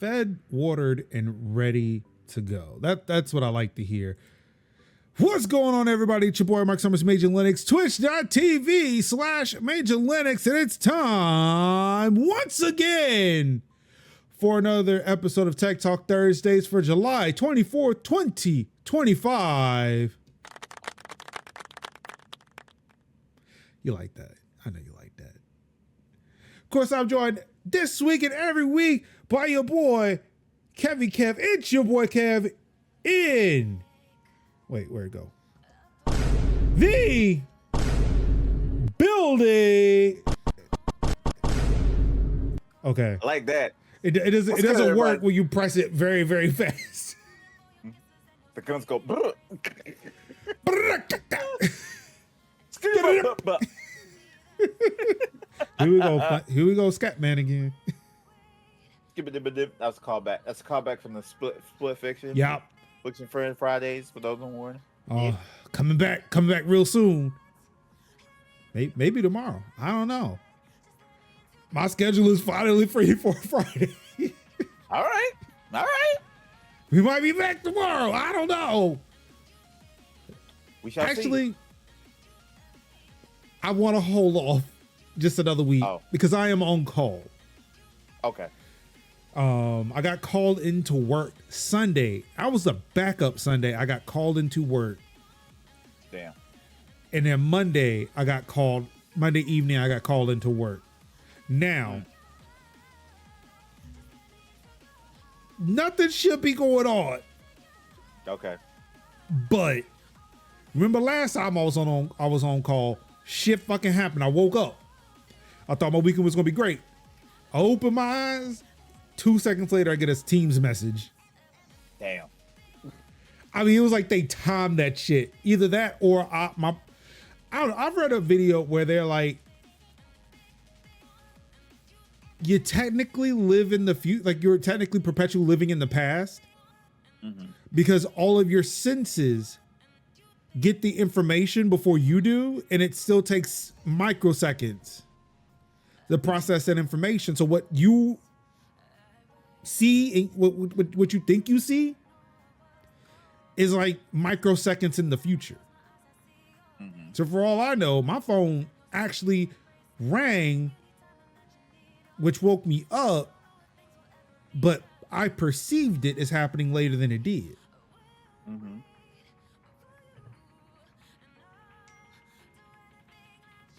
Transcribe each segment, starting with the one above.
fed, watered, and ready to go. That's what I like to hear. What's going on, everybody? It's your boy Mark Summers, Major Linux, twitch.tv/Major Linux, and it's time once again for another episode of Tech Talk Thursdays for July 24th, 2025. You like that? I know you like that. Of course, I'm joined this week and every week by your boy, Kevy Kev. It's your boy Kev in... Wait, where'd it go? The building. Okay. I like that. It doesn't work when you press it very, very fast. The guns go. Here we go, Scatman again. That's a callback. That's a callback from the split fiction. Yep. Fiction Fridays for those on warning. Oh, coming back real soon. Maybe tomorrow. I don't know. My schedule is finally free for Friday. All right. We might be back tomorrow. I don't know. We shall Actually, see. I want to hold off just another week because I am on call. Okay. I got called into work Sunday. I was a backup Sunday. I got called into work. Damn. And then Monday evening, I got called into work. Now, nothing should be going on. Okay. But remember last time I was on call, shit fucking happened. I woke up. I thought my weekend was gonna be great. I opened my eyes. 2 seconds later, I get a Teams message. Damn. I mean, it was like they timed that shit. Either that or I don't know. I've read a video where they're like, you technically live in the future, like you're technically perpetually living in the past because all of your senses get the information before you do, and it still takes microseconds to process that information. So what you see, what you think you see is like microseconds in the future. So for all I know, my phone actually rang, which woke me up, but I perceived it as happening later than it did.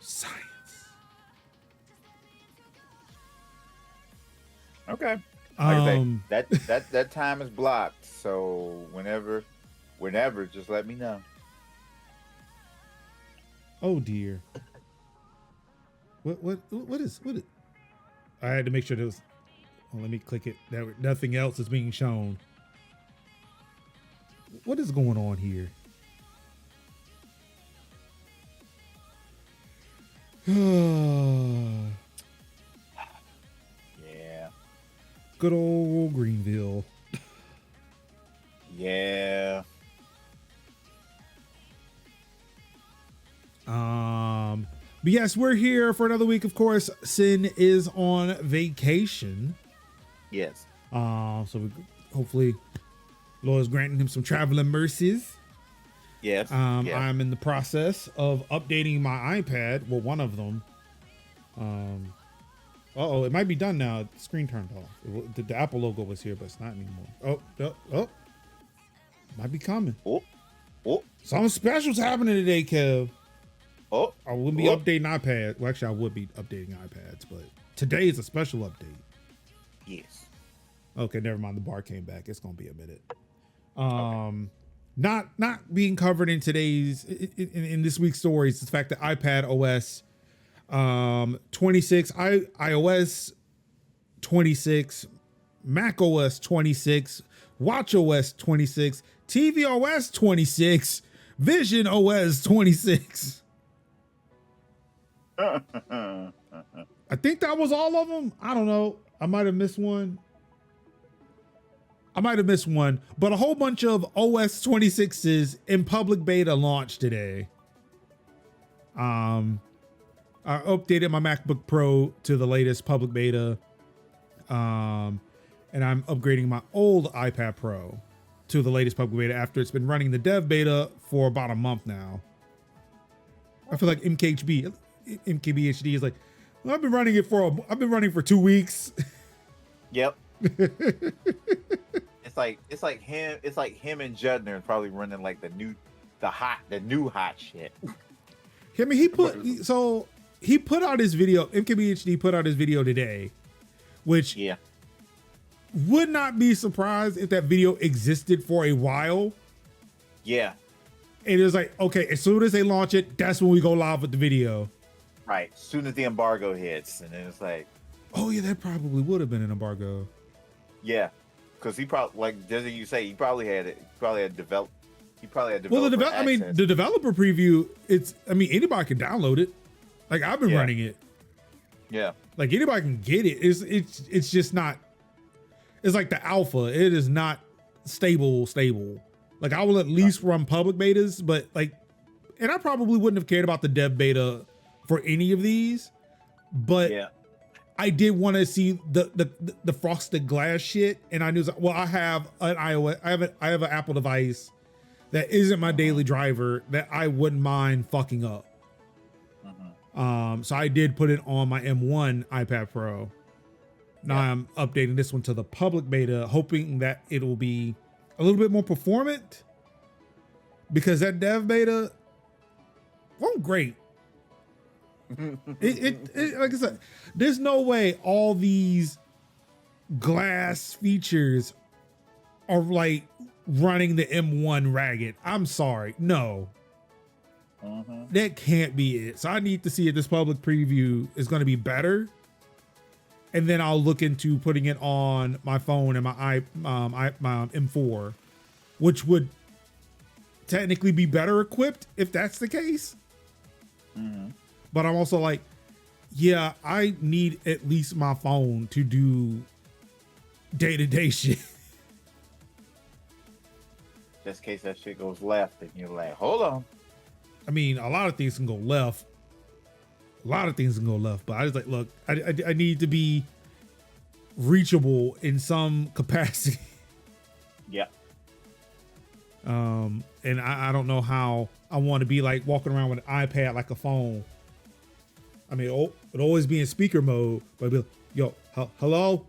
Science. Okay. Like that time is blocked. So whenever, just let me know. Oh dear. What is it? I had to make sure there was. Oh, let me click it. Nothing else is being shown. What is going on here? Yeah. Good old Greenville. Yeah. But yes, we're here for another week. Of course, Sin is on vacation. Yes. So we hopefully Lord's granting him some traveling mercies. Yes. I'm in the process of updating my iPad. Well, one of them. It might be done now. The screen turned off. The Apple logo was here, but it's not anymore. Oh. Might be coming. Oh. Something special's happening today, Kev. Oh. I wouldn't be updating iPad. Well, actually, I would be updating iPads, but today is a special update. Yes. Okay, never mind. The bar came back. It's gonna be a minute. Not being covered in today's in this week's stories. The fact that iPad OS 26, iOS 26, Mac OS 26, Watch OS 26, TV OS 26, Vision OS 26. I think that was all of them. I don't know. I might have missed one. But a whole bunch of OS 26s in public beta launched today. I updated my MacBook Pro to the latest public beta. and I'm upgrading my old iPad Pro to the latest public beta after it's been running the dev beta for about a month now. I feel like MKBHD is like, well, I've been running for 2 weeks. Yep. It's like him and Judner probably running like the new hot shit. I mean, he put out his video. MKBHD put out his video today, which would not be surprised if that video existed for a while. Yeah. And it was like, okay, as soon as they launch it, that's when we go live with the video. Right. As soon as the embargo hits, and then it's like, oh yeah, that probably would have been an embargo. Yeah, because he probably, like, doesn't you say he probably had it? He probably had developed. Well, the developer preview. Anybody can download it. Like, I've been running it. Yeah. Like, anybody can get it. It's just not. It's like the alpha. It is not stable. Like, I will at least run public betas, but like, and I probably wouldn't have cared about the dev beta for any of these, but I did want to see the frosted glass shit, and I knew, well, I have an iOS, I have an Apple device that isn't my daily driver that I wouldn't mind fucking up. So I did put it on my M1 iPad Pro. Now I'm updating this one to the public beta, hoping that it will be a little bit more performant, because that dev beta wasn't great. It like I said, there's no way all these glass features are like running the M1 ragged. I'm sorry, no. That can't be it. So I need to see if this public preview is going to be better, and then I'll look into putting it on my phone and my M4, which would technically be better equipped if that's the case. But I'm also like, yeah, I need at least my phone to do day-to-day shit. Just in case that shit goes left, and you're like, hold on. I mean, a lot of things can go left. But I was like, look, I need to be reachable in some capacity. Yeah. And I don't know how I want to be like walking around with an iPad like a phone. I mean, it'd always be in speaker mode, but I'd be like, yo, hello?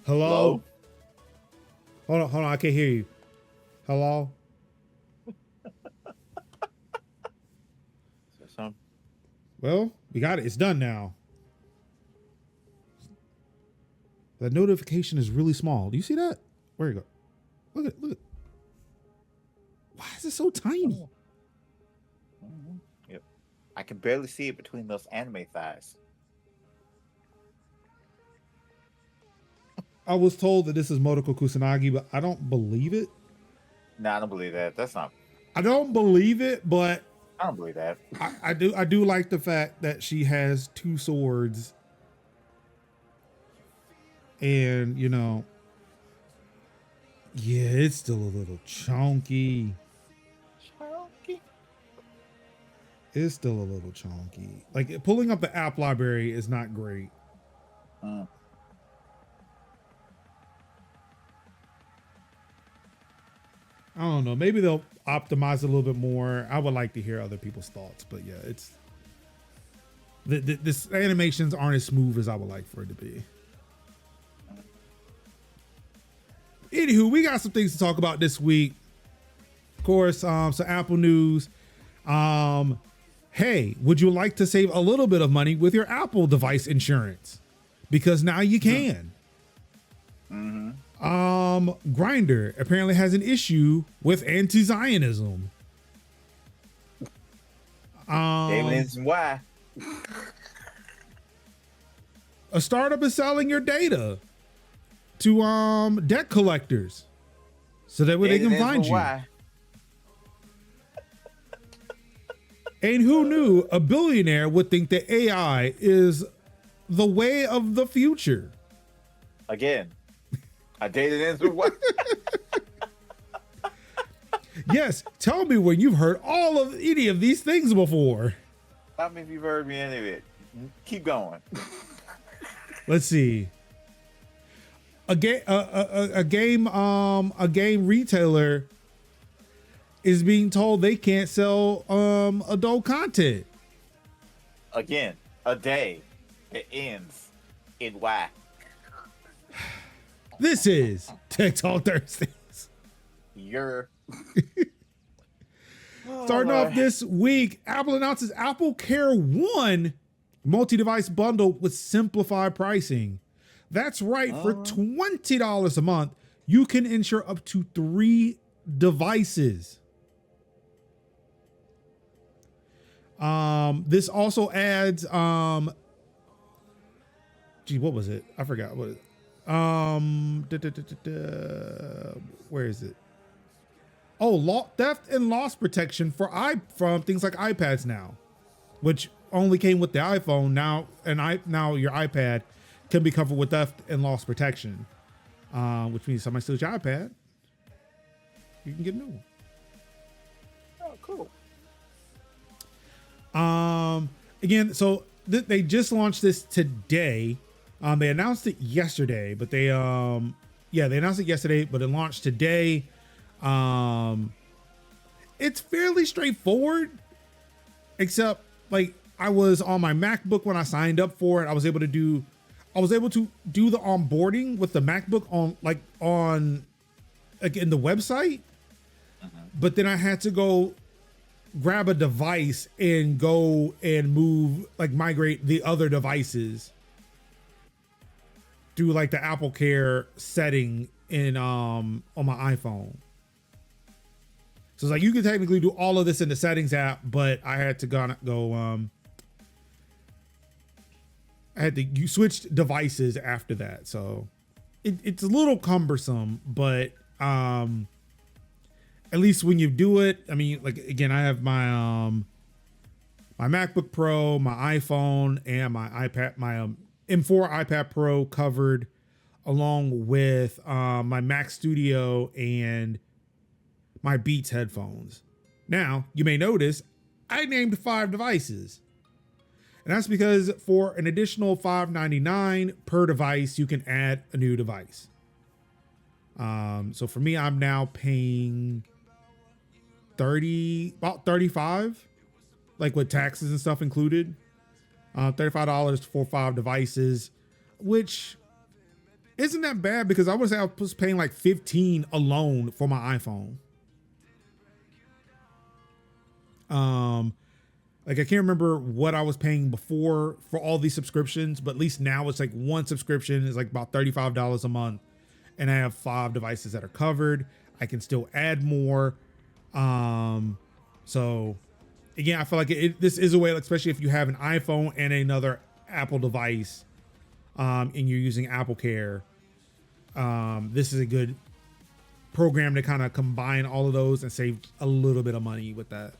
Hold on, I can't hear you. Hello? Well, we got it. It's done now. The notification is really small. Do you see that? Where you go? Look at it. Why is it so tiny? Yep. I can barely see it between those anime thighs. I was told that this is Motoko Kusanagi, but I don't believe it. No, I don't believe that. I don't believe it, but I don't believe that. I do like the fact that she has two swords, and it's still a little chunky. It's still a little chunky. Like, pulling up the app library is not great. I don't know. Maybe they'll optimize it a little bit more. I would like to hear other people's thoughts, but yeah, it's this animations aren't as smooth as I would like for it to be. Anywho, we got some things to talk about this week. Of course, some Apple news. Hey, would you like to save a little bit of money with your Apple device insurance? Because now you can. Grindr apparently has an issue with anti-Zionism. Aliens and why? A startup is selling your data to debt collectors so that way they can find you. Why? And who knew a billionaire would think that AI is the way of the future? Again, I dated ends with what? Yes, tell me when you've heard any of these things before. Tell me if you've heard me any of it. Keep going. Let's see. a game retailer is being told they can't sell adult content. Again, a day that ends in Y. This is Tech Talk Thursdays. Starting off this week, Apple announces AppleCare One multi-device bundle with simplified pricing. That's right. For $20 a month, you can insure up to 3 devices. This also adds, what was it? I forgot what it, where is it? Oh, theft and loss protection from things like iPads now, which only came with the iPhone now, and now your iPad can be covered with theft and loss protection, which means somebody steals your iPad, you can get a new one. Oh, cool. Again, so they just launched this today. They announced it yesterday, but they announced it yesterday, but it launched today. It's fairly straightforward, except like I was on my MacBook when I signed up for it. I was able to do the onboarding with the MacBook on in the website, but then I had to go grab a device and go and migrate the other devices through like the AppleCare setting in on my iPhone. So it's like you can technically do all of this in the settings app, but I had to you switched devices after that. So it's a little cumbersome, but at least when you do it, I mean, like, again, I have my my MacBook Pro, my iPhone, and my iPad, my M4 iPad Pro covered, along with my Mac Studio and my Beats headphones. Now, you may notice I named 5 devices. And that's because for an additional $5.99 per device, you can add a new device. So for me, I'm now paying about $35, like with taxes and stuff included. $35 for 5 devices, which isn't that bad because I was paying like $15 alone for my iPhone. Like I can't remember what I was paying before for all these subscriptions, but at least now it's like one subscription is like about $35 a month, and I have 5 devices that are covered. I can still add more. So again, I feel like this is a way, especially if you have an iPhone and another Apple device, and you're using AppleCare. This is a good program to kind of combine all of those and save a little bit of money with that.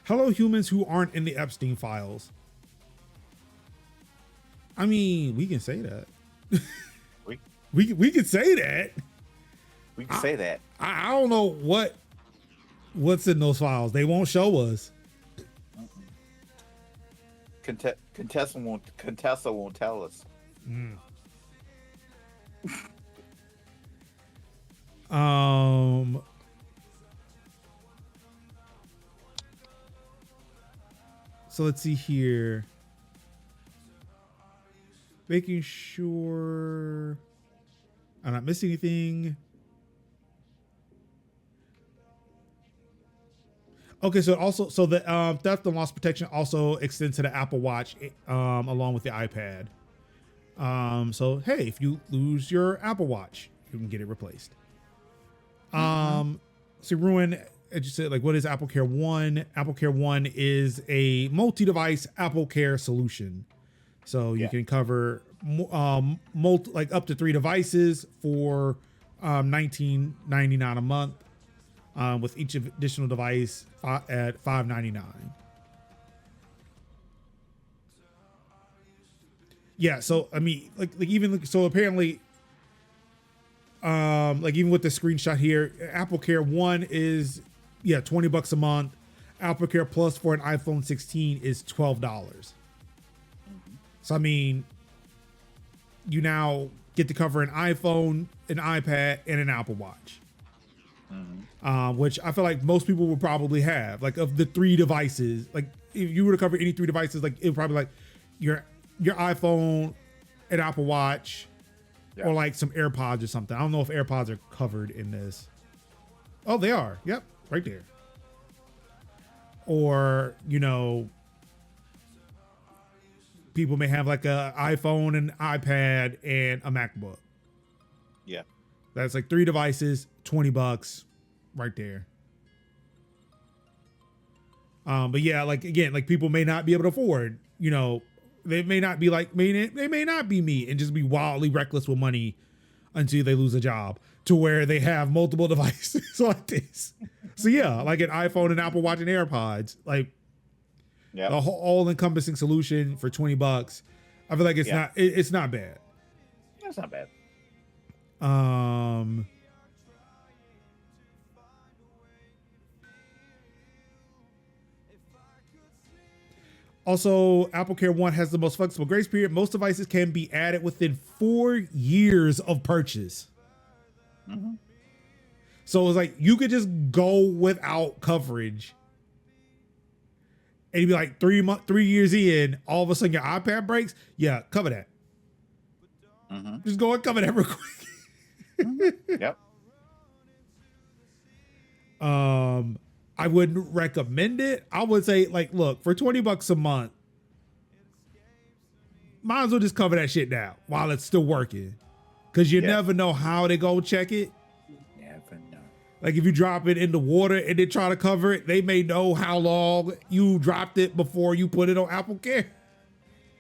Hello, humans who aren't in the Epstein files. I mean, we can say that. we can say that. We can say that. I don't know what's in those files. They won't show us. Contessa won't tell us. So let's see here. Making sure I'm not missing anything. Okay, so the theft and loss protection also extends to the Apple Watch, along with the iPad. So hey, if you lose your Apple Watch, you can get it replaced. So Ruin, as you said, like, what is AppleCare One? AppleCare One is a multi-device AppleCare solution. So you can cover like up to 3 devices for $19.99 a month, with each additional device at $5.99. Yeah, so I mean, like even so, apparently, like even with the screenshot here, AppleCare One is $20 a month. AppleCare Plus for an iPhone 16 is $12. So I mean, you now get to cover an iPhone, an iPad, and an Apple Watch. Which I feel like most people would probably have. Like of the 3 devices, like if you were to cover any 3 devices, like it would probably like your iPhone, an Apple Watch, or like some AirPods or something. I don't know if AirPods are covered in this. Oh, they are. Yep, right there. Or, you know, people may have like a iPhone, an iPad, and a MacBook. Yeah. That's like 3 devices, $20 right there. But yeah, like again, like people may not be able to afford, you know, they may not be like, they may not be me and just be wildly reckless with money until they lose a job to where they have multiple devices like this. So yeah, like an iPhone, an Apple Watch, and AirPods, like the whole all-encompassing solution for $20. I feel like it's not bad. That's not bad. Also, AppleCare One has the most flexible grace period. Most devices can be added within 4 years of purchase. So it's like you could just go without coverage, and you'd be like 3 years in, all of a sudden your iPad breaks. Yeah, cover that. Just go and cover that real quick. Yep. I wouldn't recommend it. I would say, like, look, for $20 a month, might as well just cover that shit now while it's still working. Because you never know how they go check it. Never know. Like if you drop it in the water and they try to cover it, they may know how long you dropped it before you put it on AppleCare.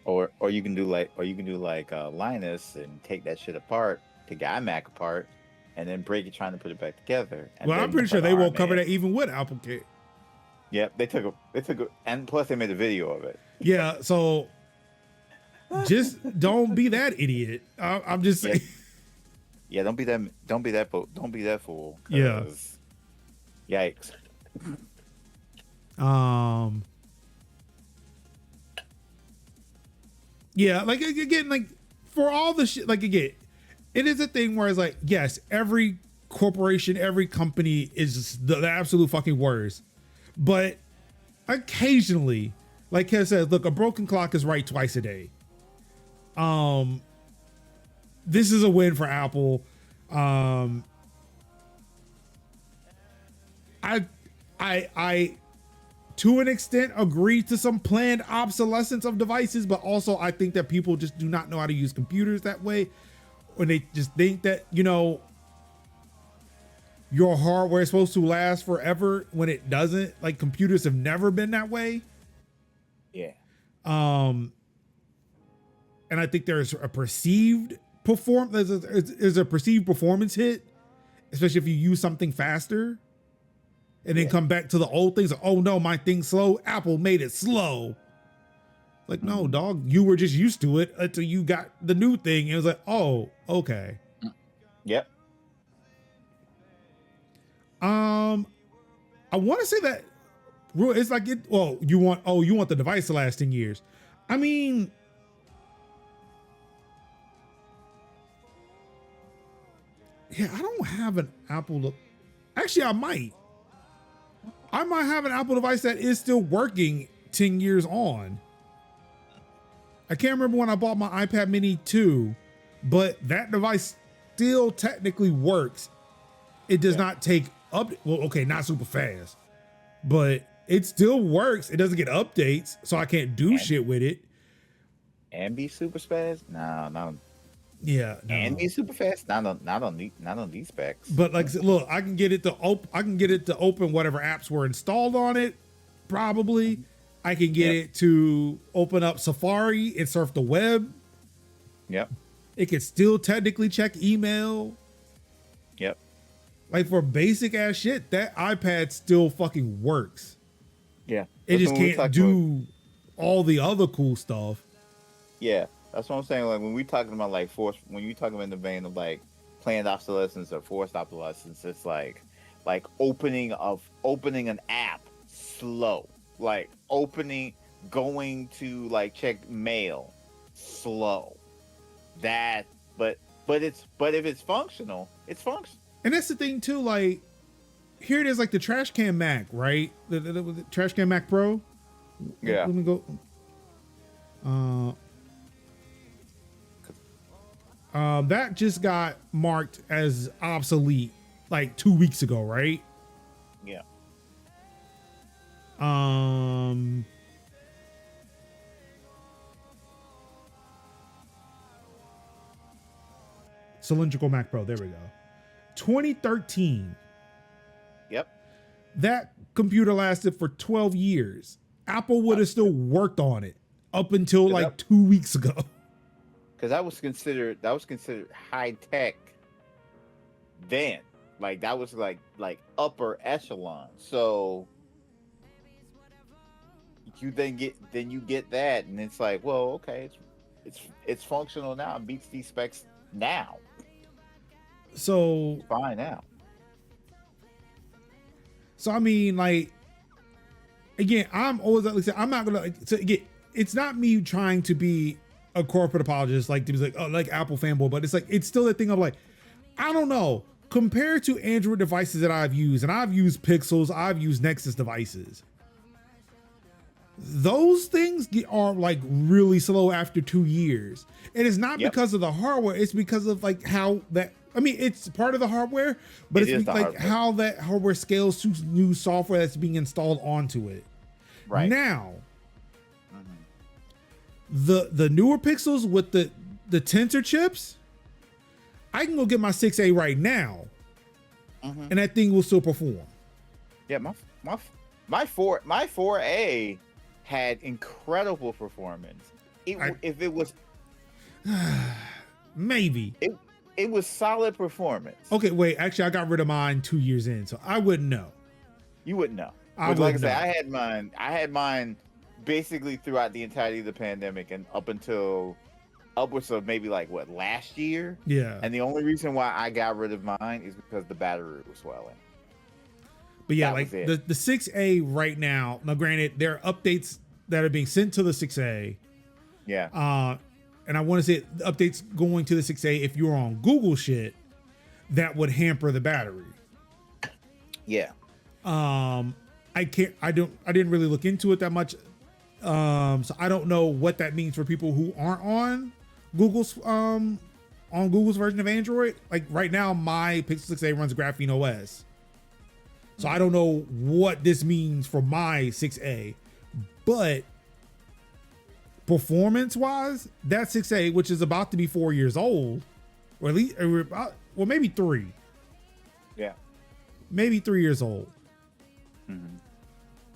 Or you can do like Linus and take that shit apart, take the iMac apart, and then break it trying to put it back together. Well, I'm pretty sure they won't cover that even with AppleCare. Yep, they took and plus they made a video of it. Yeah, so just don't be that idiot. I'm just saying. Yeah, don't be that fool. Yeah. Yikes. Yeah, like again, like for all the shit, like again, it is a thing where it's like, yes, every corporation, every company is just the absolute fucking worst. But occasionally, like Kev says, look, a broken clock is right twice a day. This is a win for Apple. I to an extent agree to some planned obsolescence of devices, but also I think that people just do not know how to use computers that way. When they just think that, you know, your hardware is supposed to last forever when it doesn't. Like computers have never been that way. Yeah. And I think there's a perceived there's a perceived performance hit, especially if you use something faster and then come back to the old things. Like, oh no, my thing's slow. Apple made it slow. Like, no, dog, you were just used to it until you got the new thing. And it was like, oh, okay. Yep. I want to say that it's like it. Well, you want the device to last 10 years. I mean, yeah, I don't have an Apple. Actually, I might have an Apple device that is still working 10 years on. I can't remember when I bought my iPad mini 2, but that device still technically works. It does not take up. Well, okay, not super fast, but it still works. It doesn't get updates, so I can't do shit with it. And be super fast? No. Yeah, no. And be super fast? Not on these specs. But like, look, I can get it to open whatever apps were installed on it. Probably, I can get it to open up Safari and surf the web. Yep. It can still technically check email. Yep. Like for basic ass shit, that iPad still fucking works. Yeah. It just can't do all the other cool stuff. Yeah. That's what I'm saying. Like when we talking about like when you talking in the vein of like planned obsolescence or forced obsolescence, it's like opening an app slow, like going to like check mail slow, that, but if it's functional, it's functional. And that's the thing too. Like, here it is, like the trash can Mac, right? The trash can Mac Pro. Yeah. Let me go. That just got marked as obsolete like 2 weeks ago, right? Yeah. Cylindrical Mac Pro. There we go. 2013. Yep. That computer lasted for 12 years. Apple would have still worked on it up until like 2 weeks ago. Because that was considered high tech then. Like that was like upper echelon. So you then get that, and it's like, well, okay, it's functional now and beats these specs now. So it's fine now. So I mean, like, again, I'm always like, I'm not gonna like. So again, it's not me trying to be a corporate apologist, like to be like, oh, like Apple fanboy, but it's like it's still that thing of like, I don't know. Compared to Android devices that I've used, and I've used Pixels, I've used Nexus devices. Those things are like really slow after 2 years. And it's not because of the hardware, it's because of like how that, I mean, it's part of the hardware, but it's like how that hardware scales to new software that's being installed onto it. Right. Now, the newer Pixels with the Tensor chips, I can go get my 6A right now, and that thing will still perform. Yeah, my 4A had incredible performance. If it was maybe it was solid performance. Okay, wait. Actually, I got rid of mine 2 years in, so I wouldn't know. You wouldn't know. Like I said, I had mine basically throughout the entirety of the pandemic and up until upwards of maybe like last year. Yeah. And the only reason why I got rid of mine is because the battery was swelling. But yeah, like the 6A right now. Now, granted, there are updates that are being sent to the 6A. Yeah. And I want to say updates going to the 6A if you're on Google shit that would hamper the battery. Yeah. I didn't really look into it that much. So I don't know what that means for people who aren't on Google's version of Android. Like right now, my Pixel 6a runs Graphene OS. So I don't know what this means for my 6A, but performance wise, that 6A, which is about to be 4 years old, or at least, well, maybe 3. Yeah. Maybe 3 years old.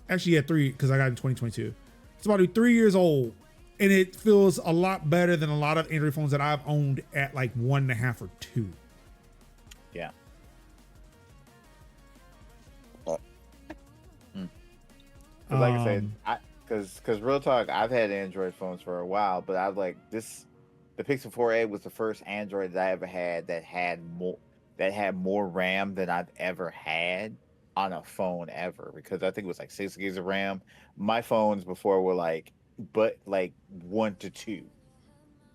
Actually, yeah, 3, because I got it in 2022. It's about to be 3 years old, and it feels a lot better than a lot of Android phones that I've owned at like 1.5 or 2. Yeah. Like I said, because real talk, I've had Android phones for a while, but I was like the Pixel 4a was the first Android that I ever had that had more RAM than I've ever had on a phone ever, because I think it was like 6 gigs of RAM. My phones before were like 1 to 2.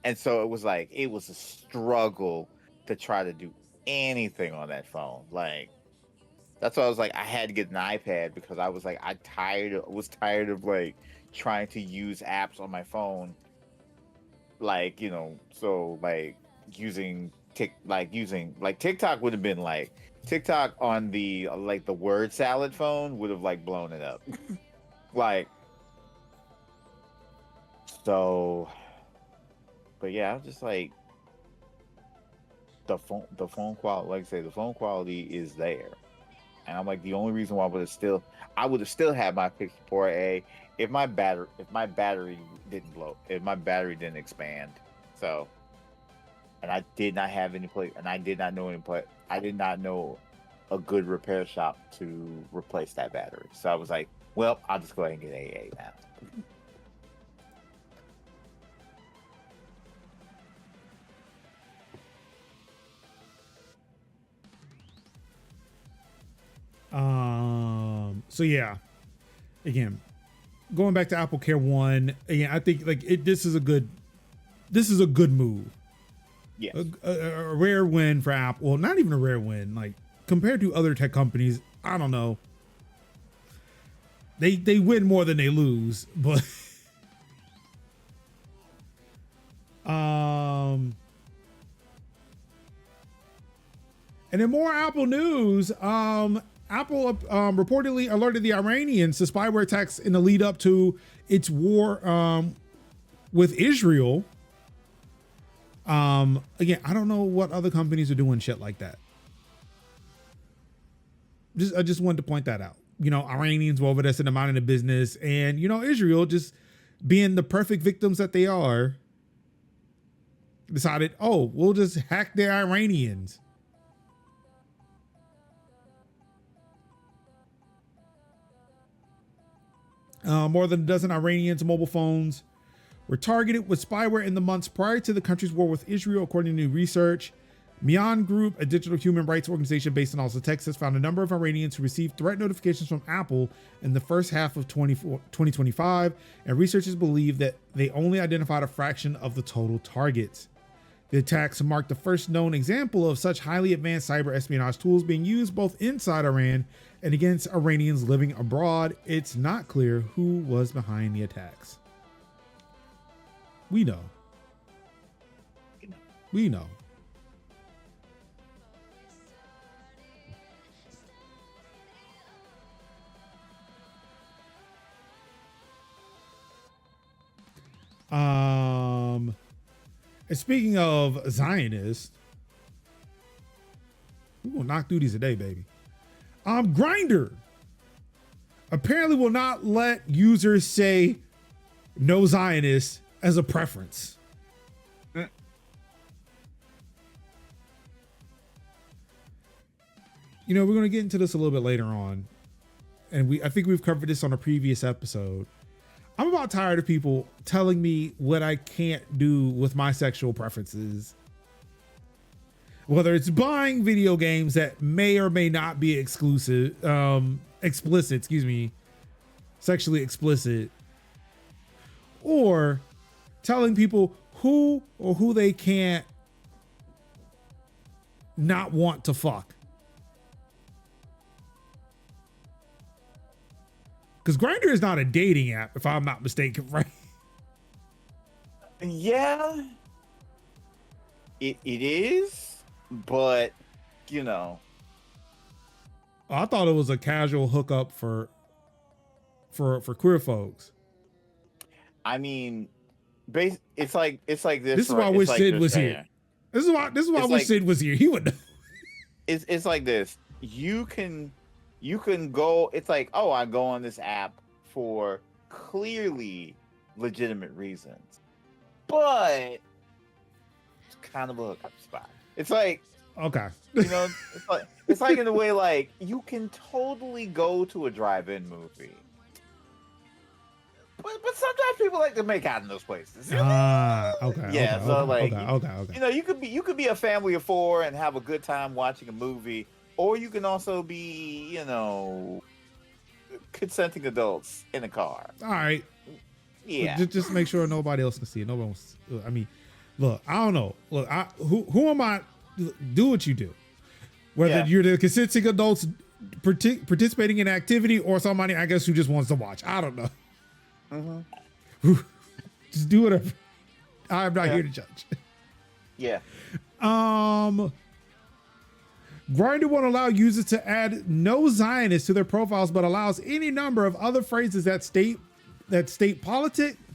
And so it was a struggle to try to do anything on that phone. Like, that's why I was like, I had to get an iPad, because I was like, was tired of like trying to use apps on my phone. Like, so like using TikTok would have been like, TikTok on the the word salad phone would have like blown it up. Like, so, but yeah, I was just like, the phone quality, like I say, the phone quality is there. And I'm like, the only reason why I would have still had my Pixel 4a if my battery didn't blow, if my battery didn't expand. So, and I did not have any place, and I did not know a good repair shop to replace that battery. So I was like, well, I'll just go ahead and get AA now. So yeah, again, going back to AppleCare One, again, I think like this is a good move. Yes. A rare win for Apple. Well, not even a rare win. Like compared to other tech companies, I don't know. They win more than they lose, but and in more Apple news, Apple reportedly alerted the Iranians to spyware attacks in the lead up to its war with Israel. Again, I don't know what other companies are doing shit like that. I just wanted to point that out. You know, Iranians were over there sitting minding the business, and you know, Israel, just being the perfect victims that they are, decided, oh, we'll just hack the Iranians. More than a dozen Iranians' mobile phones were targeted with spyware in the months prior to the country's war with Israel, according to new research. Mian Group, a digital human rights organization based in Austin, Texas, found a number of Iranians who received threat notifications from Apple in the first half of 2025, and researchers believe that they only identified a fraction of the total targets. The attacks marked the first known example of such highly advanced cyber espionage tools being used both inside Iran and against Iranians living abroad. It's not clear who was behind the attacks. We know. We know. And speaking of Zionists, we're gonna knock through these today, baby. Grindr apparently will not let users say no Zionists as a preference. You know, we're gonna get into this a little bit later on, and I think we've covered this on a previous episode. I'm about tired of people telling me what I can't do with my sexual preferences. Whether it's buying video games that may or may not be explicit, sexually explicit, or telling people who they can't not want to fuck. Because Grindr is not a dating app, if I'm not mistaken, right? Yeah, it is, but you know, I thought it was a casual hookup for queer folks. I mean, it's like this. This is why I wish Sid was here. This is why I wish Sid was here. He would know. It's like this. You can go. It's like, oh, I go on this app for clearly legitimate reasons, but it's kind of a hookup spot. It's like, okay, you know, it's like in a way, like you can totally go to a drive-in movie, but sometimes people like to make out in those places. Okay. Yeah, Okay, so like, okay. You know, you could be a family of four and have a good time watching a movie. Or you can also be, you know, consenting adults in a car. All right. Yeah. Just make sure nobody else can see it. Nobody wants. I mean, look, I don't know. Look, who am I? Do what you do. Whether you're the consenting adults participating in activity or somebody, I guess, who just wants to watch. I don't know. Mm-hmm. Just do whatever. I'm not here to judge. Yeah. Grindr won't allow users to add no Zionists to their profiles, but allows any number of other phrases that state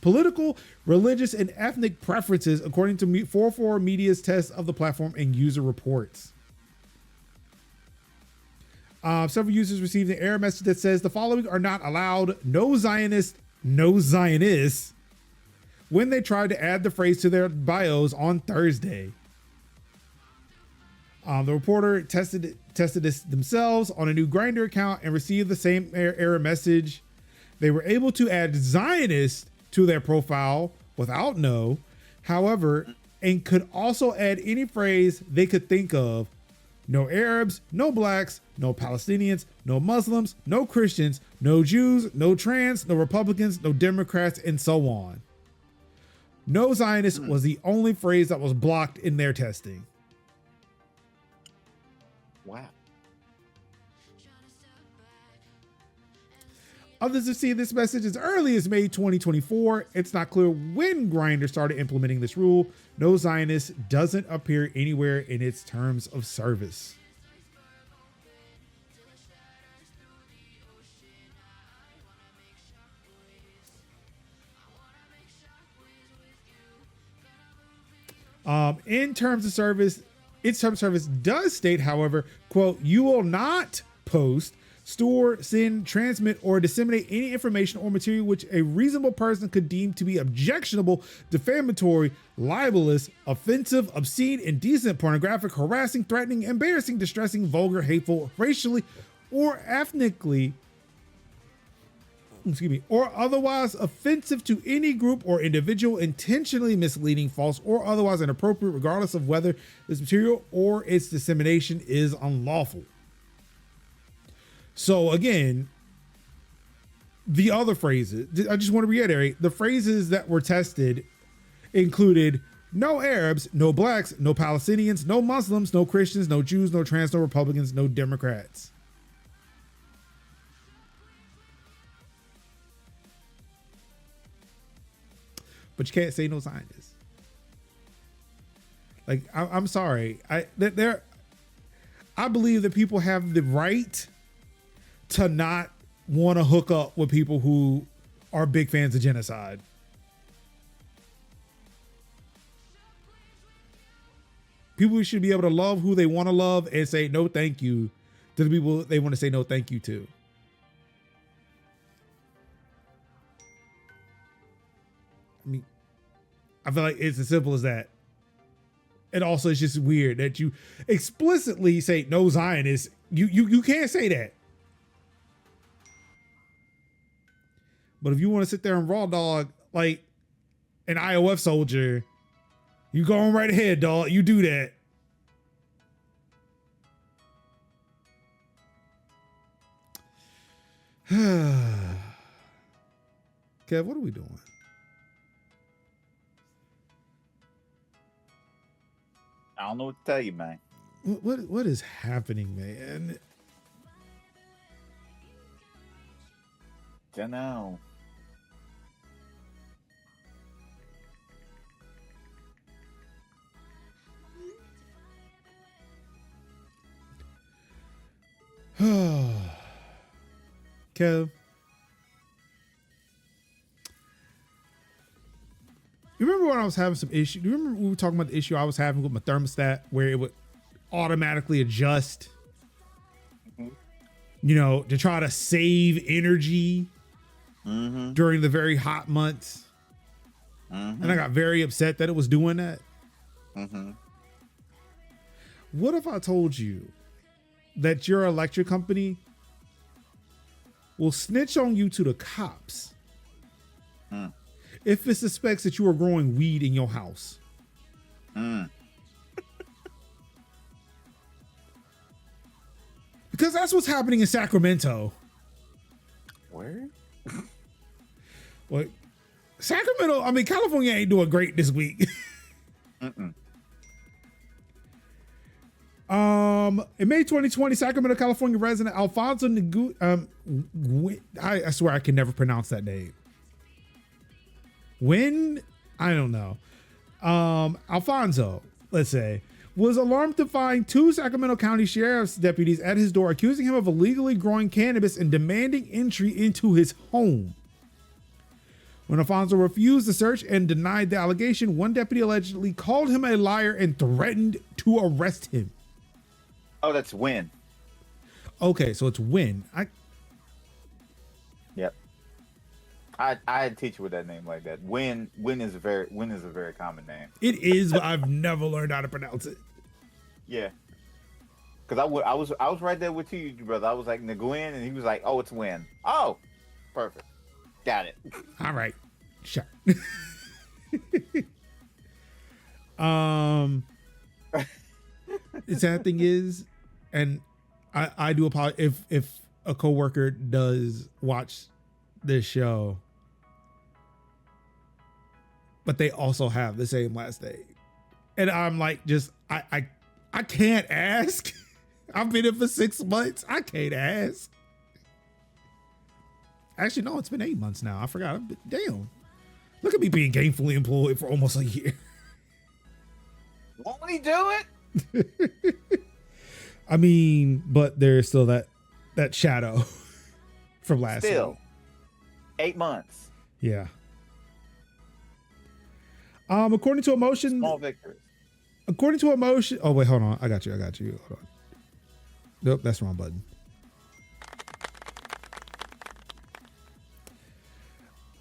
political, religious, and ethnic preferences, according to 404 Media's test of the platform and user reports. Several users received an error message that says the following are not allowed: no Zionists, when they tried to add the phrase to their bios on Thursday. The reporter tested this themselves on a new Grindr account and received the same error message. They were able to add Zionist to their profile without no, however, and could also add any phrase they could think of. No Arabs, no blacks, no Palestinians, no Muslims, no Christians, no Jews, no trans, no Republicans, no Democrats, and so on. No Zionist was the only phrase that was blocked in their testing. Wow. Others have seen this message as early as May 2024. It's not clear when Grindr started implementing this rule. No Zionist doesn't appear anywhere in its terms of service. In terms of service, its terms of service does state, however, quote, you will not post, store, send, transmit, or disseminate any information or material which a reasonable person could deem to be objectionable, defamatory, libelous, offensive, obscene, indecent, pornographic, harassing, threatening, embarrassing, distressing, vulgar, hateful, racially, or ethnically, or otherwise offensive to any group or individual, intentionally misleading, false, or otherwise inappropriate, regardless of whether this material or its dissemination is unlawful. So again, the other phrases, I just want to reiterate, the phrases that were tested included no Arabs, no blacks, no Palestinians, no Muslims, no Christians, no Jews, no trans, no Republicans, no Democrats. But you can't say no Zionists. Like, I'm sorry. I believe that people have the right to not want to hook up with people who are big fans of genocide. People should be able to love who they want to love and say no thank you to the people they want to say no thank you to. I mean, I feel like it's as simple as that. And also, it's just weird that you explicitly say no Zionists. You can't say that. But if you want to sit there and raw dog like an IOF soldier, you go on right ahead, dog. You do that. Kev, what are we doing? I don't know what to tell you, man. What is happening, man? Don't know. Kev, you remember when I was having some issue? Do you remember we were talking about the issue I was having with my thermostat where it would automatically adjust, you know, to try to save energy during the very hot months? And I got very upset that it was doing that. What if I told you that your electric company will snitch on you to the cops if it suspects that you are growing weed in your house? Because that's what's happening in Sacramento. Where? Well, Sacramento, I mean, California ain't doing great this week. In May 2020, Sacramento, California resident Alfonso I swear I can never pronounce that name. I don't know. Alfonso, let's say, was alarmed to find two Sacramento County Sheriff's deputies at his door, accusing him of illegally growing cannabis and demanding entry into his home. When Alfonso refused the search and denied the allegation, one deputy allegedly called him a liar and threatened to arrest him. Oh, that's Win. Okay, so it's Win. Yep. I had a teacher with that name like that. Win is a very common name. It is, but I've never learned how to pronounce it. Yeah. Because I was right there with you, brother. I was like Nguyen, and he was like, "Oh, it's Win." Oh, perfect. Got it. All right. Sure. The sad thing is, and I do apologize if a coworker does watch this show. but they also have the same last name. And I'm like, just I can't ask. I've been here for 6 months. I can't ask. Actually, no, it's been 8 months now. I forgot. Damn. Look at me being gainfully employed for almost a year. Won't he do it? I mean, but there's still that shadow from last week. 8 months. Yeah. According to Emotion. Small victories. According to Emotion. Oh, wait, hold on. I got you. Hold on. Nope, that's the wrong button.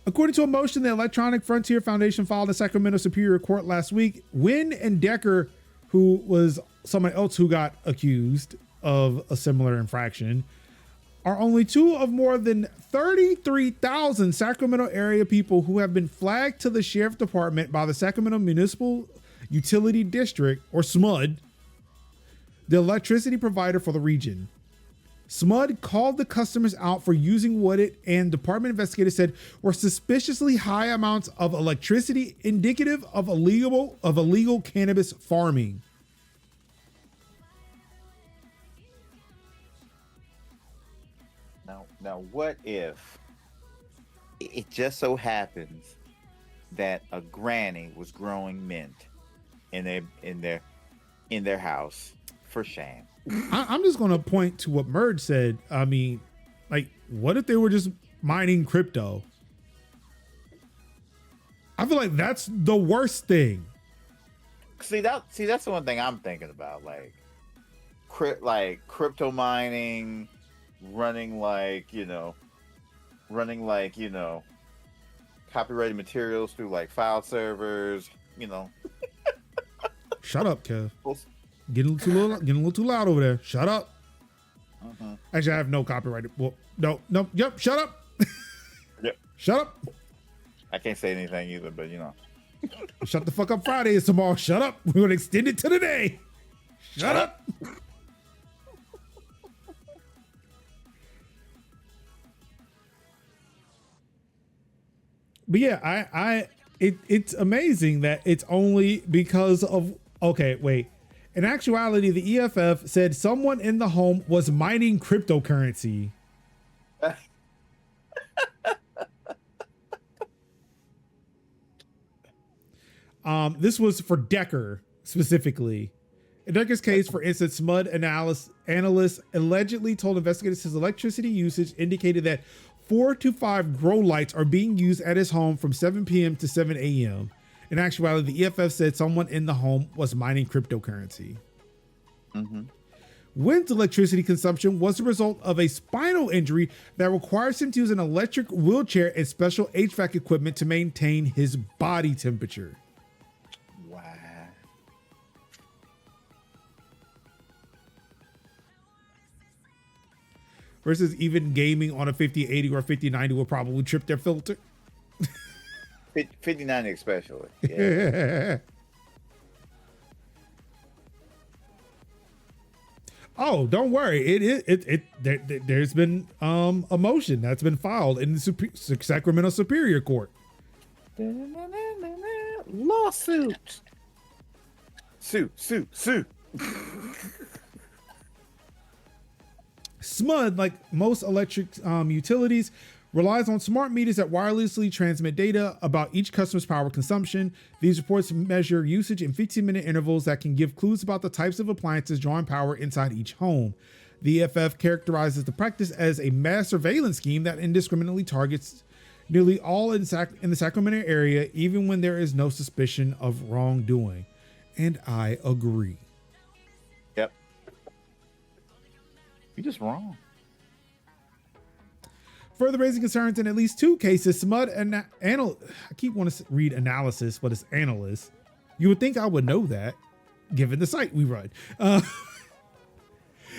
According to Emotion, the Electronic Frontier Foundation filed a Sacramento Superior Court last week. Wynn and Decker, who was someone else who got accused of a similar infraction, are only two of more than 33,000 Sacramento area people who have been flagged to the Sheriff Department by the Sacramento Municipal Utility District, or SMUD, the electricity provider for the region. SMUD called the customers out for using what it and department investigators said were suspiciously high amounts of electricity indicative of illegal cannabis farming. Now, what if it just so happens that a granny was growing mint in their house for shame? I'm just going to point to what Merge said. I mean, like, what if they were just mining crypto? I feel like that's the worst thing. See, that's the one thing I'm thinking about, like crypto mining, running copyrighted materials through like file servers, Shut up, Kev. Getting a little too loud over there. Shut up. Actually, I have no copyrighted. Well, no. Yep. Shut up. Yep. Shut up. I can't say anything either, but Shut the fuck up. Friday is tomorrow. Shut up. We're gonna extend it to the day. Shut up. But yeah, it's amazing that it's only because of, okay, wait. In actuality, the EFF said someone in the home was mining cryptocurrency. This was for Decker specifically. In Decker's case, for instance, SMUD analysts allegedly told investigators his electricity usage indicated that 4 to 5 grow lights are being used at his home from 7 p.m. to 7 a.m. In actuality, the EFF said someone in the home was mining cryptocurrency. Wynn's electricity consumption was the result of a spinal injury that requires him to use an electric wheelchair and special HVAC equipment to maintain his body temperature. Wow. Versus even gaming on a 5080 or 5090 will probably trip their filter. 5090 especially. Yeah. Oh, don't worry. There's been a motion that's been filed in the Sacramento Superior Court. Lawsuit. Sue. SMUD, like most electric utilities, relies on smart meters that wirelessly transmit data about each customer's power consumption. These reports measure usage in 15-minute intervals that can give clues about the types of appliances drawing power inside each home. The EFF characterizes the practice as a mass surveillance scheme that indiscriminately targets nearly all in the Sacramento area, even when there is no suspicion of wrongdoing. And I agree. Yep. You're just wrong. Further raising concerns in at least 2 cases, SMUD and I keep wanting to read analysis, but it's analysts. You would think I would know that, given the site we run.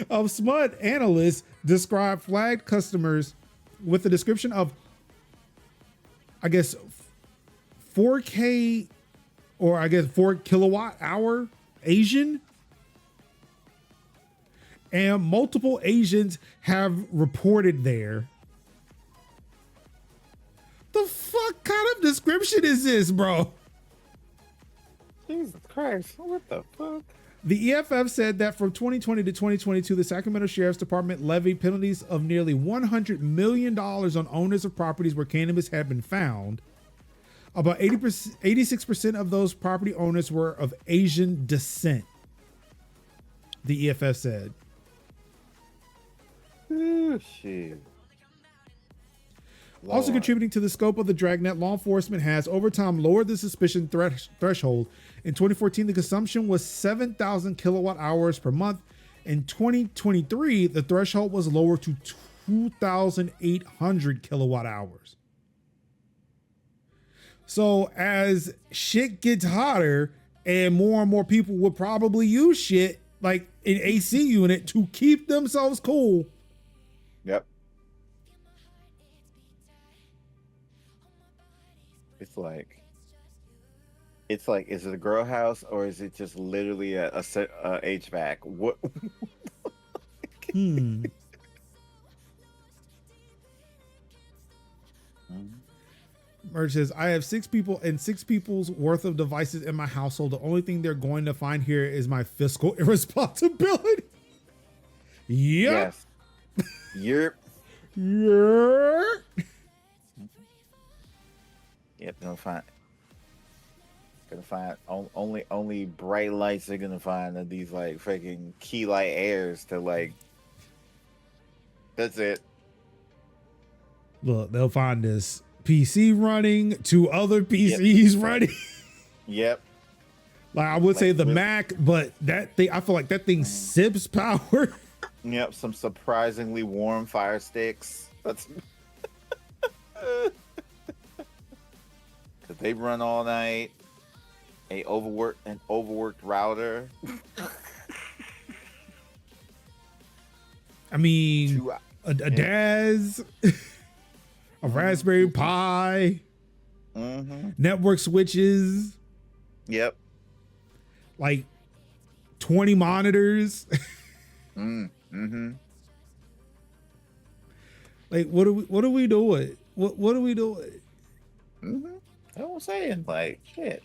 SMUD analysts describe flagged customers with a description of, I guess, 4K or I guess 4 kilowatt hour Asian. And multiple Asians have reported there. The fuck kind of description is this, bro? Jesus Christ. What the fuck? The EFF said that from 2020 to 2022, the Sacramento Sheriff's Department levied penalties of nearly $100 million on owners of properties where cannabis had been found. About 86% of those property owners were of Asian descent, the EFF said. Oh, shit. Also contributing to the scope of the dragnet, law enforcement has over time lowered the suspicion threshold. In 2014, the consumption was 7,000 kilowatt hours per month. In 2023, the threshold was lowered to 2,800 kilowatt hours. So as shit gets hotter and more people would probably use shit like an AC unit to keep themselves cool. Yep. It's like, is it a grow house or is it just literally a HVAC? What? Merge says, I have 6 people and 6 people's worth of devices in my household. The only thing they're going to find here is my fiscal irresponsibility. Yep. Yes. Yep. Yep. Yep. Gonna find only bright lights they're gonna find are these like freaking key light airs to like. That's it. Look, they'll find this PC running, 2 other PCs running. Yep. Like I would say the Mac, but that thing, I feel like that thing sips power. Yep. Some surprisingly warm fire sticks. That's. Cause they run all night. An overworked router. I mean, a DAS, a Raspberry Pi, network switches. Yep. Like 20 monitors. Like what are we doing? What are we doing? I was saying, like, shit.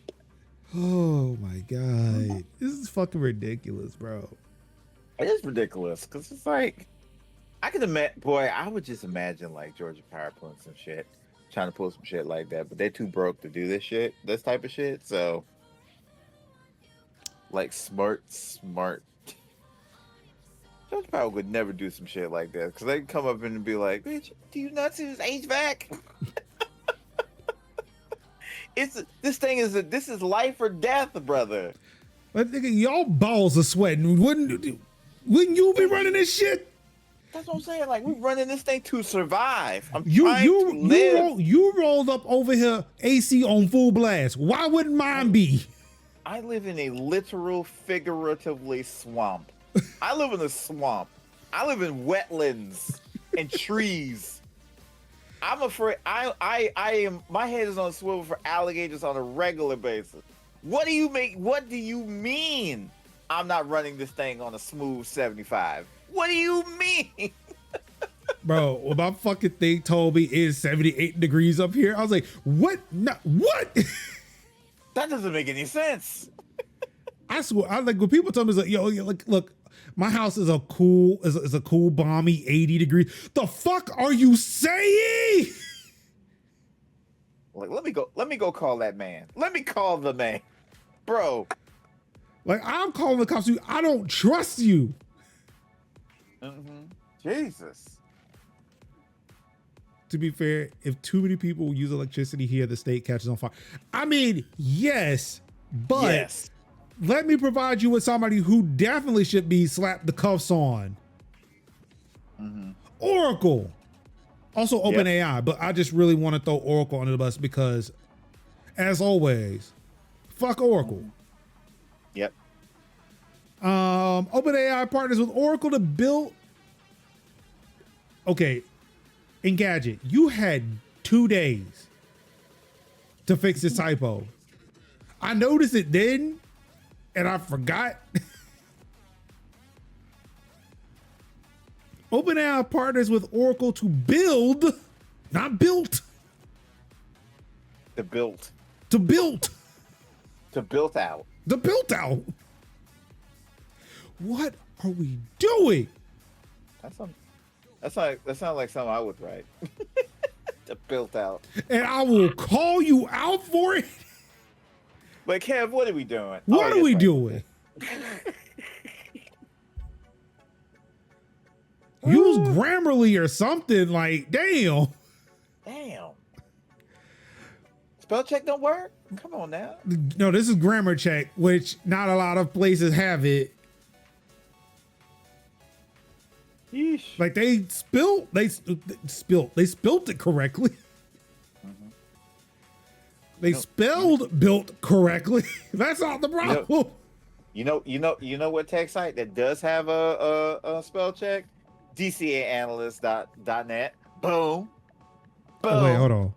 Oh my God. This is fucking ridiculous, bro. It is ridiculous because it's like, I could imagine, boy, I would just imagine like Georgia Power pulling some shit, trying to pull some shit like that, but they're too broke to do this type of shit. So, like, smart. Georgia Power would never do some shit like that because they'd come up and be like, bitch, do you not see this HVAC? This is life or death, brother. But nigga, y'all balls are sweating. Wouldn't you be running this shit? That's what I'm saying. Like, we're running this thing to survive. You rolled up over here, AC on full blast. Why wouldn't mine be? I live in a literal, figuratively swamp. I live in a swamp. I live in wetlands and trees. I'm afraid I am, my head is on a swivel for alligators on a regular basis. What do you mean I'm not running this thing on a smooth 75? What do you mean? Bro, when my fucking thing told me it's 78 degrees up here, I was like, what? No, what? That doesn't make any sense. I swear, I like when people tell me, like, yo, look, my house is a cool, balmy 80 degrees. The fuck are you saying? Like, let me go call that man. Let me call the man. Bro. Like, I'm calling the cops. I don't trust you. Jesus. To be fair, if too many people use electricity here, the state catches on fire. I mean, yes, but let me provide you with somebody who definitely should be slapped the cuffs on. Oracle. Also OpenAI, but I just really want to throw Oracle under the bus because, as always, fuck Oracle. Yep. OpenAI partners with Oracle to build. Okay, Engadget, you had 2 days to fix this typo. I noticed it then, and I forgot. OpenAI partners with Oracle to build, not built. To build. To build. To built out. the built out. What are we doing? That sounds like something I would write. The built out. And I will call you out for it. But Kev, what are we doing? What are we doing? Use Grammarly or something. Like, damn. Spell check don't work? Come on now. No, this is grammar check, which not a lot of places have it. Yeesh. Like they spilled it correctly. Mm-hmm. They spelled built correctly. That's not the problem. You know what tech site that does have a spell check? DCAanalyst.net. Boom. Oh, wait, hold on.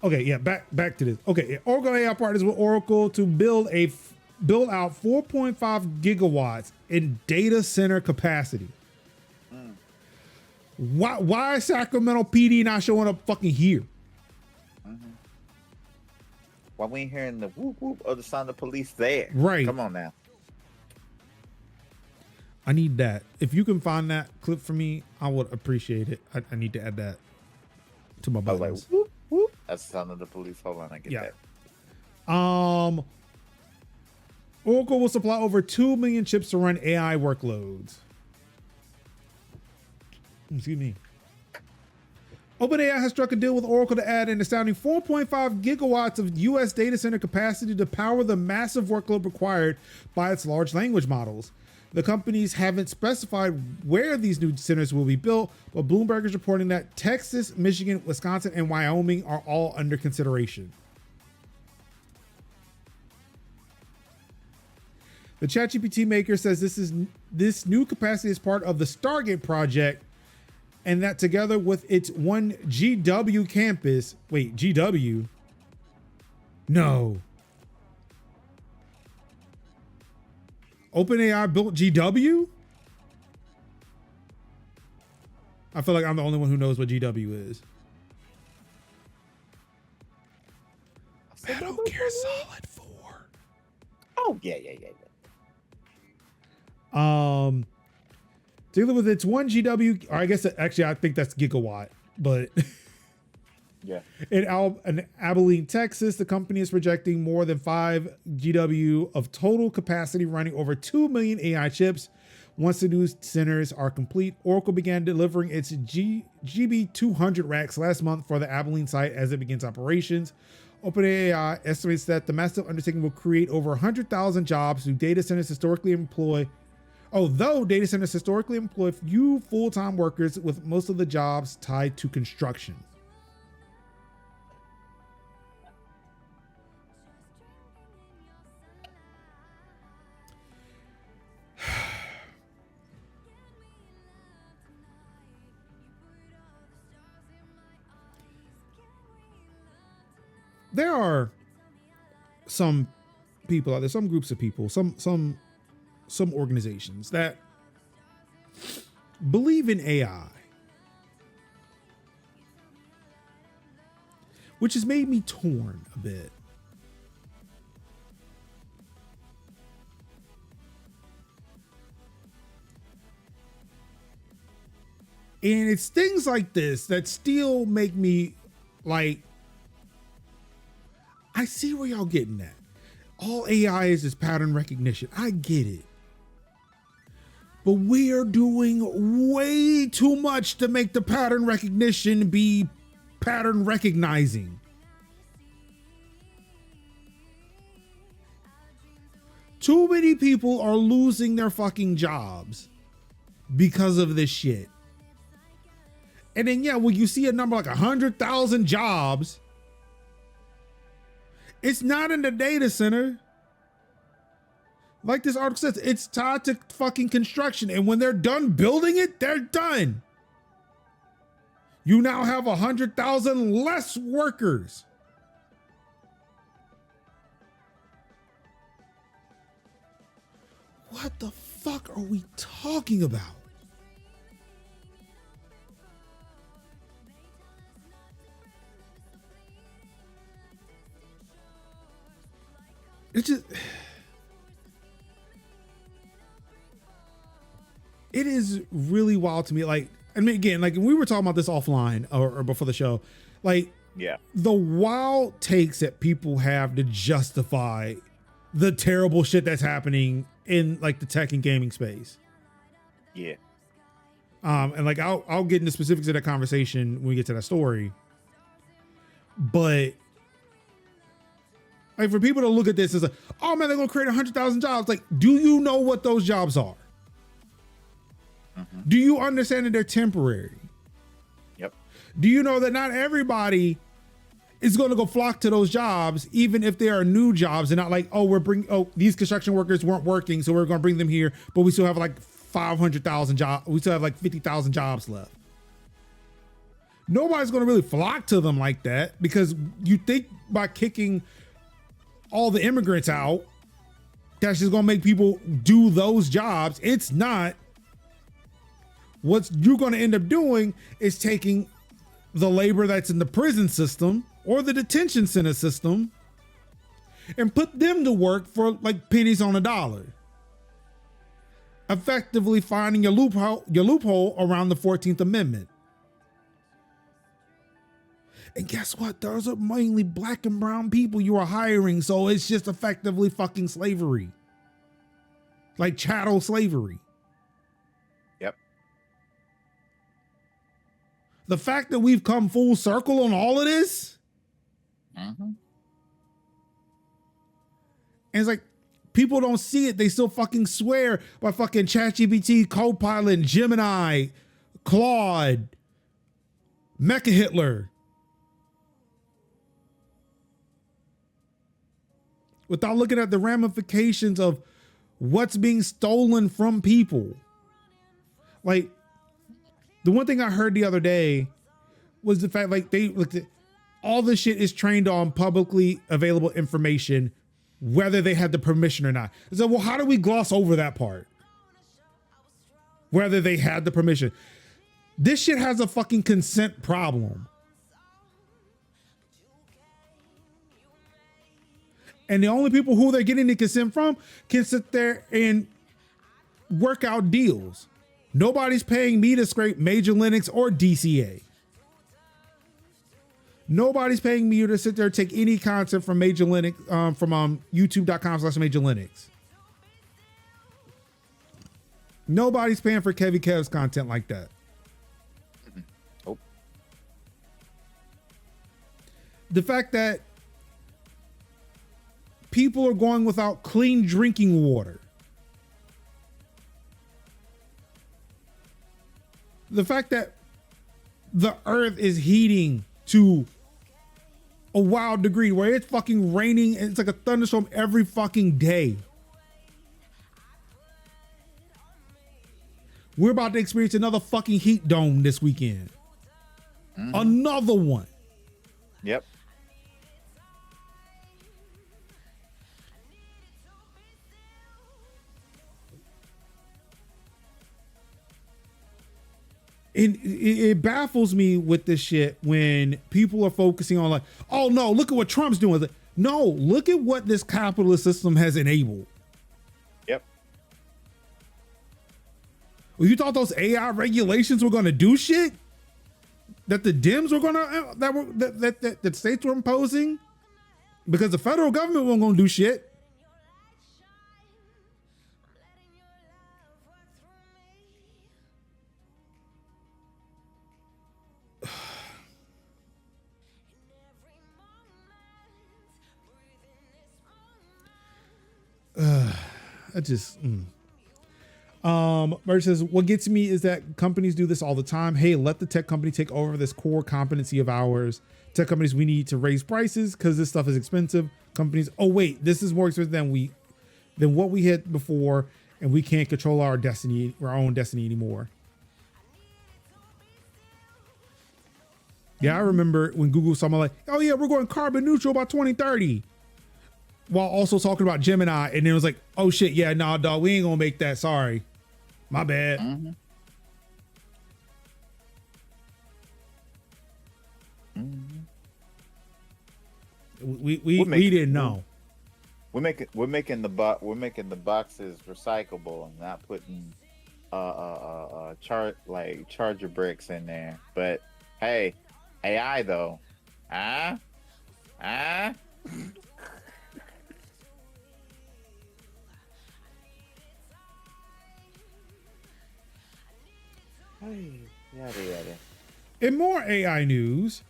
Okay, yeah, back to this. Okay, yeah, Oracle AI partners with Oracle to build out 4.5 gigawatts in data center capacity. Why is Sacramento PD not showing up fucking here? Mm-hmm. Why we ain't hearing the whoop whoop of the sound of police there? Right. Come on now. I need that. If you can find that clip for me, I would appreciate it. I need to add that to my buttons. I was like, whoop, whoop. That's the sound of the police. Hold on, I get that. Oracle will supply over 2 million chips to run AI workloads. Excuse me. OpenAI has struck a deal with Oracle to add an astounding 4.5 gigawatts of U.S. data center capacity to power the massive workload required by its large language models. The companies haven't specified where these new centers will be built, but Bloomberg is reporting that Texas, Michigan, Wisconsin, and Wyoming are all under consideration. The ChatGPT maker says this new capacity is part of the Stargate project, and that together with its one GW campus, wait, GW? No. OpenAI built GW? I feel like I'm the only one who knows what GW is. Metal Gear Solid 4. Oh, yeah. Together with its one GW, or I guess actually I think that's gigawatt, but yeah. In Abilene, Texas, the company is projecting more than 5 GW of total capacity, running over 2 million AI chips. Once the new centers are complete, Oracle began delivering its GB200 racks last month for the Abilene site as it begins operations. OpenAI estimates that the massive undertaking will create over 100,000 jobs through data centers historically employ. Although data centers historically employ few full-time workers, with most of the jobs tied to construction. There are some people out there, some groups of people, some organizations that believe in AI, which has made me torn a bit. And it's things like this that still make me like, I see where y'all getting at. All AI is pattern recognition. I get it. But we are doing way too much to make the pattern recognition be pattern recognizing. Too many people are losing their fucking jobs because of this shit. And then, yeah, when you see a number like 100,000 jobs, it's not in the data center. Like this article says, it's tied to fucking construction. And when they're done building it, they're done. You now have 100,000 less workers. What the fuck are we talking about? It just, it is really wild to me. Like, I mean, again, like we were talking about this offline or before the show, like, yeah, the wild takes that people have to justify the terrible shit that's happening in like the tech and gaming space. Yeah. And like I'll get into specifics of that conversation when we get to that story. But like for people to look at this as like, oh man, they're gonna create 100,000 jobs. Like, do you know what those jobs are? Do you understand that they're temporary? Yep. Do you know that not everybody is going to go flock to those jobs, even if they are new jobs and not like, oh, these construction workers weren't working, so we're going to bring them here, but we still have like 500,000 jobs. We still have like 50,000 jobs left. Nobody's going to really flock to them like that, because you think by kicking all the immigrants out, that's just going to make people do those jobs. It's not. What you're going to end up doing is taking the labor that's in the prison system or the detention center system and put them to work for like pennies on a dollar. Effectively finding your loophole around the 14th Amendment. And guess what? Those are mainly black and brown people you are hiring. So it's just effectively fucking slavery. Like chattel slavery. Yep. The fact that we've come full circle on all of this. And it's like, people don't see it. They still fucking swear by fucking ChatGPT, Copilot, Gemini, Claude, Mecha Hitler. Without looking at the ramifications of what's being stolen from people. Like, the one thing I heard the other day was the fact, like, they looked at all this shit is trained on publicly available information, whether they had the permission or not. So, well, how do we gloss over that part? Whether they had the permission. This shit has a fucking consent problem. And the only people who they're getting the consent from can sit there and work out deals. Nobody's paying me to scrape Major Linux or DCA. Nobody's paying me to sit there and take any content from Major Linux, from youtube.com/Major Linux. Nobody's paying for Kevy Kev's content like that. Oh. The fact that people are going without clean drinking water. The fact that the earth is heating to a wild degree where it's fucking raining and it's like a thunderstorm every fucking day. We're about to experience another fucking heat dome this weekend. Another one. Yep. And it baffles me with this shit when people are focusing on like, oh no, look at what Trump's doing. No, look at what this capitalist system has enabled. Yep. Well, you thought those AI regulations were going to do shit? That the Dems were going to, that states were imposing? Because the federal government wasn't going to do shit. I just Bird says, what gets me is that companies do this all the time. Hey, let the tech company take over this core competency of ours. Tech companies, we need to raise prices because this stuff is expensive. Companies, oh wait, this is more expensive than what we had before, and we can't control our own destiny anymore. Yeah, I remember when Google was talking like, oh yeah, we're going carbon neutral by 2030. While also talking about Gemini, and then it was like, oh shit, yeah, nah, dog, we ain't gonna make that. Sorry, my bad. We didn't know. we're making the boxes recyclable and not putting charger bricks in there. But hey, AI though, ah. Yada. In more AI news,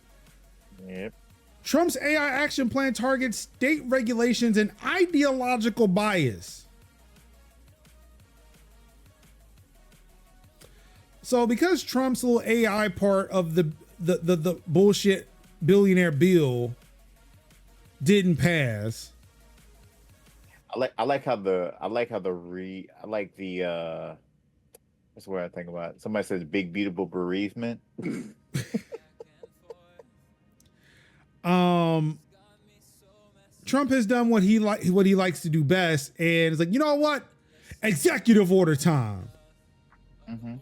Yep. Trump's AI action plan targets state regulations and ideological bias. So because Trump's little AI part of the bullshit billionaire bill didn't pass. I like the that's where I think about it. Somebody says big beautiful bereavement. Trump has done what he likes to do best, and it's like, you know what? Executive order time. Mm-hmm.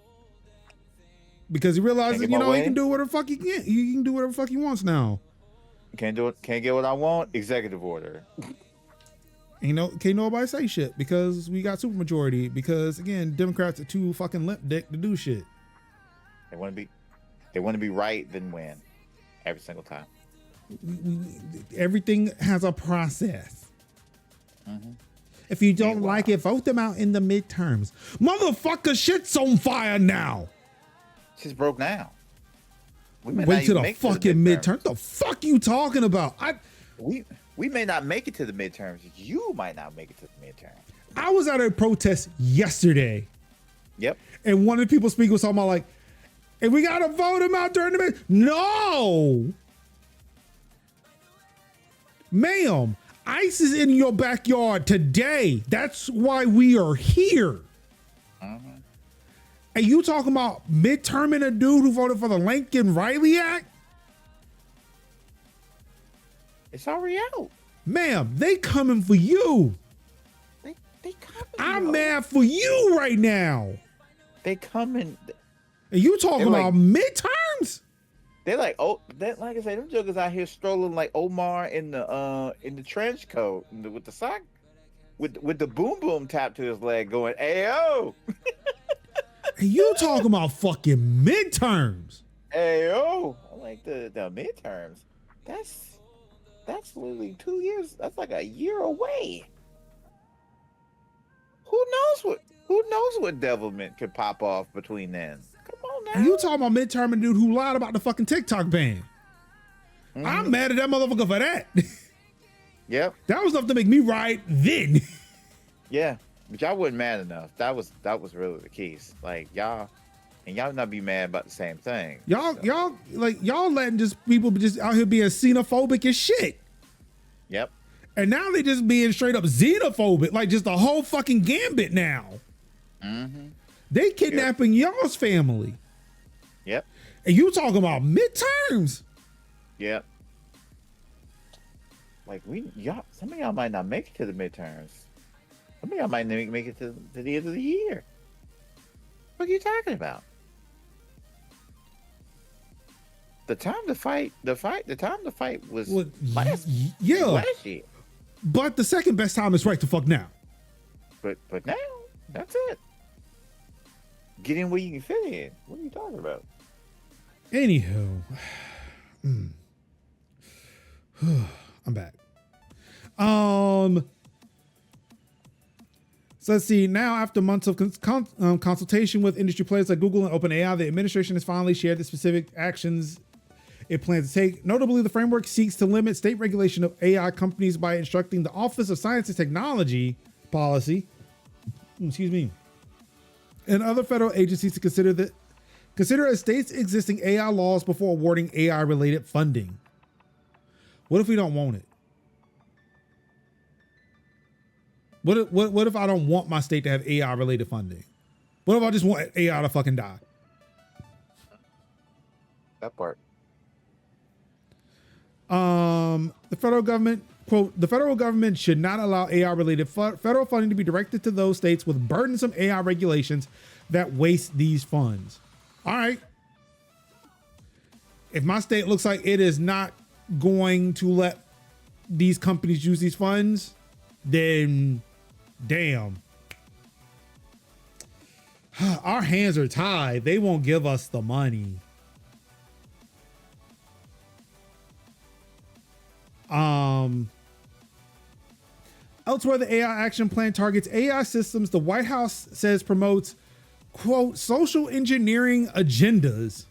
Because he realizes, he can do whatever the fuck he can. He can do whatever the fuck he wants now. Can't get what I want. Executive order. Can't nobody say shit because we got supermajority. Because again, Democrats are too fucking limp dick to do shit. They want to be right, then win every single time. Everything has a process. Mm-hmm. If you don't like it, vote them out in the midterms. Motherfucker, shit's on fire now. She's broke now. Wait till the fucking midterm. The fuck you talking about? We may not make it to the midterms. You might not make it to the midterm. I was at a protest yesterday. Yep. And one of the people speaking was talking about like, if we gotta vote him out during the midterm. No. Ma'am, ICE is in your backyard today. That's why we are here. Mm-hmm. And you talking about midterming a dude who voted for the Lincoln Riley Act? It's already out. Ma'am, they coming for you. They coming. I'm mad for you right now. They coming. And you talking about midterms? They're like, like I said, them jokers out here strolling like Omar in the trench coat with the sock, with the boom boom tap to his leg, going, "Ayo." And you talking about fucking midterms? Ayo, I like the midterms. That's literally 2 years. That's like a year away. Who knows what devilment could pop off between then? Come on now. And you talking about midterm dude who lied about the fucking TikTok ban? Mm-hmm. I'm mad at that motherfucker for that. Yep. That was enough to make me riot then. Yeah, but y'all wasn't mad enough. That was really the case. Like y'all not be mad about the same thing. Y'all letting just people just out here being xenophobic as shit. Yep. And now they just being straight up xenophobic, like just the whole fucking gambit now. Mm-hmm. They kidnapping y'all's family. Yep. And you talking about midterms. Yep. Like some of y'all might not make it to the midterms. Some of y'all might not make it to the end of the year. What are you talking about? The time to fight was last year. But the second best time is right the fuck now. But now, that's it. Get in where you can fit in. What are you talking about? Anywho, I'm back. So let's see. Now, after months of consultation with industry players like Google and OpenAI, the administration has finally shared the specific actions it plans to take. Notably, the framework seeks to limit state regulation of AI companies by instructing the Office of Science and Technology policy, and other federal agencies to consider a state's existing AI laws before awarding AI-related funding. What if we don't want it? What if I don't want my state to have AI-related funding? What if I just want AI to fucking die? That part. The federal government, quote, the federal government should not allow AI-related federal funding to be directed to those states with burdensome AI regulations that waste these funds. All right. If my state looks like it is not going to let these companies use these funds, then damn. Our hands are tied. They won't give us the money. Elsewhere, the AI action plan targets AI systems the White House says promotes, quote, social engineering agendas.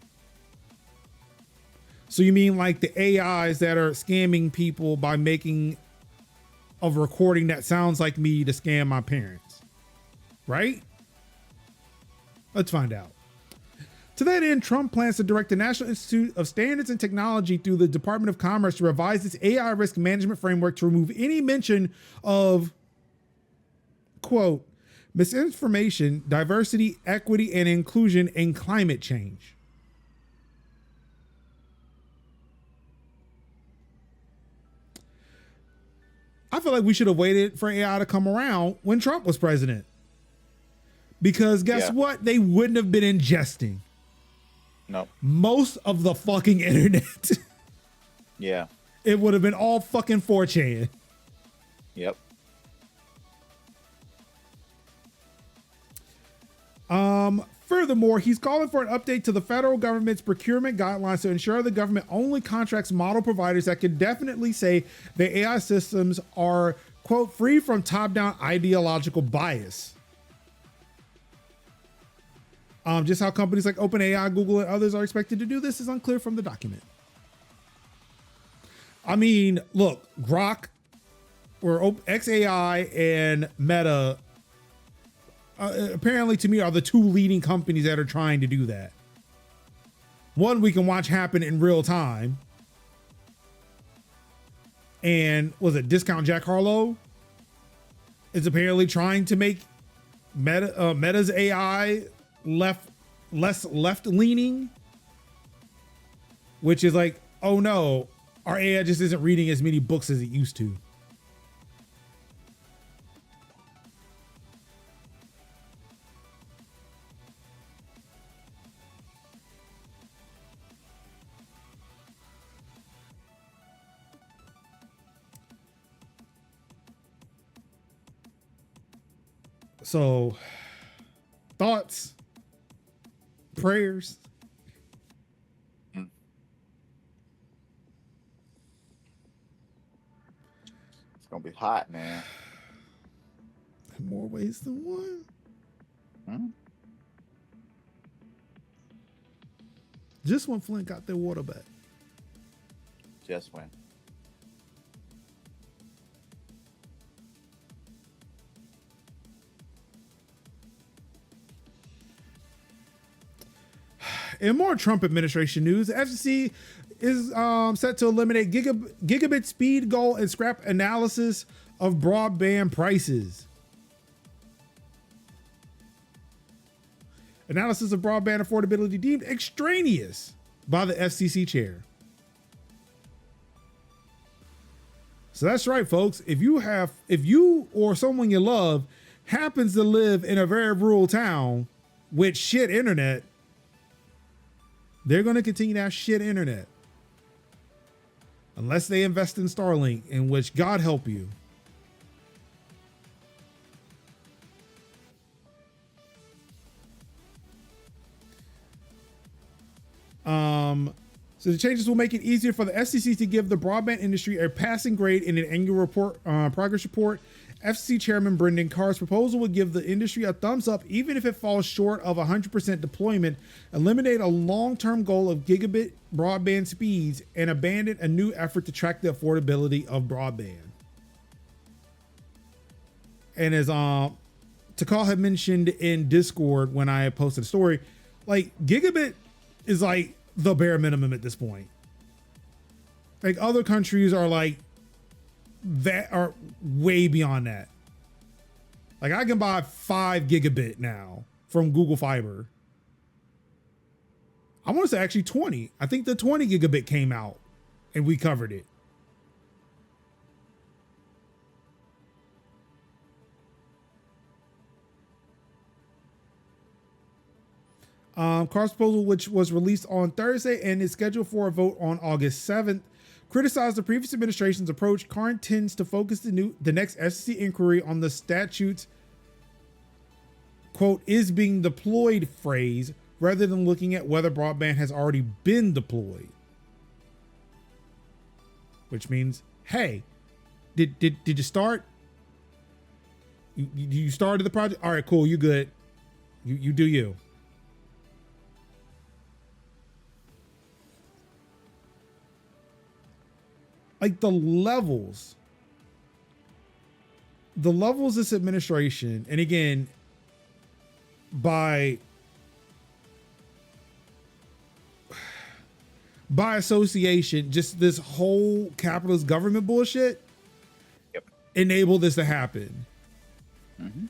So you mean like the AIs that are scamming people by making a recording that sounds like me to scam my parents, right? Let's find out. To that end, Trump plans to direct the National Institute of Standards and Technology through the Department of Commerce to revise its AI risk management framework to remove any mention of, quote, misinformation, diversity, equity, and inclusion, and climate change. I feel like we should have waited for AI to come around when Trump was president. Because guess what? They wouldn't have been ingesting. No. Most of the fucking internet. Yeah. It would have been all fucking 4chan. Yep. Furthermore, he's calling for an update to the federal government's procurement guidelines to ensure the government only contracts model providers that can definitely say the AI systems are, quote, free from top-down ideological bias. Just how companies like OpenAI, Google, and others are expected to do this is unclear from the document. I mean, look, Grok or XAI and Meta apparently to me are the two leading companies that are trying to do that. One we can watch happen in real time. And was it Discount Jack Harlow is apparently trying to make Meta's AI less left leaning, which is like, oh no, our AI just isn't reading as many books as it used to. So, thoughts, prayers. It's gonna be hot, man. In more ways than one. Just when Flint got their water back. Just when. In more Trump administration news, the FCC is set to eliminate gigabit speed goal and scrap analysis of broadband prices. Analysis of broadband affordability deemed extraneous by the FCC chair. So that's right, folks. If you or someone you love happens to live in a very rural town with shit internet, they're going to continue to have shit internet. Unless they invest in Starlink, in which God help you. So the changes will make it easier for the FCC to give the broadband industry a passing grade in an annual progress report. FCC Chairman Brendan Carr's proposal would give the industry a thumbs up even if it falls short of 100% deployment, eliminate a long-term goal of gigabit broadband speeds, and abandon a new effort to track the affordability of broadband. And as Takal had mentioned in Discord when I posted a story, like gigabit is like the bare minimum at this point. Like other countries are like that are way beyond that. Like I can buy 5 gigabit now from Google Fiber. I want to say actually 20. I think the 20 gigabit came out and we covered it. Carr's proposal, which was released on Thursday and is scheduled for a vote on August 7th, criticized the previous administration's approach. Karn tends to focus the next FCC inquiry on the statute's, quote, is being deployed phrase, rather than looking at whether broadband has already been deployed. Which means, hey, did you start? You started the project? All right, cool, you good. You do you. Like the levels this administration, and again, by association, just this whole capitalist government bullshit enable this to happen. Mm-hmm.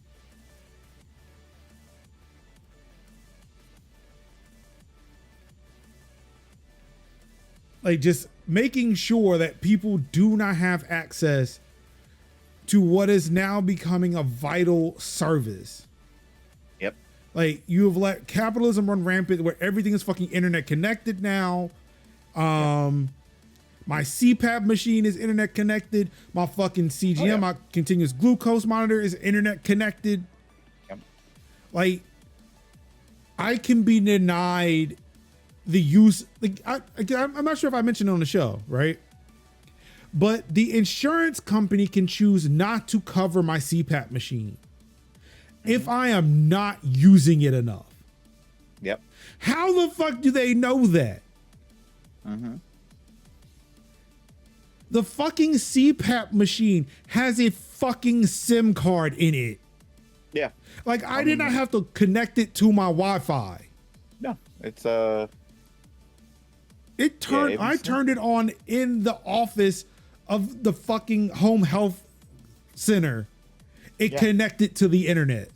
Like just making sure that people do not have access to what is now becoming a vital service. Yep. Like you have let capitalism run rampant where everything is fucking internet connected now. My CPAP machine is internet connected. My fucking CGM, my continuous glucose monitor is internet connected. Yep. Like I can be denied the use. Like I'm not sure if I mentioned it on the show, right? But the insurance company can choose not to cover my CPAP machine if I am not using it enough. Yep. How the fuck do they know that? Mm-hmm. The fucking CPAP machine has a fucking SIM card in it. Yeah. Like I did not have to connect it to my Wi-Fi. No, it's I turned it on in the office of the fucking home health center. It connected to the internet.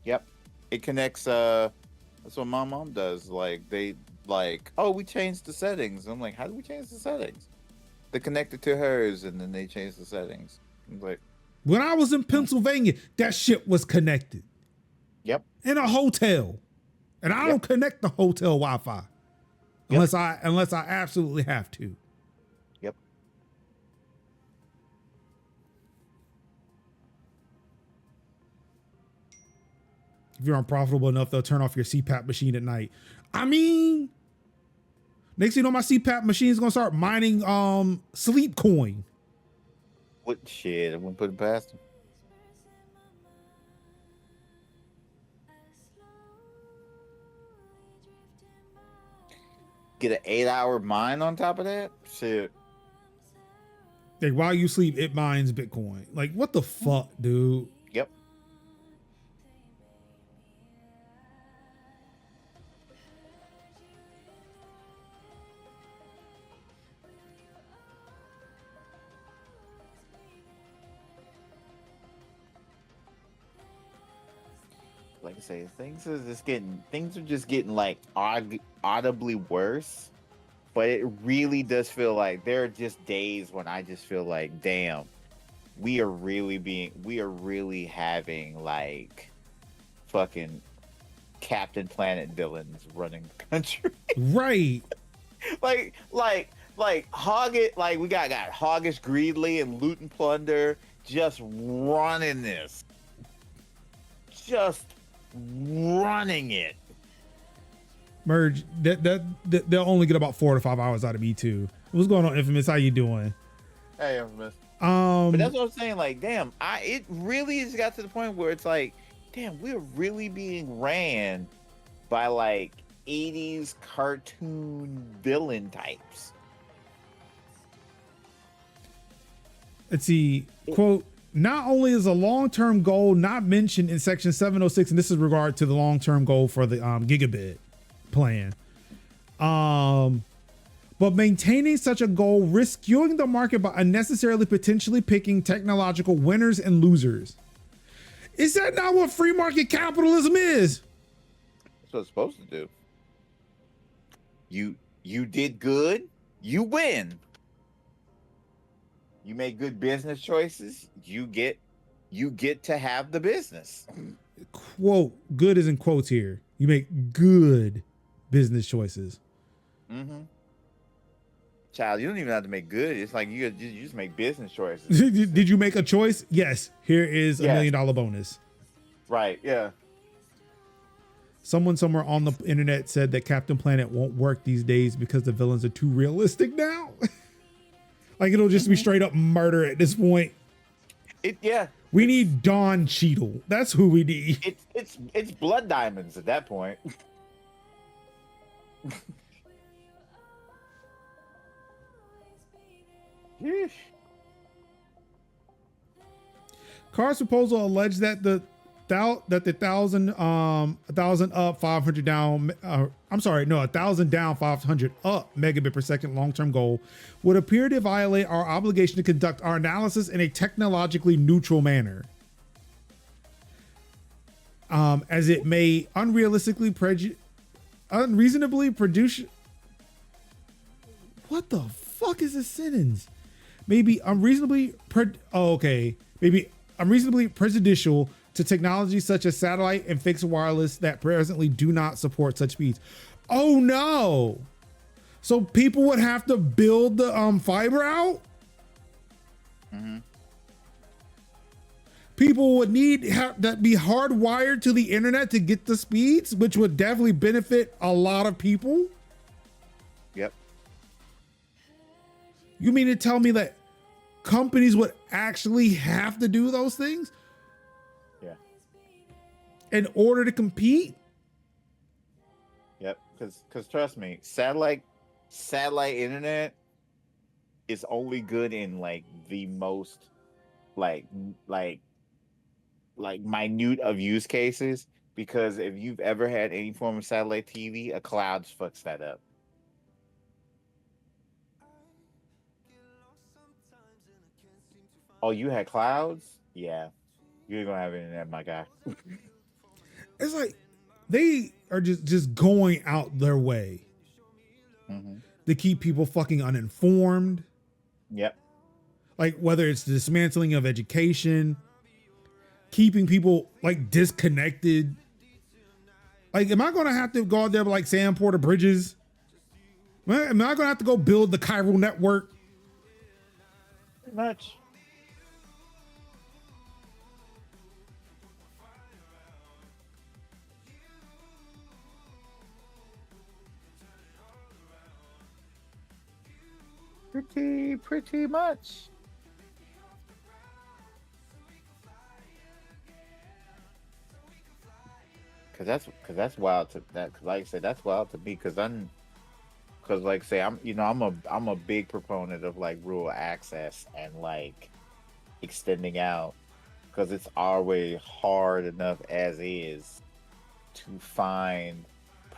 Yep. It connects that's what my mom does. Like they oh, we changed the settings. I'm like, how did we change the settings? They connected to hers and then they changed the settings. I'm like, when I was in Pennsylvania, that shit was connected. Yep. In a hotel. And I don't connect the hotel Wi-Fi unless I absolutely have to. Yep. If you're unprofitable enough, they'll turn off your CPAP machine at night. I mean, next thing you know, my CPAP machine is gonna start mining sleep coin. What shit? I wouldn't put it past them. Get an 8-hour mine on top of that? Shit. Like while you sleep, it mines Bitcoin. Like what the fuck, dude? Yep. Like I say, things are just getting like audibly worse, but it really does feel like there are just days when I just feel like, damn, we are really having like fucking Captain Planet villains running the country. Right. like Hoggish, like we got Hoggish Greedley and Loot and Plunder just running this. Just running it. Merge that they'll only get about 4 to 5 hours out of me too. What's going on, Infamous? How you doing? Hey, Infamous. But that's what I'm saying. Like, damn, it really has got to the point where it's like, damn, we're really being ran by like 80s cartoon villain types. Let's see. Quote, not only is a long-term goal not mentioned in section 706, and this is regard to the long-term goal for the gigabit plan, but maintaining such a goal risks skewing the market by unnecessarily potentially picking technological winners and losers. Is that not what free market capitalism is? That's what it's supposed to do. You did good, you win. You make good business choices, you get to have the business. Quote, good is in quotes here. You make good business choices. Mm-hmm. Child, you don't even have to make good. It's like you just make business choices. Did you make a choice? Yes. Here is $1 Yes. million bonus. Right, yeah. Someone somewhere on the internet said that Captain Planet won't work these days because the villains are too realistic now. Like it'll just be straight up murder at this point. We need Don Cheadle. That's who we need. It's blood diamonds at that point. Yeesh. Carr's proposal alleged that the 1,000 up 500 down 1,000 down 500 up megabit per second long-term goal would appear to violate our obligation to conduct our analysis in a technologically neutral manner, as it may unreasonably produce. What the fuck is this sentence? Maybe unreasonably prejudicial to technologies such as satellite and fixed wireless that presently do not support such speeds. Oh no! So people would have to build the fiber out? Mm-hmm. People would need that be hardwired to the internet to get the speeds, which would definitely benefit a lot of people. Yep. You mean to tell me that companies would actually have to do those things? Yeah. In order to compete? Yep. Because trust me, satellite internet is only good in like the most like minute of use cases. Because if you've ever had any form of satellite TV, a cloud fucks that up. Oh, you had clouds? Yeah. You're gonna have internet, my guy. It's like they are just going out their way to keep people fucking uninformed. Yep. Like whether it's the dismantling of education, keeping people like disconnected. Like, am I gonna have to go out there like Sam Porter Bridges? Am I gonna have to go build the chiral network? Pretty much. Pretty much. Cause that's wild to that. Cause like I said, that's wild to me. Cause like say I'm a big proponent of like rural access and like extending out. Cause it's already hard enough as is to find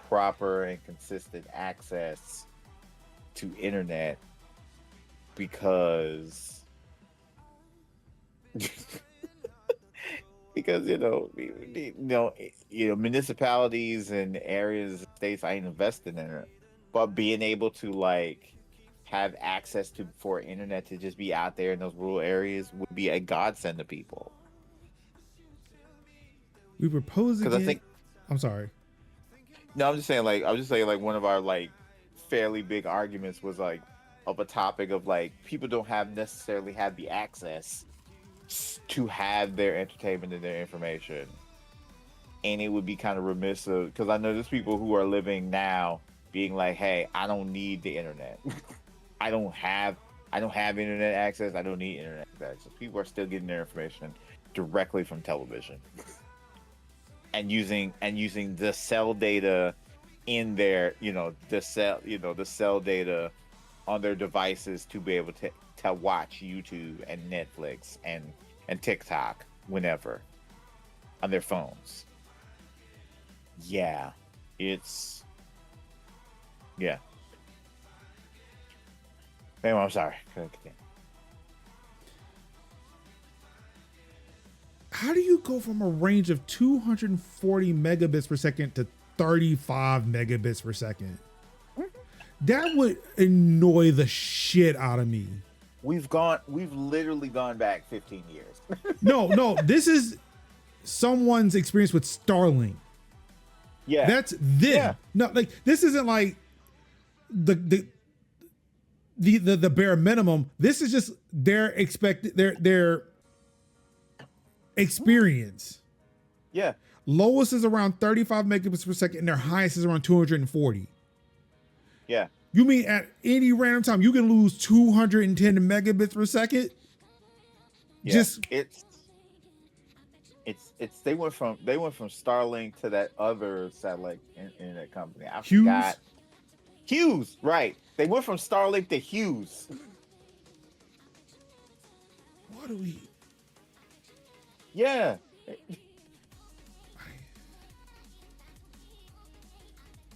proper and consistent access to internet. Because municipalities and areas, states ain't investing in it, but being able to like have access for internet to just be out there in those rural areas would be a godsend to people. We propose again. I think I'm sorry. No, I'm just saying like one of our like fairly big arguments was like of a topic of like people don't necessarily have the access to have their entertainment and their information, and it would be kind of remiss of, because I know there's people who are living now being like, hey, I don't need the internet. I don't have internet access. I don't need internet access. People are still getting their information directly from television and using the cell data in their the cell data on their devices to be able to watch YouTube and Netflix and TikTok whenever on their phones. Yeah. Anyway, I'm sorry. How do you go from a range of 240 megabits per second to 35 megabits per second? That would annoy the shit out of me. We've literally gone back 15 years. No, this is someone's experience with Starlink. Yeah. That's them. Yeah. No, like this isn't like the the bare minimum. This is just their their experience. Yeah. Lowest is around 35 megabits per second, and their highest is around 240. Yeah. You mean at any random time you can lose 210 megabits per second? Yeah. Just it's they went from Starlink to that other satellite internet company. I Hughes? forgot. Hughes, right? They went from Starlink to Hughes. What do we? Yeah.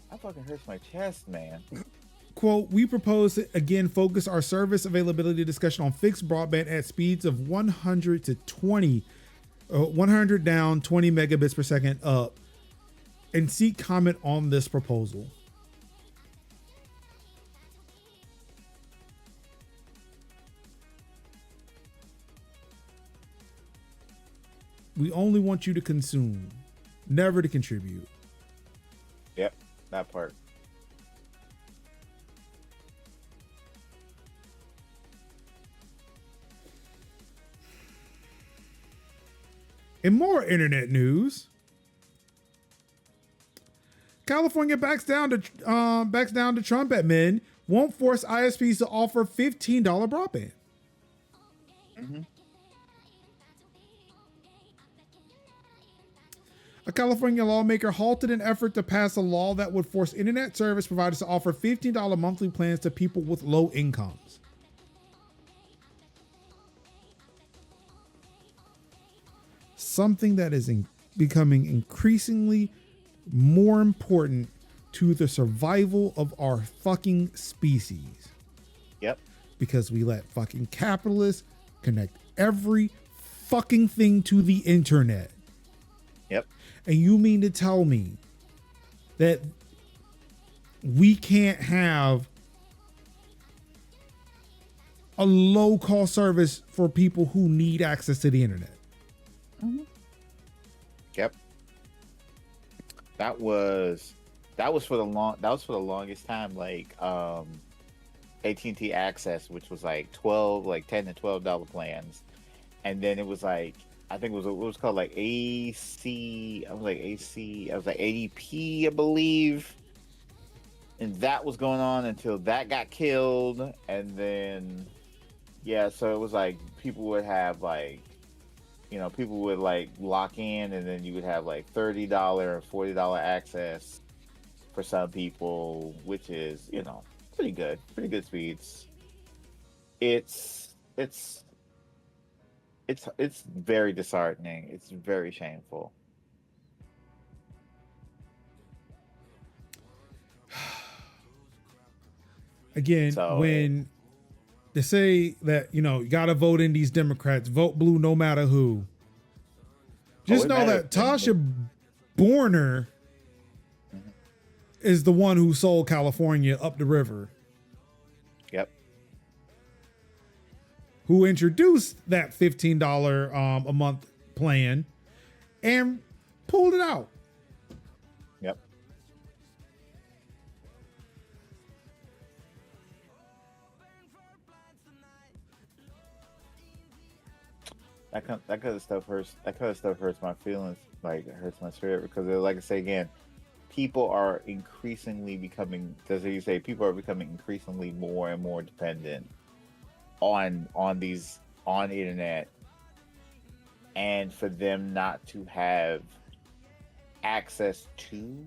That fucking hurts my chest, man. Quote, we propose to again focus our service availability discussion on fixed broadband at speeds of 100 to 20, 100 down, 20 megabits per second up, and seek comment on this proposal. We only want you to consume, never to contribute. Yep, that part. In more internet news, California backs down to Trump admin won't force ISPs to offer $15 broadband. Mm-hmm. A California lawmaker halted an effort to pass a law that would force internet service providers to offer $15 monthly plans to people with low incomes. Something that is becoming increasingly more important to the survival of our fucking species. Yep. Because we let fucking capitalists connect every fucking thing to the internet. Yep. And you mean to tell me that we can't have a low-cost service for people who need access to the internet? Mm-hmm. Yep. That was for the longest time, like AT&T Access, which was like $10 to $12 plans, and then it was like, I think it was called like AC. I was like ADP, I believe, and that was going on until that got killed, and then so it was like people would have like, people would like lock in, and then you would have like $30 or $40 access for some people, which is, pretty good speeds. It's very disheartening. It's very shameful. Again, when they say that, you got to vote in these Democrats, vote blue no matter who. Just know that Tasha Borner is the one who sold California up the river. Yep. Who introduced that $15 a month plan and pulled it out. Yep. That kind of stuff hurts. That kind of stuff hurts my feelings. Like, it hurts my spirit because, like I say again, people are increasingly becoming. As you say, people are becoming increasingly more and more dependent on internet, and for them not to have access to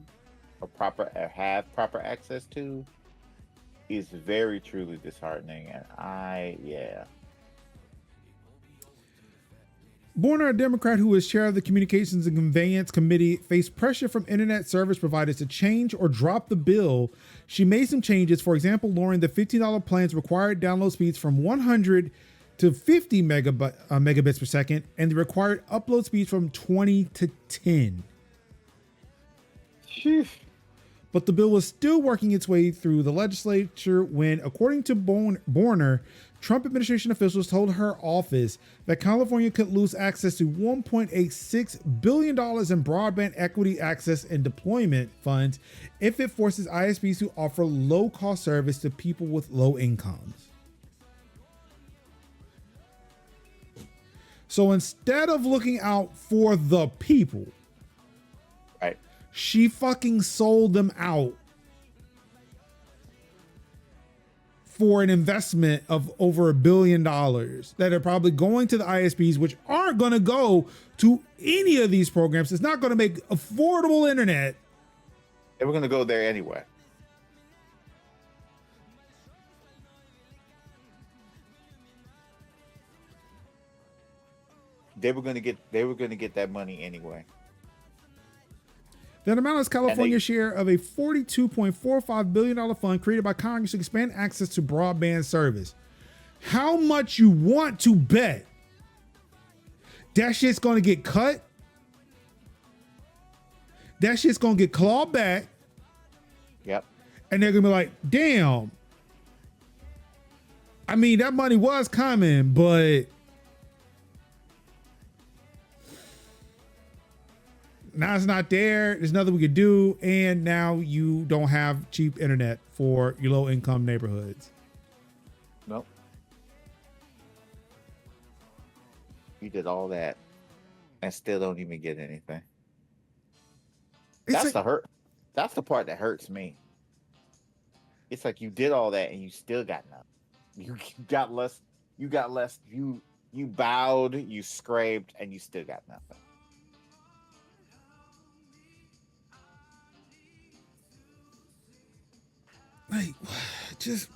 have proper access to is very truly disheartening. And Borner, a Democrat who is chair of the Communications and Conveyance Committee, faced pressure from internet service providers to change or drop the bill. She made some changes, for example, lowering the $15 plan's required download speeds from 100 to 50 megabits per second, and the required upload speeds from 20 to 10. Sheesh. But the bill was still working its way through the legislature when, according to Borner, Trump administration officials told her office that California could lose access to $1.86 billion in broadband equity access and deployment funds if it forces ISPs to offer low-cost service to people with low incomes. So instead of looking out for the people, Right. she fucking sold them out for an investment of over $1 billion that are probably going to the ISPs, which aren't going to go to any of these programs. It's not going to make affordable internet. They were going to go there anyway. They were going to get that money anyway. That amount is California's share of a $42.45 billion fund created by Congress to expand access to broadband service. How much you want to bet that shit's going to get cut? That shit's going to get clawed back. Yep. And they're going to be like, damn. I mean, that money was coming, but now it's not there. There's nothing we could do. And now you don't have cheap internet for your low income neighborhoods. Nope. You did all that and still don't even get anything. That's That's the part that hurts me. It's like you did all that and you still got nothing. You got less. You bowed, you scraped, and you still got nothing. Like, just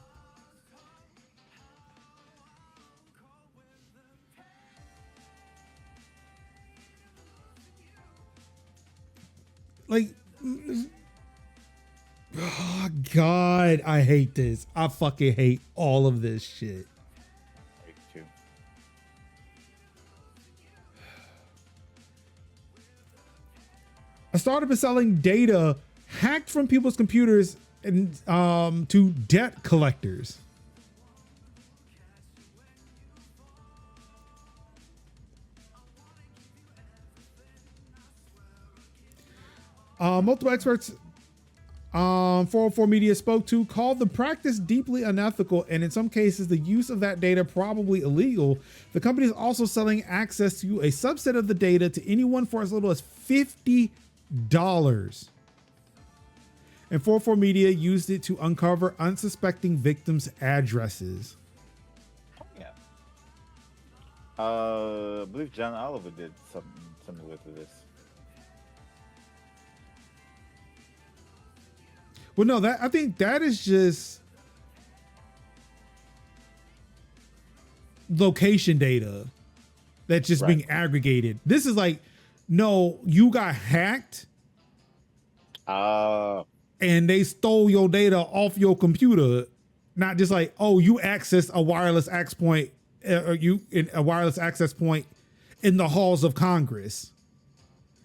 like, oh God, I hate this. I fucking hate all of this shit. Me too. A startup is selling data hacked from people's computers and to debt collectors. Multiple experts 404 Media spoke to called the practice deeply unethical and in some cases the use of that data probably illegal. The company is also selling access to a subset of the data to anyone for as little as $50. And 404 Media used it to uncover unsuspecting victims' addresses. Yeah. I believe John Oliver did something similar to this. Well, no, I think that is just location data that's just being aggregated. This is like, no, you got hacked. And they stole your data off your computer, not just like, oh, you accessed a wireless access point, or a wireless access point in the halls of Congress.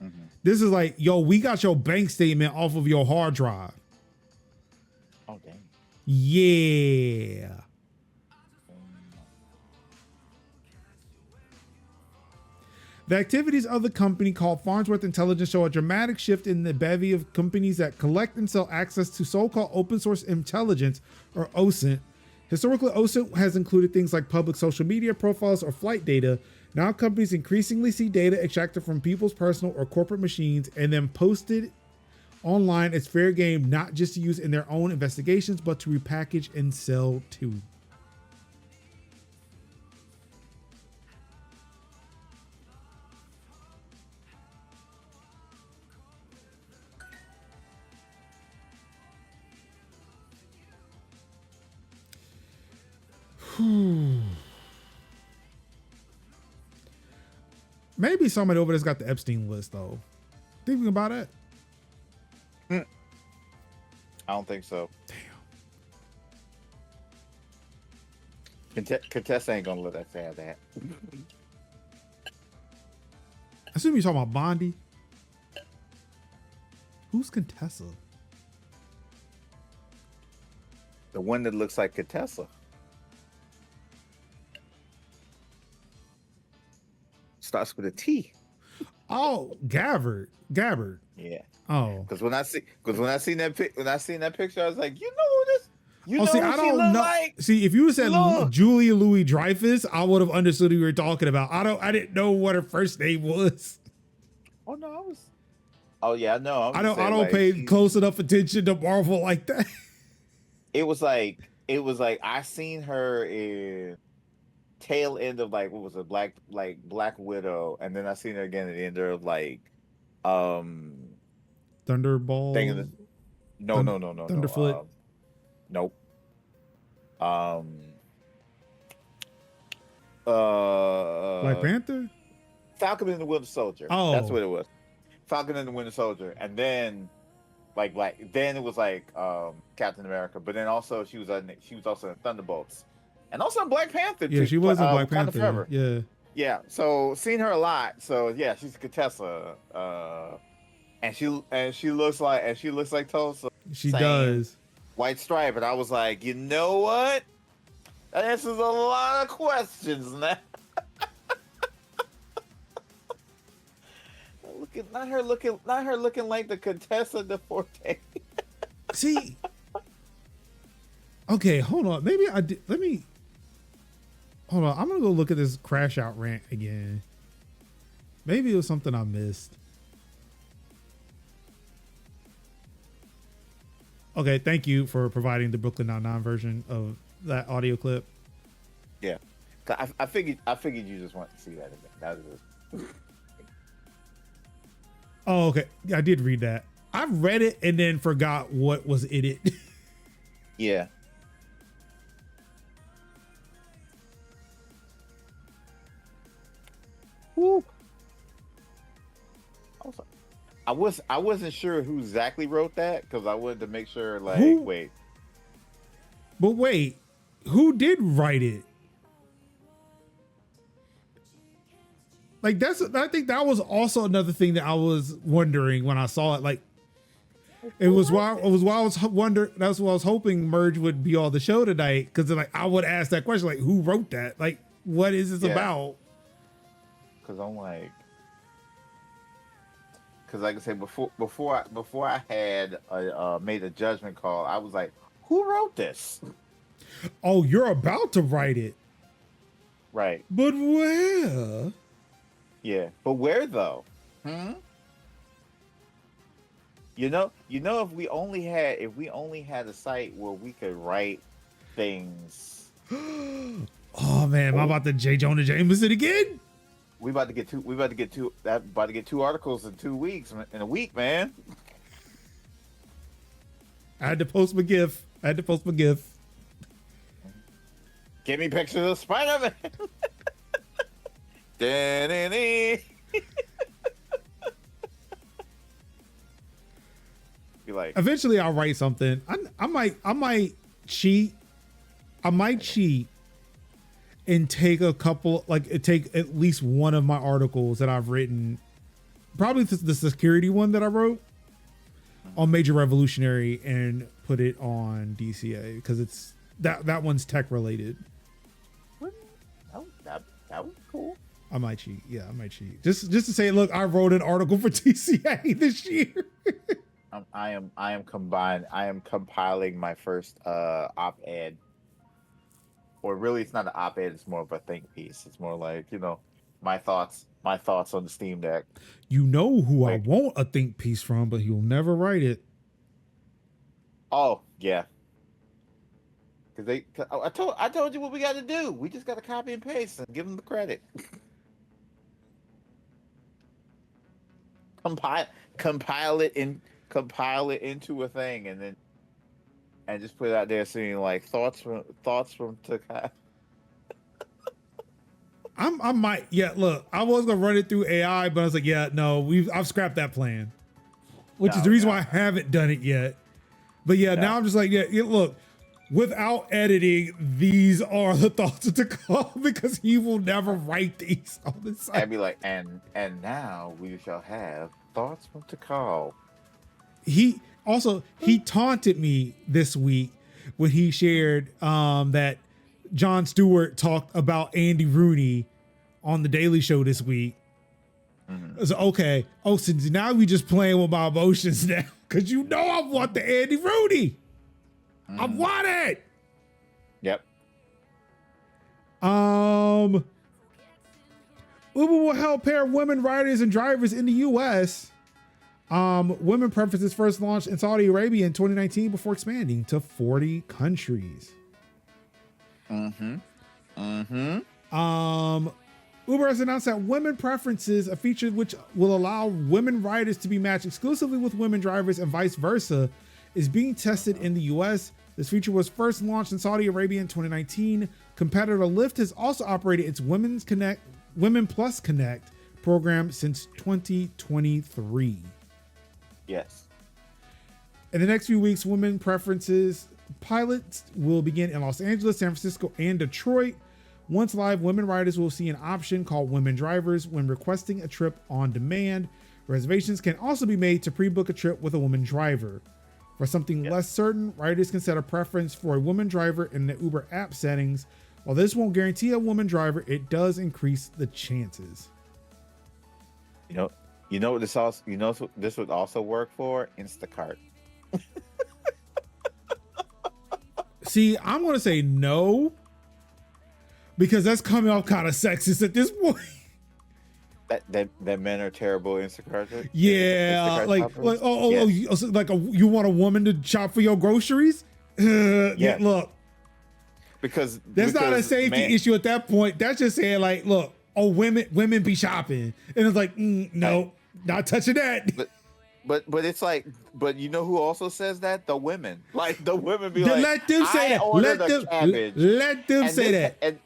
Mm-hmm. This is like, yo, we got your bank statement off of your hard drive. Oh, dang. Yeah. The activities of the company called Farnsworth Intelligence show a dramatic shift in the bevy of companies that collect and sell access to so-called open source intelligence, or OSINT. Historically, OSINT has included things like public social media profiles or flight data. Now companies increasingly see data extracted from people's personal or corporate machines and then posted online as fair game, not just to use in their own investigations, but to repackage and sell too. Maybe somebody over there's got the Epstein list though. Thinking about it. I don't think so. Damn. Contessa ain't gonna let us have that. I assume you're talking about Bondi. Who's Contessa? The one that looks like Contessa. Starts with a T. Oh, Gabbard. Yeah. Oh, Because when I seen that picture, I was like, you know who this? You Oh, know see, what I she don't look know. like? See, if you said Look. Julia Louis Dreyfus, I would have understood who you were talking about. I didn't know what her first name was. Oh no, I was. Oh yeah, I know. I'm I just don't I saying, don't like pay she. close enough attention to Marvel like that. It was like I seen her in tail end of like what was it, Black Widow, and then I seen her again at the end of like um thing of Thunderball, the no no no no no Thunderfoot, nope um Black uh Panther. Falcon and the Winter Soldier. That's Oh, what it was. Falcon and the Winter Soldier, and then then it was like Captain America, but then also she was also in Thunderbolts, and also in Black Panther yeah, too. she was in Black Wakanda Panther. Forever. Yeah, Yeah, so seen her a lot. So yeah, she's Contessa, and she looks like Tulsa. she Same does. white stripe, and I was like, you know what? That answers a lot of questions now. Not her looking like the Contessa de Forte. See, okay, hold on. Maybe I did. Let me hold on. I'm gonna go look at this crash out rant again. Maybe it was something I missed. Okay, thank you for providing the Brooklyn Nine-Nine version of that audio clip. Yeah, I figured you just want to see that again. That was it. Oh, okay. I did read that. I read it and then forgot what was in it. Yeah. Woo. I wasn't sure who exactly wrote that because I wanted to make sure. Like, wait. But wait, who did write it? Like I think that was also another thing that I was wondering when I saw it. Like, that's why I was hoping Merge would be on the show tonight, because like I would ask that question, like, who wrote that? Like, what is this about? Because I'm like, like I said before I had made a judgment call, I was like, who wrote this? Oh, you're about to write it, right? But where? Yeah, but where though? You know, if we only had a site where we could write things. Oh man, am I about to J. Jonah Jameson again? We about to get two articles in 2 weeks, in a week, man. I had to post my GIF. Give me pictures of Spider-Man. Be like, eventually I'll write something. I might cheat. I might cheat and take take at least one of my articles that I've written, probably the security one that I wrote on Major Revolutionary, and put it on DCA, because it's that one's tech related. That was cool. I might cheat. Yeah, I might cheat. Just to say, look, I wrote an article for TCA this year. I am compiling my first op-ed. Or really, it's not an op-ed, it's more of a think piece. It's more like, my thoughts on the Steam Deck. You know who I want a think piece from, but he'll never write it. Oh, yeah. Because I told you what we got to do. We just got to copy and paste and give them the credit. compile it into a thing, and just put it out there, saying like thoughts from Takai. I might. Yeah, look, I was gonna run it through AI, but I was like, yeah, no, I've scrapped that plan, which is the reason why I haven't done it yet. But yeah, now I'm just like, look, without editing, these are the thoughts of Takai, because he will never write these on the site. I'd be like, and now we shall have thoughts from Takai. He taunted me this week when he shared that Jon Stewart talked about Andy Rooney on the Daily Show this week. Mm-hmm. So okay, so now we just playing with my emotions now, because I want the Andy Rooney. I want it. Yep. Uber will help pair women riders and drivers in the U.S. Women preferences first launched in Saudi Arabia in 2019 before expanding to 40 countries. Uber has announced that women preferences, a feature which will allow women riders to be matched exclusively with women drivers and vice versa, is being tested in the U.S. This feature was first launched in Saudi Arabia in 2019. Competitor Lyft has also operated its Women Plus Connect program since 2023. Yes. In the next few weeks, women preferences pilots will begin in Los Angeles, San Francisco, and Detroit. Once live, women riders will see an option called Women Drivers when requesting a trip on demand. Reservations can also be made to pre-book a trip with a woman driver. For something less certain, riders can set a preference for a woman driver in the Uber app settings. While this won't guarantee a woman driver, it does increase the chances. You know what this also, this would also work for? Instacart. See, I'm going to say no, because that's coming off kind of sexist at this point. That men are terrible Instacart. Yeah, Instacart you want a woman to shop for your groceries? Yeah, look, because not a safety issue at that point. That's just saying like, look, women be shopping, and it's like, no, not touching that. But it's like, but you know who also says that? The women. Like the women be like, let them say that. Let them say that.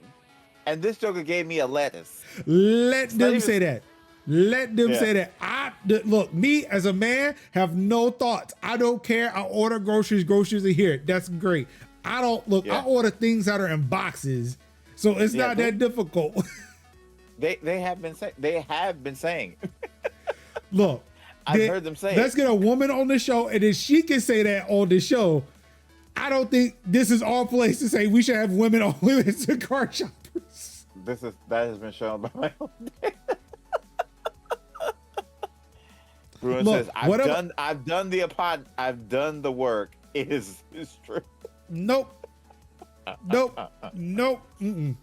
And this joker gave me a lettuce. Let them say that. Let them say that. Look, me as a man have no thoughts. I don't care. I order groceries. Groceries are here. That's great. I don't look. I order things that are in boxes, so it's not that difficult. They have been saying. Look, I've heard them say. Let's get a woman on the show, and then she can say that on the show. I don't think this is our place to say we should have women on women's car shoppers. That has been shown by my own data. Bruin says, I've done the work. It's true. Nope.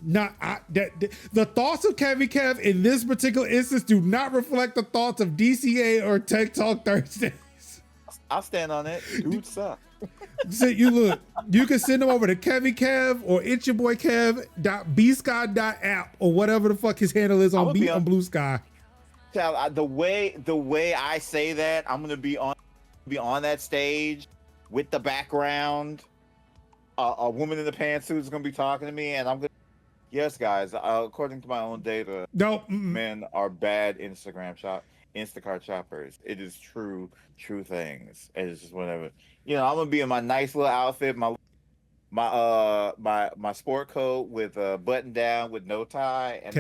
Not the thoughts of Kevin Kev in this particular instance do not reflect the thoughts of DCA or Tech Talk Thursdays. I'll stand on it. Dude suck. So you can send them over to Kevin Kev or it's your boy Kev.bsky.app or whatever the fuck his handle is on Blue Sky. The way I say that, I'm gonna be on that stage with the background. A woman in the pantsuit is gonna be talking to me, and I'm gonna. Yes, guys. According to my own data, men are bad Instacart shoppers. It is true things. It is just whatever. I'm gonna be in my nice little outfit, my sport coat with a button down with no tie, and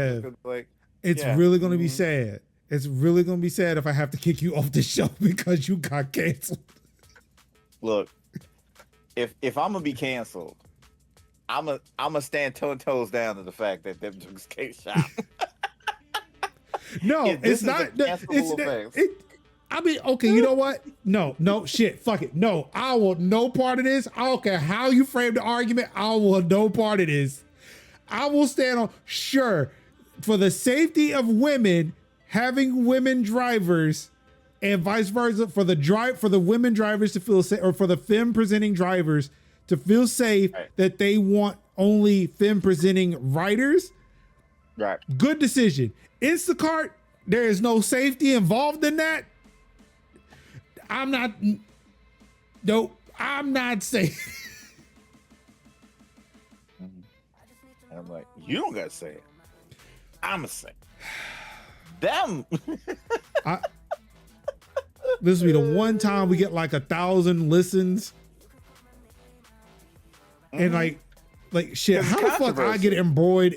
it's really gonna be sad. It's really gonna be sad if I have to kick you off the show because you got canceled. Look, if I'm gonna be canceled, I'm gonna stand toes down to the fact that them can't shop. No, it's not. I mean, okay, you know what? No, shit, fuck it. No, I want no part of this. I don't care how you frame the argument. I want no part of this. I will stand on, sure, for the safety of women, having women drivers and vice versa, for the women drivers to feel safe, or for the femme presenting drivers to feel safe, that they want only femme presenting riders. Right. Good decision. Instacart, there is no safety involved in that. I'm not safe. I'm like, you don't gotta say it. I'ma say it. Them. This will be the one time we get like 1,000 listens. And like shit, how the fuck I get involved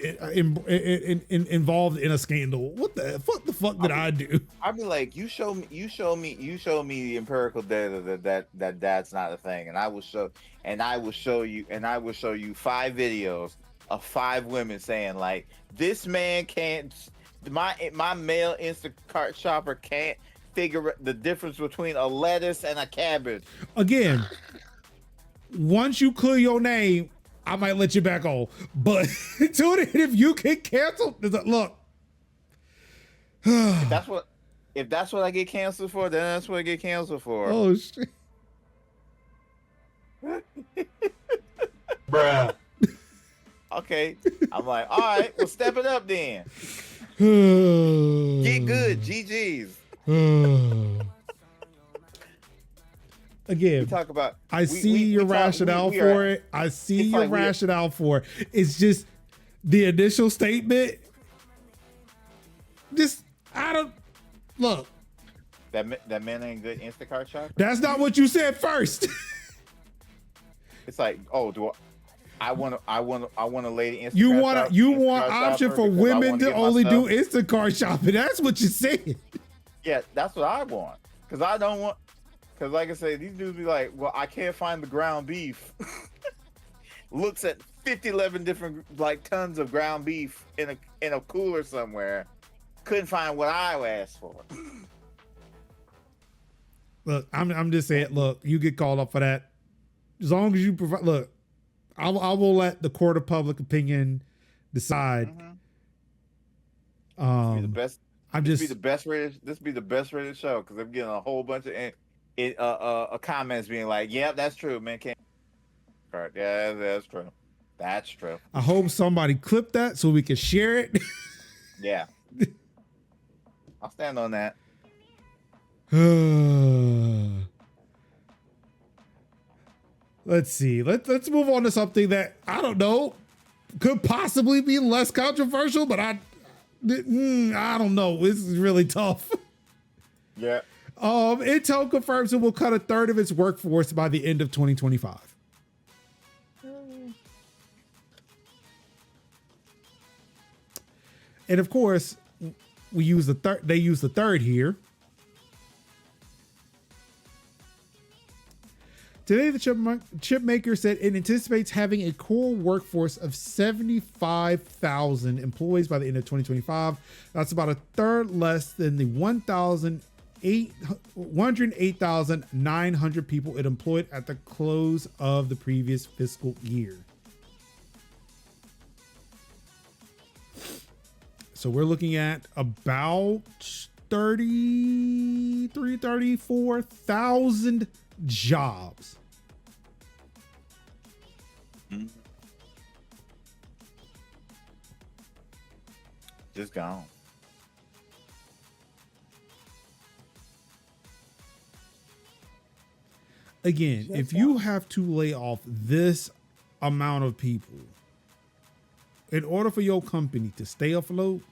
in a scandal? What the fuck did I do? I'd be like, you show me the empirical data that that's not a thing, and I will show you 5 videos of 5 women saying like, this man can't, my male Instacart shopper can't figure the difference between a lettuce and a cabbage. Again, once you clear your name, I might let you back on. But tune in if you get canceled. Look. if that's what I get canceled for, then that's what I get canceled for. Oh shit. Bruh. Okay. I'm like, all right, well, step it up then. Get good, GG's. Again, We talk about. I see your rationale for it. I see your rationale for it. It's just the initial statement. Just I don't look. That man ain't good Instacart shopper. That's not what you said first. It's like, oh, I want a lady Instacart. You want option for women to only do Instacart shopping. That's what you said. Yeah, that's what I want. Cause I don't want. Cause like I said, these dudes be like, well, I can't find the ground beef. Looks at 11 different like tons of ground beef in a cooler somewhere. Couldn't find what I asked for. Look, I'm just saying. Look, you get called up for that. As long as you provide. Look, I will let the court of public opinion decide. This be the best. This be the best rated show because I'm getting a whole bunch of comments being like, "Yeah, that's true, man." Yeah, that's true. That's true. I hope somebody clipped that so we can share it. Yeah, I'll stand on that. Let's see. Let's move on to something that I don't know could possibly be less controversial, but I don't know. This is really tough. Yeah. Intel confirms it will cut a third of its workforce by the end of 2025. And of course, we use the third. They use the third here. Today, the chip maker said it anticipates having a core workforce of 75,000 employees by the end of 2025. That's about a third less than the 108,900 people it employed at the close of the previous fiscal year. So we're looking at about 34,000 jobs. Just gone. Again, if you have to lay off this amount of people in order for your company to stay afloat,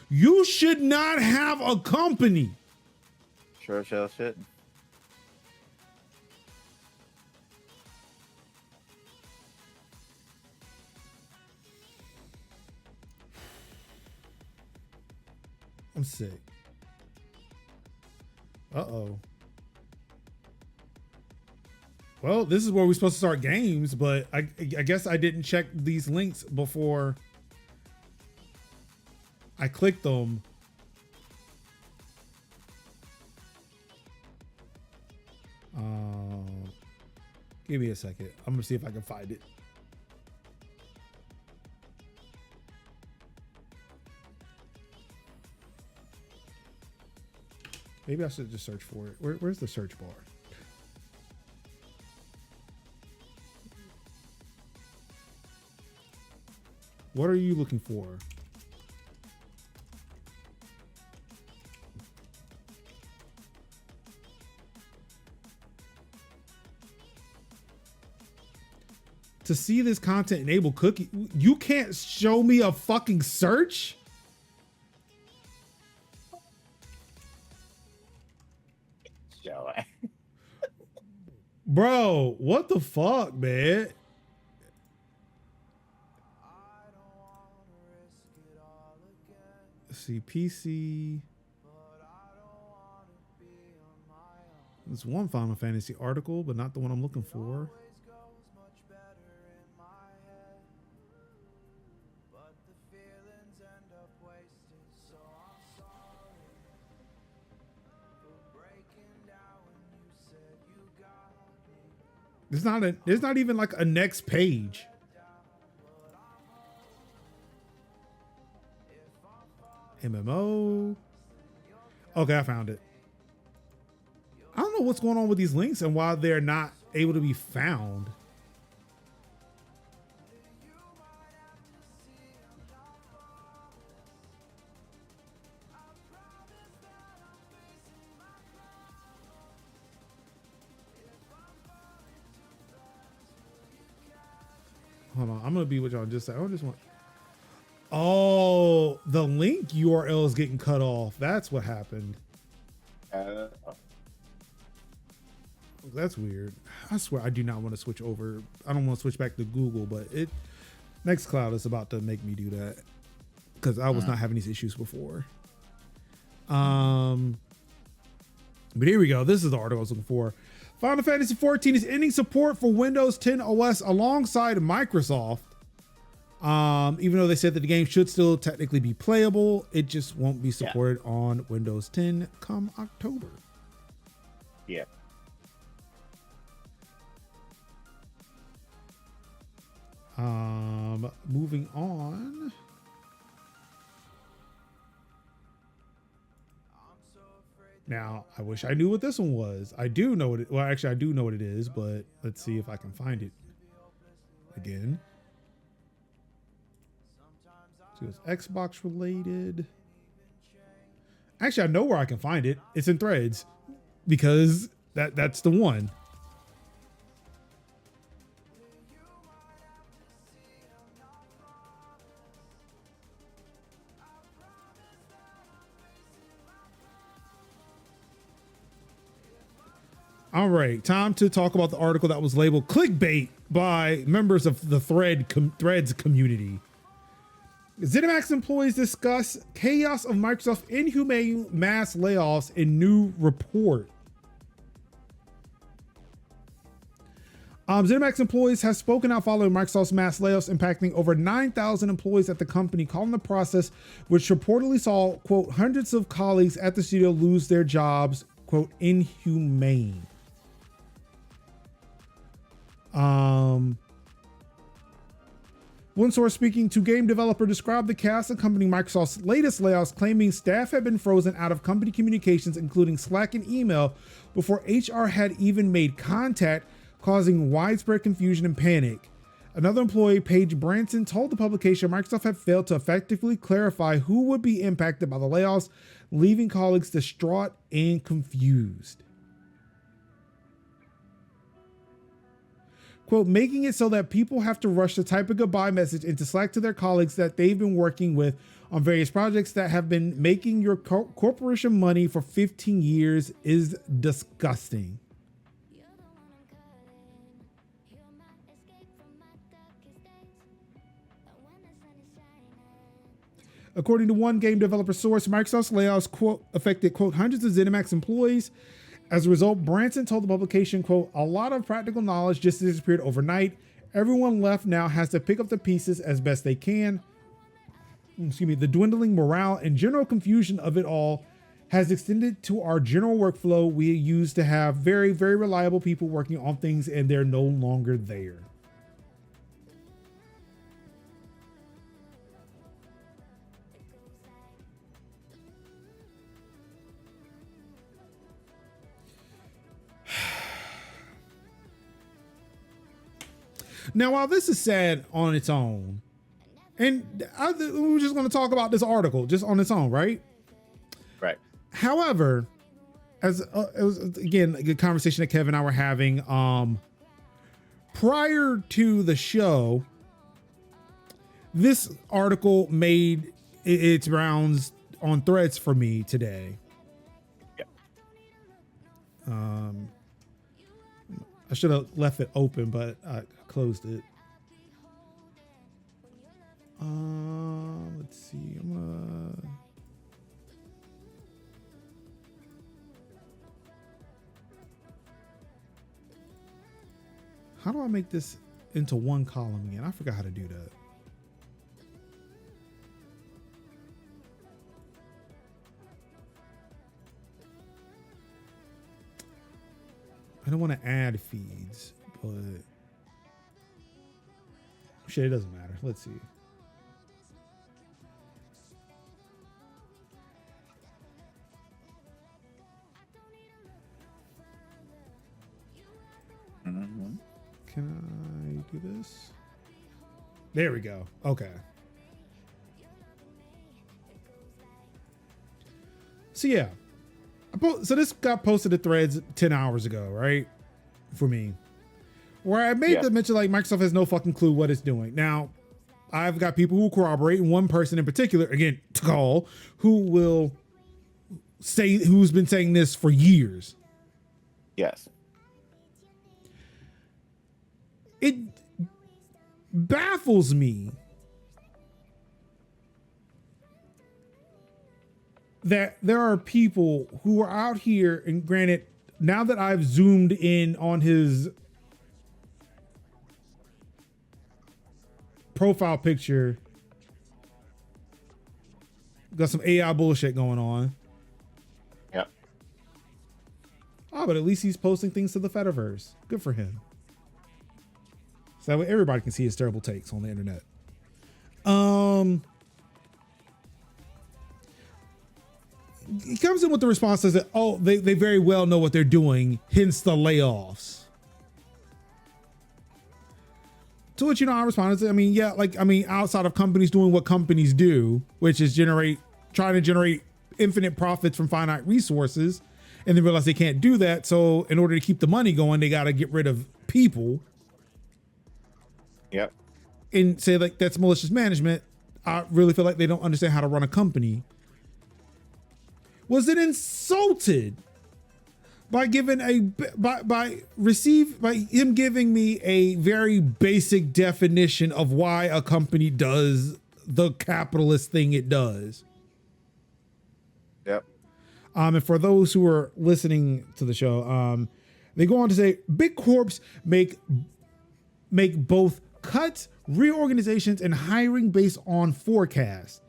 you should not have a company. Sure shall shit. I'm sick. Uh-oh. Well, this is where we're supposed to start games, but I guess I didn't check these links before I clicked them. Give me a second. I'm gonna see if I can find it. Maybe I should just search for it. Where's the search bar? What are you looking for? To see this content enable cookie, you can't show me a fucking search? Bro, what the fuck, man? Let's see, PC. There's one Final Fantasy article, but not the one I'm looking for. There's not even like a next page. MMO. Okay, I found it. I don't know what's going on with these links and why they're not able to be found. Hold on, I'm gonna be with y'all just a second. I just want. Oh, the link URL is getting cut off. That's what happened. That's weird. I swear I do not want to switch over. I don't want to switch back to Google, but Nextcloud is about to make me do that because I was not having these issues before. But here we go. This is the article I was looking for. Final Fantasy XIV is ending support for Windows 10 OS alongside Microsoft. Even though they said that the game should still technically be playable, it just won't be supported on Windows 10 come October. Yeah. Moving on. Now, I wish I knew what this one was. I do know what well, actually, I do know what it is, but let's see if I can find it again. So it's Xbox related. Actually, I know where I can find it. It's in Threads because that's the one. All right, time to talk about the article that was labeled clickbait by members of the Threads community. ZeniMax employees discuss chaos of Microsoft's inhumane mass layoffs in new report. ZeniMax employees have spoken out following Microsoft's mass layoffs impacting over 9,000 employees at the company, calling the process, which reportedly saw, quote, hundreds of colleagues at the studio lose their jobs, quote, inhumane. One source speaking to game developer described the chaos accompanying Microsoft's latest layoffs, claiming staff had been frozen out of company communications, including Slack and email, before HR had even made contact, causing widespread confusion and panic. Another employee, Paige Branson, told the publication Microsoft had failed to effectively clarify who would be impacted by the layoffs, leaving colleagues distraught and confused. Quote, making it so that people have to rush to type a goodbye message into Slack to their colleagues that they've been working with on various projects that have been making your corporation money for 15 years is disgusting. According to one game developer source, Microsoft's layoffs, quote, affected, quote, hundreds of ZeniMax employees. As a result, Branson told the publication, quote, a lot of practical knowledge just disappeared overnight. Everyone left now has to pick up the pieces as best they can. Excuse me. The dwindling morale and general confusion of it all has extended to our general workflow. We used to have very, very reliable people working on things, and they're no longer there. Now, while this is sad on its own, and we're just going to talk about this article just on its own, right? Right. However, as it was again a good conversation that Kevin and I were having prior to the show, this article made its rounds on Threads for me today. Yeah. I should have left it open, but I closed it. Let's see. How do I make this into one column again? I forgot how to do that. I don't want to add feeds, but shit, it doesn't matter. Let's see. Mm-hmm. Can I do this? There we go. Okay. So yeah, so this got posted to Threads 10 hours ago, right? For me, where I made the mention like Microsoft has no fucking clue what it's doing. Now, I've got people who corroborate, and one person in particular, again, Takal, who will say, who's been saying this for years. Yes. It baffles me that there are people who are out here, and granted, now that I've zoomed in on his profile picture, got some AI bullshit going on. Yep. Oh, but at least he's posting things to the Fediverse. Good for him. So that way everybody can see his terrible takes on the internet. He comes in with the response that, oh, they very well know what they're doing, hence the layoffs. To which, I responded, I mean, yeah, outside of companies doing what companies do, which is trying to generate infinite profits from finite resources, and they realize they can't do that. So in order to keep the money going, they got to get rid of people. Yep. And say like that's malicious management. I really feel like they don't understand how to run a company. Was it insulted by giving by him giving me a very basic definition of why a company does the capitalist thing it does? Yep. And for those who are listening to the show, they go on to say big corps make both cuts, reorganizations, and hiring based on forecasts,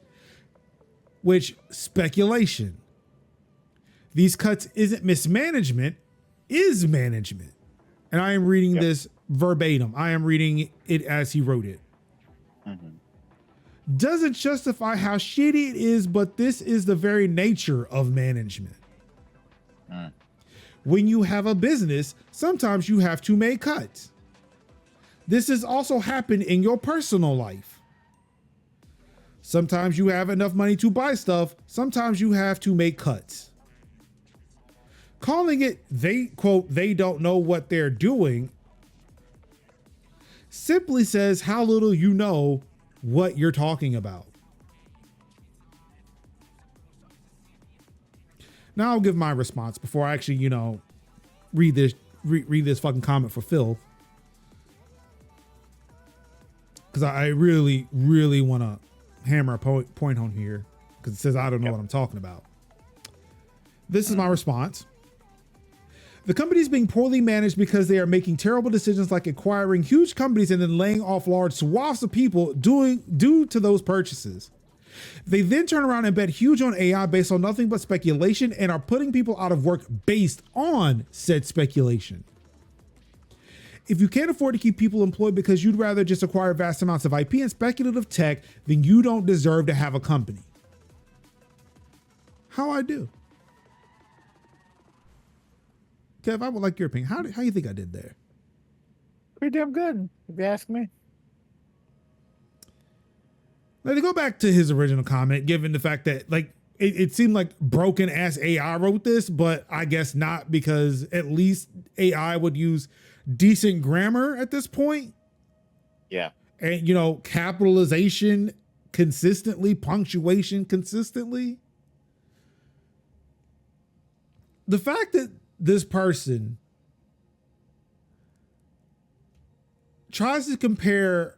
which speculation. These cuts isn't mismanagement, is management. And I am reading this verbatim. I am reading it as he wrote it. Mm-hmm. Doesn't justify how shitty it is, but this is the very nature of management. When you have a business, sometimes you have to make cuts. This has also happened in your personal life. Sometimes you have enough money to buy stuff. Sometimes you have to make cuts. Calling it, they don't know what they're doing, simply says how little you know what you're talking about. Now I'll give my response before I actually, read this fucking comment for Phil. Because I really, really want to hammer a point on here because it says I don't know what I'm talking about. This is my response. The company is being poorly managed because they are making terrible decisions like acquiring huge companies and then laying off large swaths of people due to those purchases. They then turn around and bet huge on AI based on nothing but speculation and are putting people out of work based on said speculation. If you can't afford to keep people employed because you'd rather just acquire vast amounts of IP and speculative tech, then you don't deserve to have a company. How I do? Kev, I would like your opinion. How do you think I did there? Pretty damn good, if you ask me. Now, to go back to his original comment, given the fact that it seemed like broken ass AI wrote this, but I guess not, because at least AI would use decent grammar at this point. Yeah. And, capitalization consistently, punctuation consistently. The fact that this person tries to compare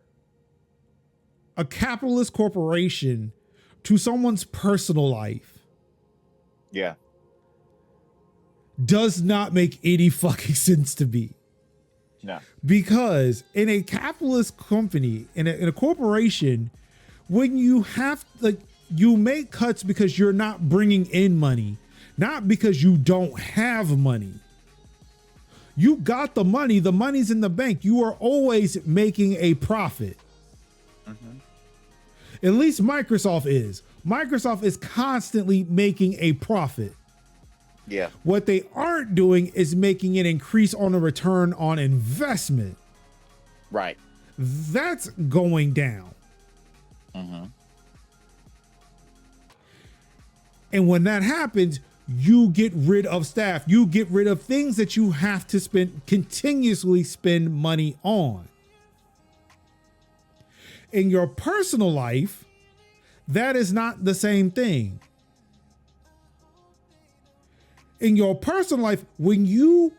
a capitalist corporation to someone's personal life. Yeah. Does not make any fucking sense to me. No. Because in a capitalist company, in a corporation, when you have, you make cuts because you're not bringing in money, not because you don't have money. You got the money. The money's in the bank. You are always making a profit. At least Microsoft is. Microsoft is constantly making a profit. Yeah. What they aren't doing is making an increase on a return on investment. Right. That's going down. And when that happens, you get rid of staff. You get rid of things that you have to continuously spend money on. In your personal life, that is not the same thing. In your personal life, when you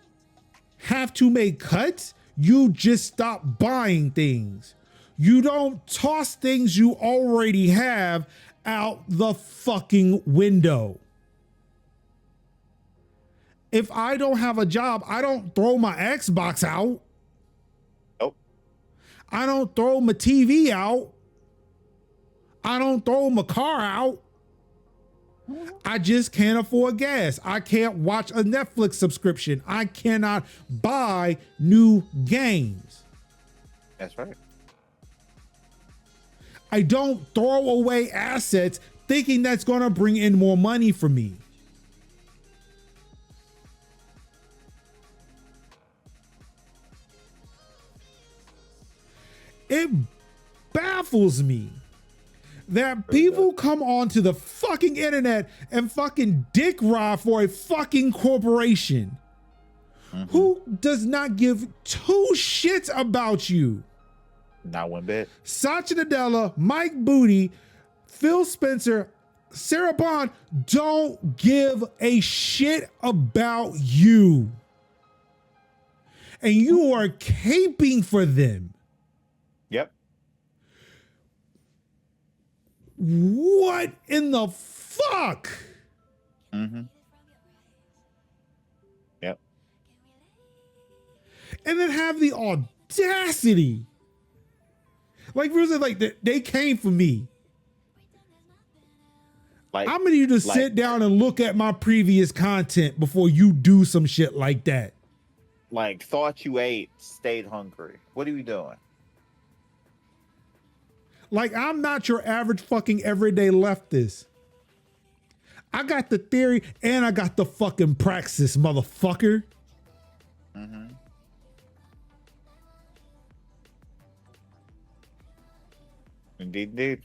have to make cuts, you just stop buying things. You don't toss things you already have out the fucking window. If I don't have a job, I don't throw my Xbox out. Nope. I don't throw my TV out. I don't throw my car out. I just can't afford gas. I can't watch a Netflix subscription. I cannot buy new games. That's right. I don't throw away assets thinking that's going to bring in more money for me. It baffles me that people come onto the fucking internet and fucking dick ride for a fucking corporation who does not give two shits about you. Not one bit. Satya Nadella, Mike Booty, Phil Spencer, Sarah Bond don't give a shit about you. And you are caping for them. Yep. What in the fuck? Yep. And then have the audacity. Like, really, like they came for me. Like, I'm gonna need you to sit down and look at my previous content before you do some shit like that. Like, thought you ate, stayed hungry. What are you doing? Like, I'm not your average fucking everyday leftist. I got the theory and I got the fucking praxis, motherfucker. Indeed.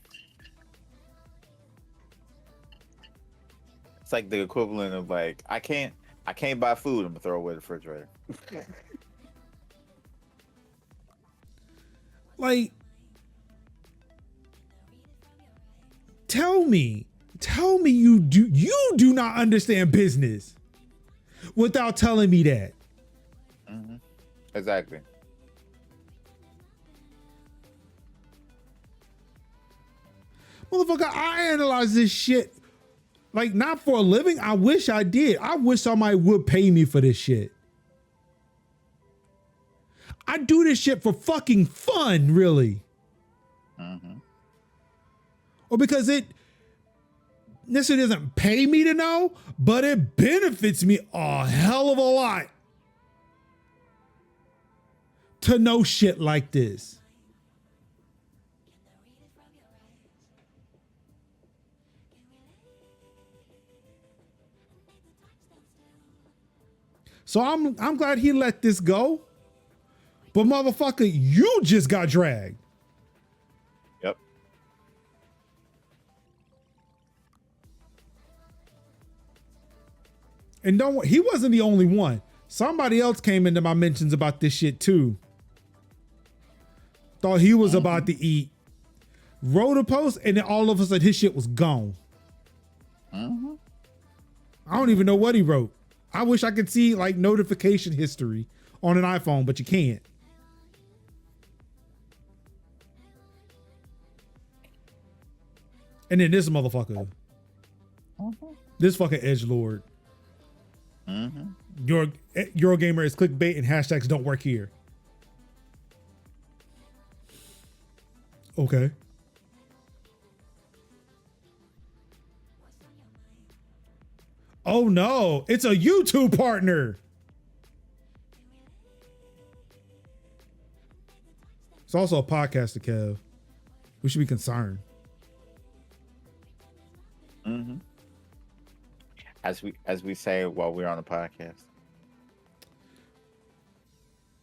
It's like the equivalent of like, I can't buy food. I'm gonna throw away the refrigerator. Like, tell me you do not understand business without telling me that. Exactly. Motherfucker, I analyze this shit like not for a living. I wish I did. I wish somebody would pay me for this shit. I do this shit for fucking fun, really. Or because it necessarily doesn't pay me to know, but it benefits me a hell of a lot to know shit like this. So I'm glad he let this go. But motherfucker, you just got dragged. Yep. And don't, he wasn't the only one. Somebody else came into my mentions about this shit too. Thought he was about to eat. Wrote a post and then all of a sudden his shit was gone. I don't even know what he wrote. I wish I could see like notification history on an iPhone, but you can't. And then this motherfucker. This fucking edgelord. Eurogamer is clickbait and hashtags don't work here. Okay. Oh no, it's a YouTube partner. It's also a podcaster, Kev. We should be concerned. Mm-hmm. As we say while we're on a podcast.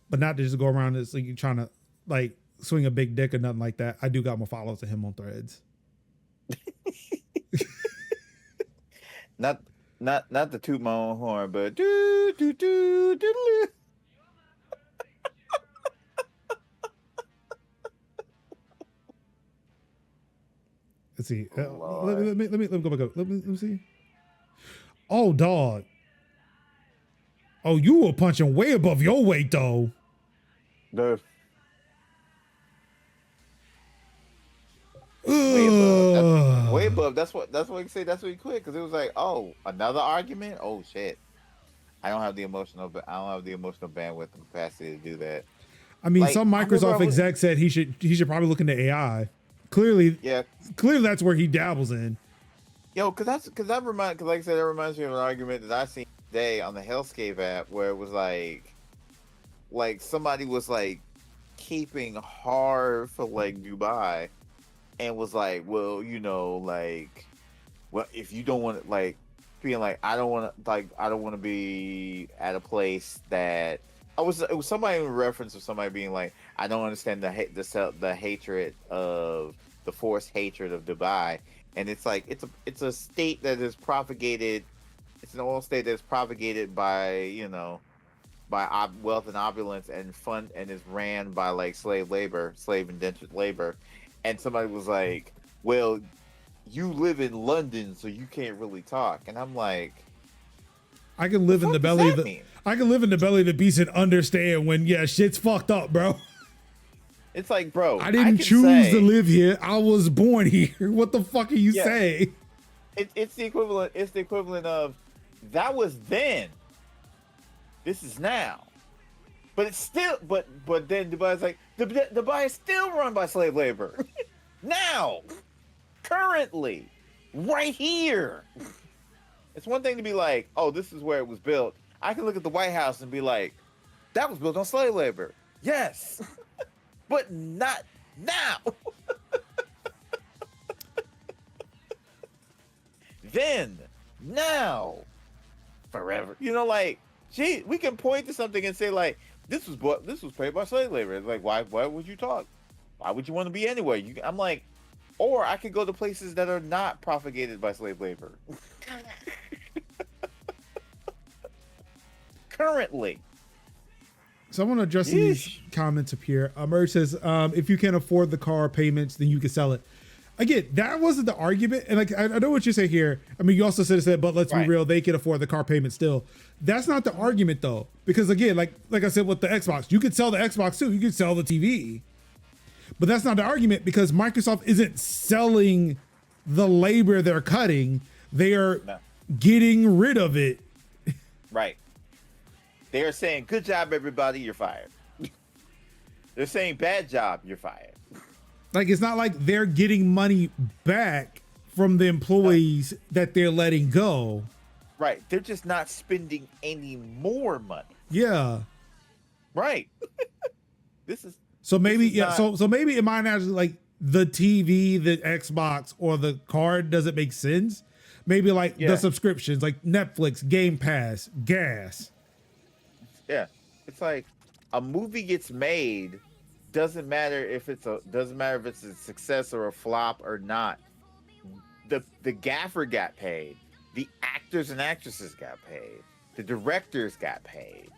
But not to just go around this like you trying to like swing a big dick or nothing like that. I do got more followers than him on Threads. Not the toot my own horn, but do do do do do. Let's see. Let me go back up. Let me see. Oh, dog. Oh, you were punching way above your weight, though. Dude. Way above. That's what you say. That's what you quit because it was like, oh, another argument. Oh shit. I don't have the emotional bandwidth and capacity to do that. I mean, like, some Microsoft exec said he should probably look into AI. Clearly, that's where he dabbles in. Yo, because like I said, that reminds me of an argument that I seen today on the Hellscape app where it was like somebody was like keeping hard for like Dubai, and was like, well, you know, like, well, if you don't want to like being like, I don't want to be at a place that it was somebody in reference of somebody being like, I don't understand the hatred of the forced hatred of Dubai, and it's like it's a state that is propagated, it's an oil state that's propagated by wealth and opulence and fun, and is ran by like slave indentured labor, and somebody was like, well, you live in London, so you can't really talk, and I'm like, I can live in the belly of the beast and understand when shit's fucked up, bro. It's like, bro, I didn't choose to live here. I was born here. What the fuck are you saying? It's the equivalent. It's the equivalent of that was then. This is now. But it's still. But then Dubai's like Dubai is still run by slave labor. Now, currently, right here. It's one thing to be like, oh, this is where it was built. I can look at the White House and be like, that was built on slave labor. Yes. But not now. Then, now, forever. You know, like, gee, we can point to something and say, like, this was paid by slave labor. It's like, why would you talk? Why would you want to be anywhere? I'm like, or I could go to places that are not propagated by slave labor. Currently. So I want to address these comments up here. Merge says, if you can't afford the car payments, then you can sell it. Again, that wasn't the argument. And like, I know what you say here. I mean, you also said, but let's be real, they can afford the car payment still. That's not the argument though. Because again, like I said with the Xbox, you could sell the Xbox too. You could sell the TV. But that's not the argument because Microsoft isn't selling the labor they're cutting. They are getting rid of it. Right. They are saying, good job, everybody, you're fired. They're saying, bad job, you're fired. Like, it's not like they're getting money back from the employees that they're letting go. Right. They're just not spending any more money. Yeah. Right. So maybe in my analogy, like the TV, the Xbox, or the card doesn't make sense. Maybe like the subscriptions, like Netflix, Game Pass, gas. Yeah, it's like a movie gets made. Doesn't matter if it's a success or a flop or not. The gaffer got paid. The actors and actresses got paid. The directors got paid.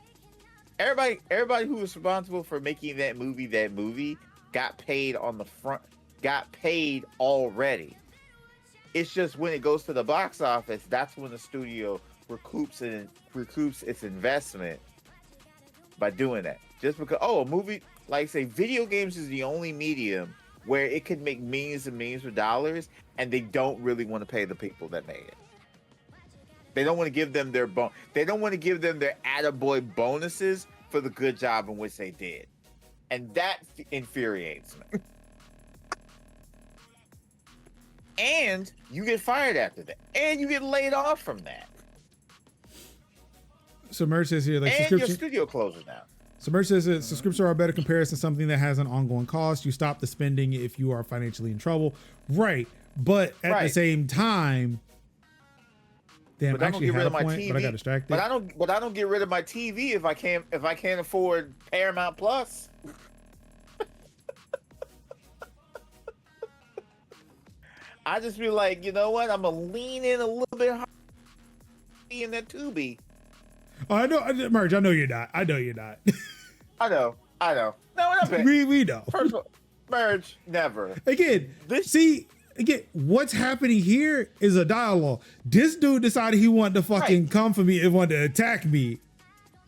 Everybody who was responsible for making that movie got paid on the front. Got paid already. It's just when it goes to the box office, that's when the studio recoups its investment by doing that. Just because, a movie, like say, video games is the only medium where it could make millions and millions of dollars, and they don't really want to pay the people that made it. They don't want to give them their attaboy bonuses for the good job in which they did, and that infuriates me. And you get fired after that, and you get laid off from that. So Merch says here, like, and your studio closes now. So Merch says that subscriptions are a better comparison to something that has an ongoing cost. You stop the spending if you are financially in trouble. Right. But at the same time, damn, but I don't get rid of my TV. but I got distracted. But I don't get rid of my TV if I can't afford Paramount Plus. I just be like, you know what? I'm gonna lean in a little bit harder in that Tubi. Oh, I know, Merch. I know you're not. I know you're not. I know. No, not bad. we know. First of all, Merge, never. Again, what's happening here is a dialogue. This dude decided he wanted to fucking come for me and wanted to attack me.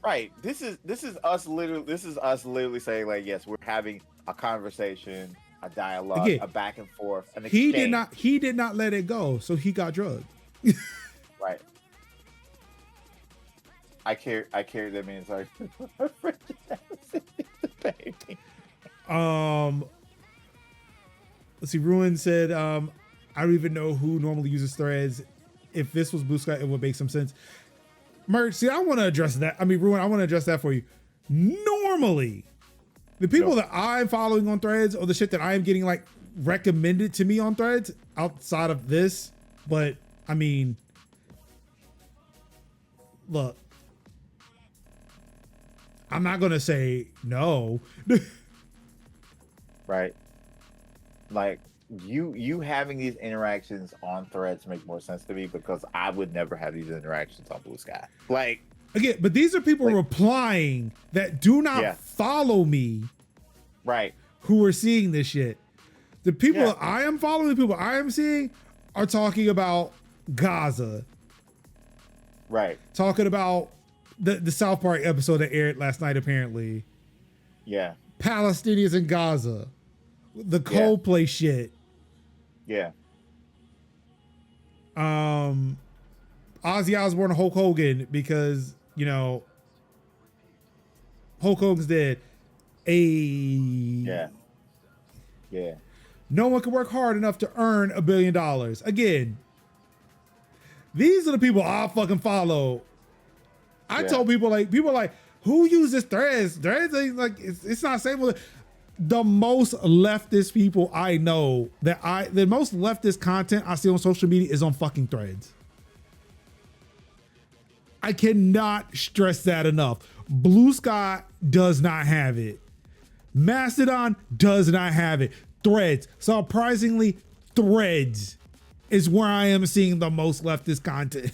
Right. This is us literally saying like, yes, we're having a conversation, a dialogue, a back and forth, an exchange. He did not let it go, so he got drugged. Right. I carry that means like let's see. Ruin said, I don't even know who normally uses threads. If this was Blue Sky, it would make some sense. Merch, see, I want to address that. I mean, Ruin, I want to address that for you. Normally, the people that I'm following on threads or the shit that I am getting like recommended to me on threads outside of this, but I mean, look, I'm not going to say no. Right. Like you having these interactions on threads make more sense to me because I would never have these interactions on Blue Sky. Like, again, but these are people replying that do not follow me. Right. Who are seeing this shit. The people that I am following, the people I am seeing are talking about Gaza. Right. Talking about the South Park episode that aired last night, apparently. Yeah. Palestinians in Gaza. The Coldplay shit. Yeah. Ozzy Osbourne and Hulk Hogan because, you know, Hulk Hogan's dead. Yeah. No one can work hard enough to earn $1 billion. Again, these are the people I fucking follow. I told people like, who uses threads? Threads ain't like, it's not stable. The most leftist people I know the most leftist content I see on social media is on fucking threads. I cannot stress that enough. Blue Sky does not have it. Mastodon does not have it. Threads, surprisingly, Threads is where I am seeing the most leftist content.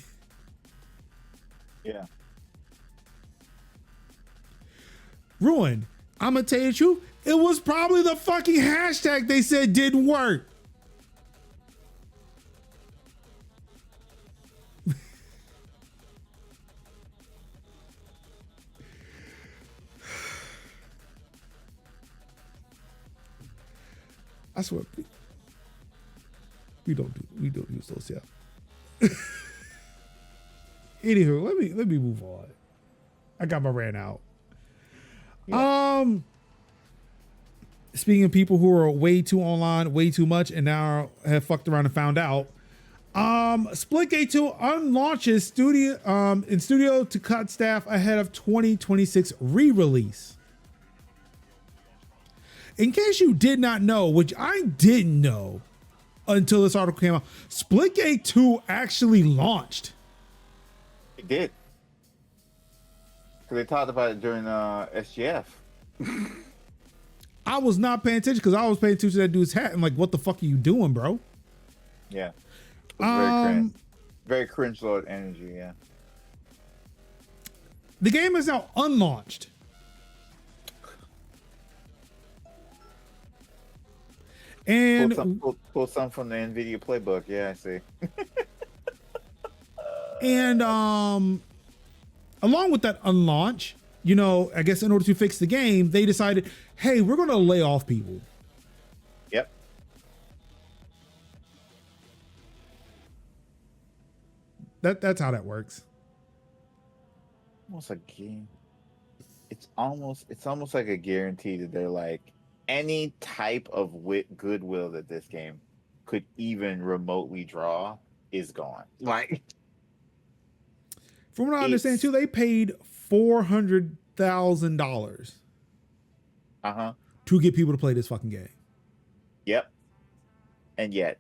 Yeah. Ruin, I'm gonna tell you the truth. It was probably the fucking hashtag they said didn't work. I swear, we don't use those, yeah. Anywho, let me move on. I got my rant out. Yeah. Speaking of people who are way too online, way too much, and now have fucked around and found out. Splitgate 2 unlaunches studio to cut staff ahead of 2026 re-release. In case you did not know, which I didn't know until this article came out, Splitgate 2 actually launched. It did. Because they talked about it during SGF. I was not paying attention because I was paying attention to that dude's hat. I'm like, what the fuck are you doing, bro? Yeah. Very cringe lord energy, yeah. The game is now unlaunched. And pull some from the NVIDIA playbook. Yeah, I see. And along with that unlaunch, you know, I guess in order to fix the game, they decided, hey, we're going to lay off people. Yep. That's how that works. Almost a game. It's almost like a guarantee that they're like, any type of goodwill that this game could even remotely draw is gone. Like, from what I understand too, they paid $400 $100,000 to get people to play this fucking game. Yep. And yet,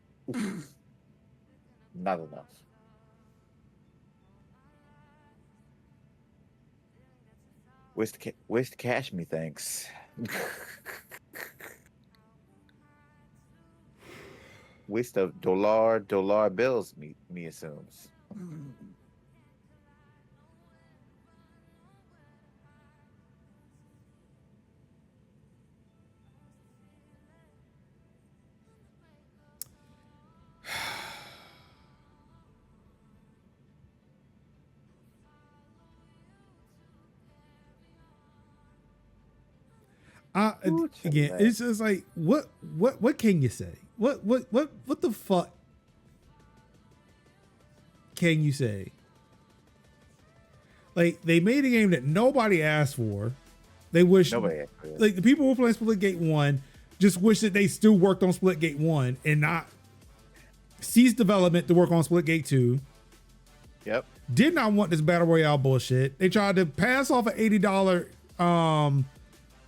not enough. Where's the cash, me thanks. Waste of dollar bills, me assumes. Again, it's just like what can you say? What the fuck can you say? Like, they made a game that nobody asked for. They wish like the people who were playing Splitgate 1 just wish that they still worked on Splitgate 1 and not cease development to work on Splitgate 2. Yep. Did not want this battle royale bullshit. They tried to pass off an $80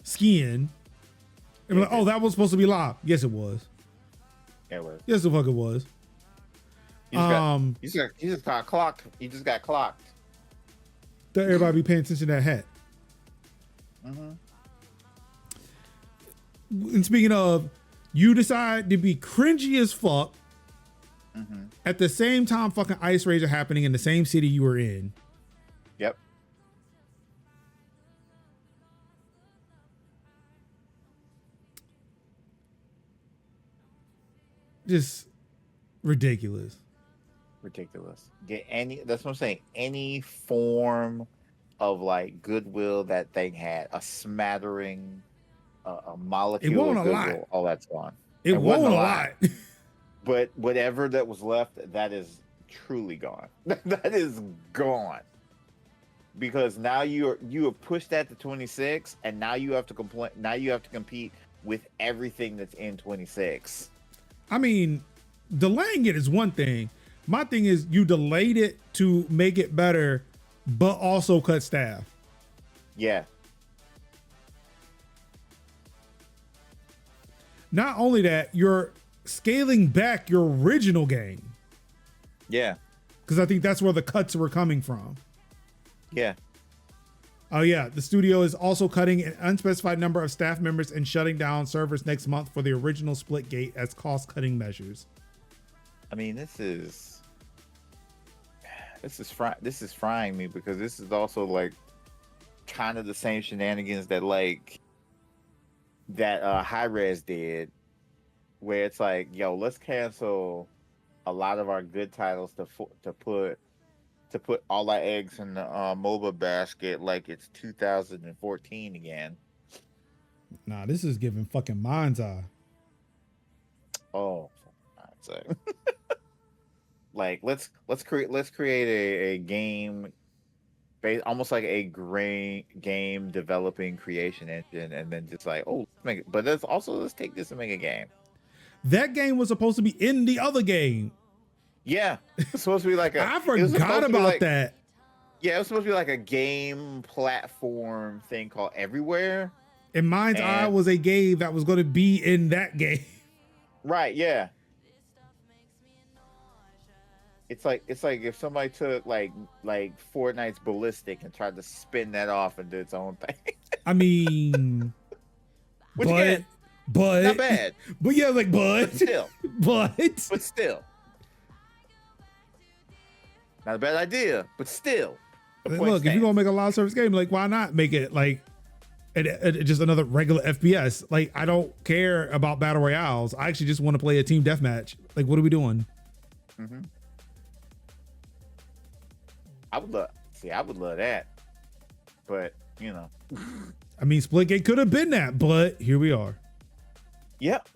skin. And be like, oh, that was supposed to be live. Yes, it was. Yeah, it was. Yes, the fuck it was. You just got clocked. You just got clocked. Don't everybody be paying attention to that hat. And speaking of, you decide to be cringy as fuck at the same time fucking ice raids are happening in the same city you were in. Yep. Just ridiculous. That's what I'm saying. Any form of like goodwill that thing had, a smattering, a molecule it won't of a goodwill, lot. all that's gone. It won't a lot. But whatever that was left, that is truly gone. That is gone. Because now you have pushed that to 26, and now you have to complain. Now you have to compete with everything that's in 26. I mean, delaying it is one thing. My thing is you delayed it to make it better, but also cut staff. Yeah. Not only that, you're scaling back your original game. Yeah. Because I think that's where the cuts were coming from. Yeah. Oh yeah, the studio is also cutting an unspecified number of staff members and shutting down servers next month for the original Splitgate as cost-cutting measures. I mean, this is frying me, because this is also like kind of the same shenanigans that Hi-Rez did, where it's like, yo, let's cancel a lot of our good titles to put all our eggs in the MOBA basket like it's 2014 again. Nah, this is giving fucking mind's eye. Oh, mind's eye. Like let's create a game based almost like a game developing creation engine, and then just like, oh, let's make it. But let's take this and make a game. That game was supposed to be in the other game. Yeah, it's supposed to be like I forgot about that. Yeah, it was supposed to be like a game platform thing called Everywhere. And Mind's Eye was a game that was going to be in that game. Right, yeah. It's like if somebody took like Fortnite's Ballistic and tried to spin that off and do its own thing. I mean, but not bad. But yeah, like but still. But still. Not a bad idea, but still. Look, if you're gonna make a live service game, like, why not make it like just another regular FPS? Like, I don't care about battle royales. I actually just want to play a team deathmatch. Like, what are we doing? Mm-hmm. I would love that, but you know, I mean, Splitgate could have been that, but here we are. Yep.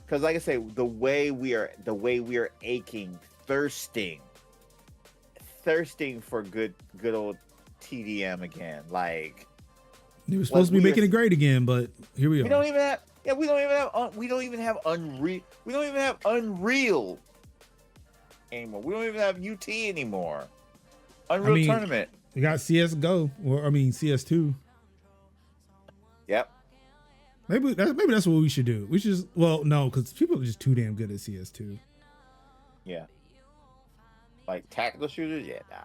Because, like I say, the way we are aching, thirsting for good old TDM again. Like, they were supposed to be making it great again, but here we are. We don't even have Unreal anymore. We don't even have UT anymore. Unreal Tournament. We got CS:GO, or I mean CS2. Yep. Maybe that's what we should do. We should no, because people are just too damn good at CS2. Yeah. Like tactical shooters, yeah, nah.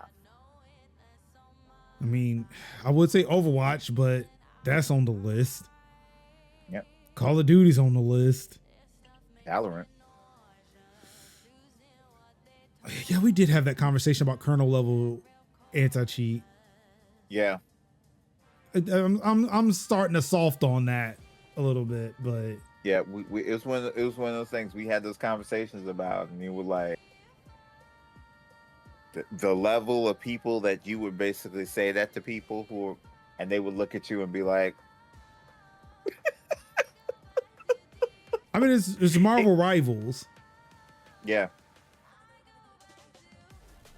I mean, I would say Overwatch, but that's on the list. Yep. Call of Duty's on the list. Valorant. Yeah, we did have that conversation about kernel level anti-cheat. Yeah. I'm starting to soft on that a little bit, but yeah, it was one of those things we had those conversations about, and you were like, the level of people that you would basically say that to people and they would look at you and be like, I mean, it's Marvel Rivals. Yeah.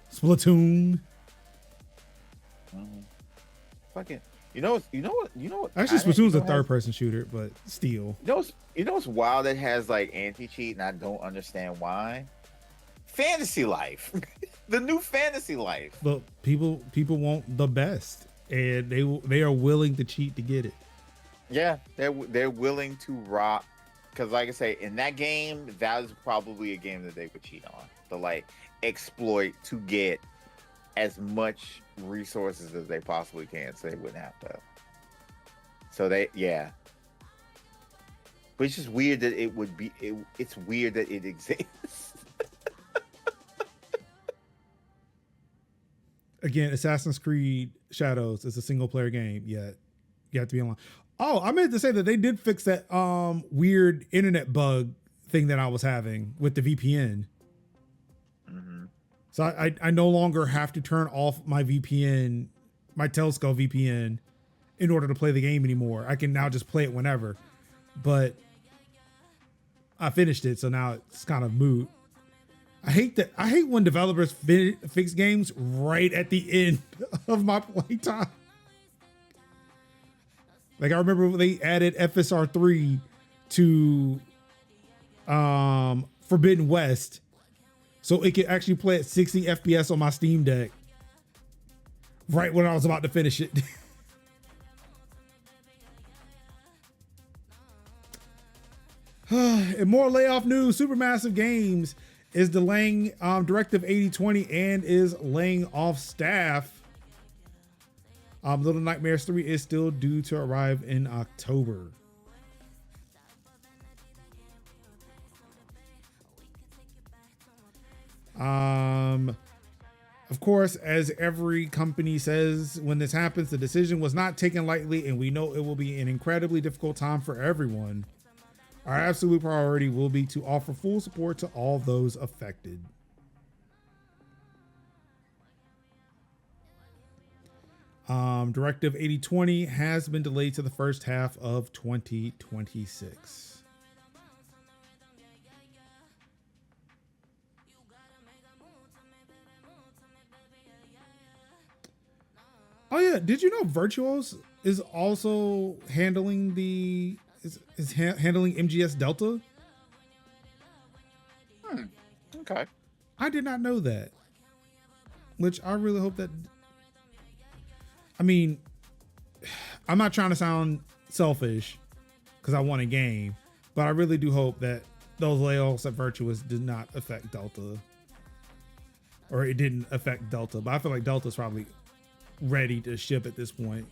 Splatoon. Fucking, you know what? Actually, Splatoon's a third-person shooter, but still. You know what's wild? That has like anti-cheat, and I don't understand why. Fantasy Life, the new Fantasy Life. But people want the best, and they are willing to cheat to get it. Yeah, they're willing to rock, because like I say, in that game, that is probably a game that they would cheat on, to like exploit to get as much resources as they possibly can, so they wouldn't have to. So yeah. But it's just weird that it would be. It's weird that it exists. Again, Assassin's Creed Shadows is a single player game, yet you have to be online. Oh, I meant to say that they did fix that weird internet bug thing that I was having with the VPN. Mm-hmm. So I no longer have to turn off my VPN, my Telescope VPN, in order to play the game anymore. I can now just play it whenever. But I finished it, so now it's kind of moot. I hate when developers fix games right at the end of my playtime. Like I remember when they added FSR 3 to Forbidden West, so it could actually play at 60 FPS on my Steam Deck right when I was about to finish it. In more layoff news, Supermassive Games is delaying Directive 8020 and is laying off staff. Little Nightmares 3 is still due to arrive in October. Of course, as every company says when this happens, the decision was not taken lightly, and we know it will be an incredibly difficult time for everyone. Our absolute priority will be to offer full support to all those affected. Directive 8020 has been delayed to the first half of 2026. Oh yeah, did you know Virtuos is also handling handling MGS Delta? Okay. I did not know that. Which I really hope that. I mean, I'm not trying to sound selfish because I want a game, but I really do hope that those layoffs at Virtuous did not affect Delta, or it didn't affect Delta. But I feel like Delta's probably ready to ship at this point.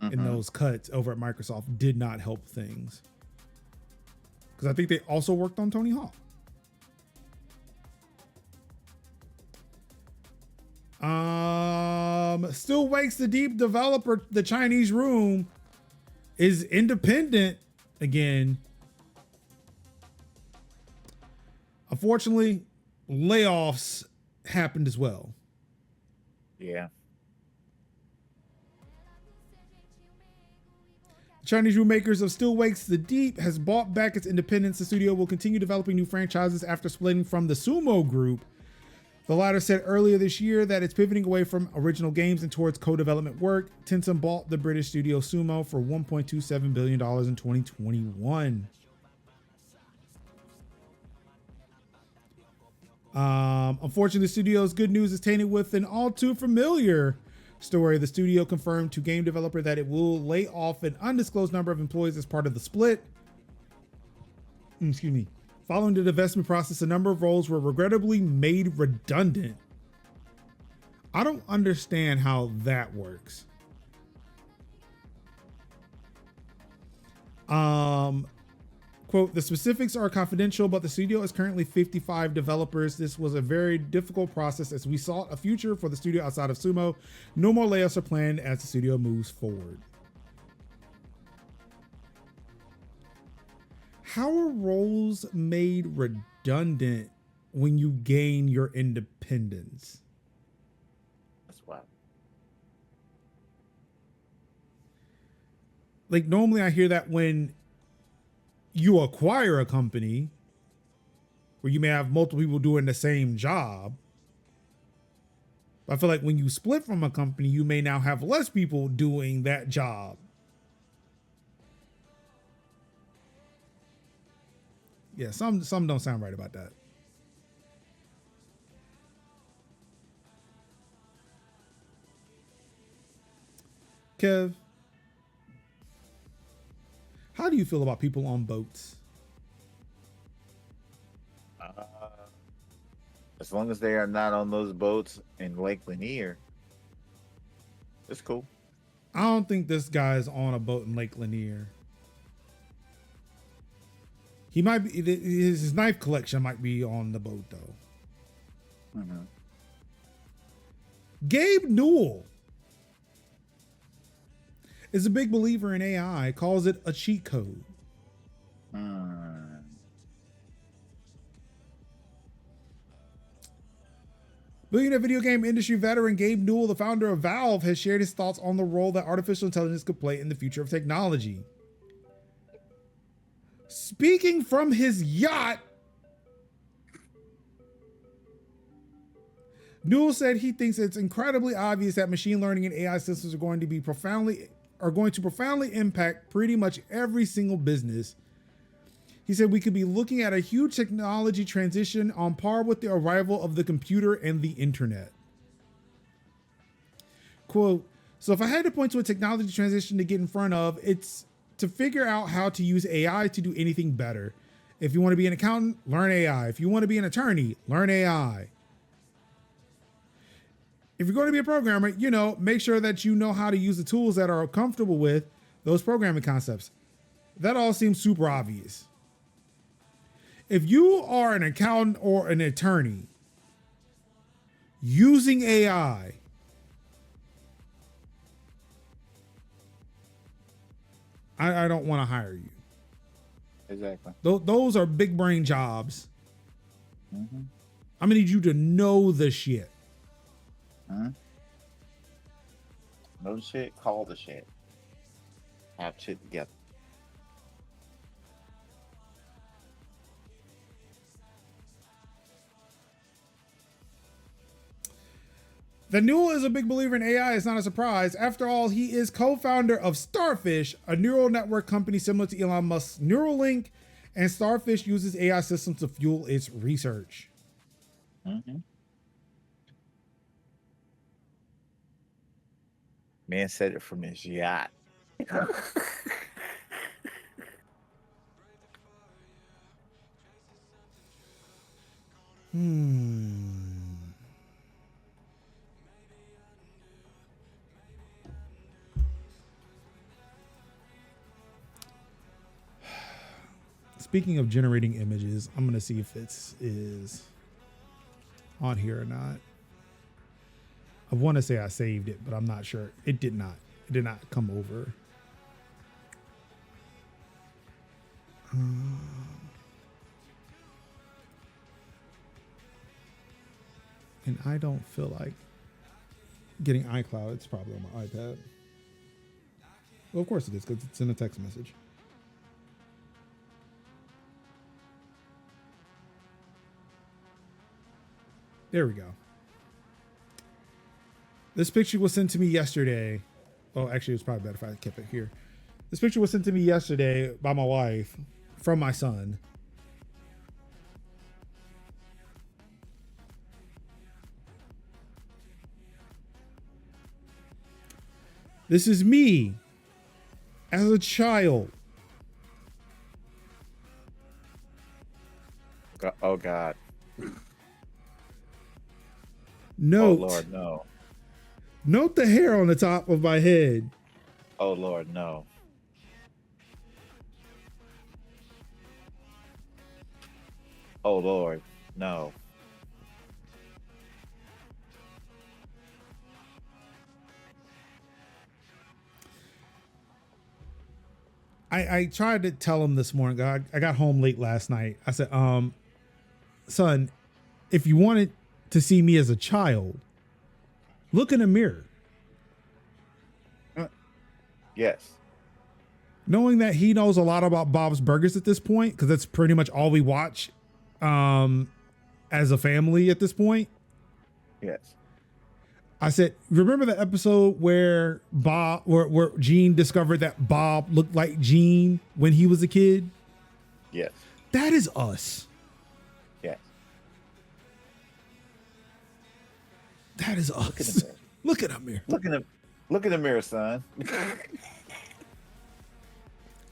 Mm-hmm. And those cuts over at Microsoft did not help things, because I think they also worked on Tony Hawk. Still Wakes the Deep developer, The Chinese Room, is independent again. Unfortunately, layoffs happened as well. Yeah. The Chinese Room makers of Still Wakes the Deep has bought back its independence. The studio will continue developing new franchises after splitting from the Sumo Group. The latter said earlier this year that it's pivoting away from original games and towards co-development work. Tencent bought the British studio Sumo for $1.27 billion in 2021. Unfortunately, the studio's good news is tainted with an all too familiar story. The studio confirmed to game developer that it will lay off an undisclosed number of employees as part of the split. Excuse me. Following the divestment process, a number of roles were regrettably made redundant. I don't understand how that works. Quote, the specifics are confidential, but the studio is currently 55 developers. This was a very difficult process as we sought a future for the studio outside of Sumo. No more layoffs are planned as the studio moves forward. How are roles made redundant when you gain your independence? That's wild. Like, normally I hear that when you acquire a company where you may have multiple people doing the same job. But I feel like when you split from a company, you may now have less people doing that job. Yeah, some don't sound right about that. Kev, how do you feel about people on boats? As long as they are not on those boats in Lake Lanier, it's cool. I don't think this guy's on a boat in Lake Lanier. He might be, his knife collection might be on the boat though. Mm-hmm. Gabe Newell is a big believer in AI, calls it a cheat code. Billionaire video game industry veteran Gabe Newell, the founder of Valve, has shared his thoughts on the role that artificial intelligence could play in the future of technology. Speaking from his yacht, Newell said he thinks it's incredibly obvious that machine learning and AI systems are going to profoundly impact pretty much every single business. He said we could be looking at a huge technology transition on par with the arrival of the computer and the internet. Quote, so if I had to point to a technology transition to get in front of, it's to figure out how to use AI to do anything better. If you want to be an accountant, learn AI. If you want to be an attorney, learn AI. If you're going to be a programmer, make sure that you know how to use the tools that are comfortable with those programming concepts. That all seems super obvious. If you are an accountant or an attorney using AI, I don't want to hire you. Exactly. Those are big brain jobs. Mm-hmm. I'm gonna need you to know the shit. Know the shit, call the shit. Have shit together. That Newell is a big believer in AI is not a surprise. After all, he is co-founder of Starfish, a neural network company similar to Elon Musk's Neuralink, and Starfish uses AI systems to fuel its research. Mm-hmm. Man said it from his yacht. Speaking of generating images, I'm going to see if it is on here or not. I want to say I saved it, but I'm not sure. It did not. It did not come over. And I don't feel like getting iCloud. It's probably on my iPad. Well, of course it is, because it's in a text message. There we go. This picture was sent to me yesterday. Oh, actually, it was probably better if I kept it here. This picture was sent to me yesterday by my wife from my son. This is me as a child. Oh God. Note, oh Lord, no. Note the hair on the top of my head. Oh Lord, no. Oh Lord, no. I tried to tell him this morning. I got home late last night. I said, son, if you wanted to see me as a child, look in the mirror. Yes. Knowing that he knows a lot about Bob's Burgers at this point, because that's pretty much all we watch as a family at this point. Yes. I said, remember the episode where where Gene discovered that Bob looked like Gene when he was a kid? Yes. That is us. Yes. That is us. Look at the mirror. Look in the mirror, son.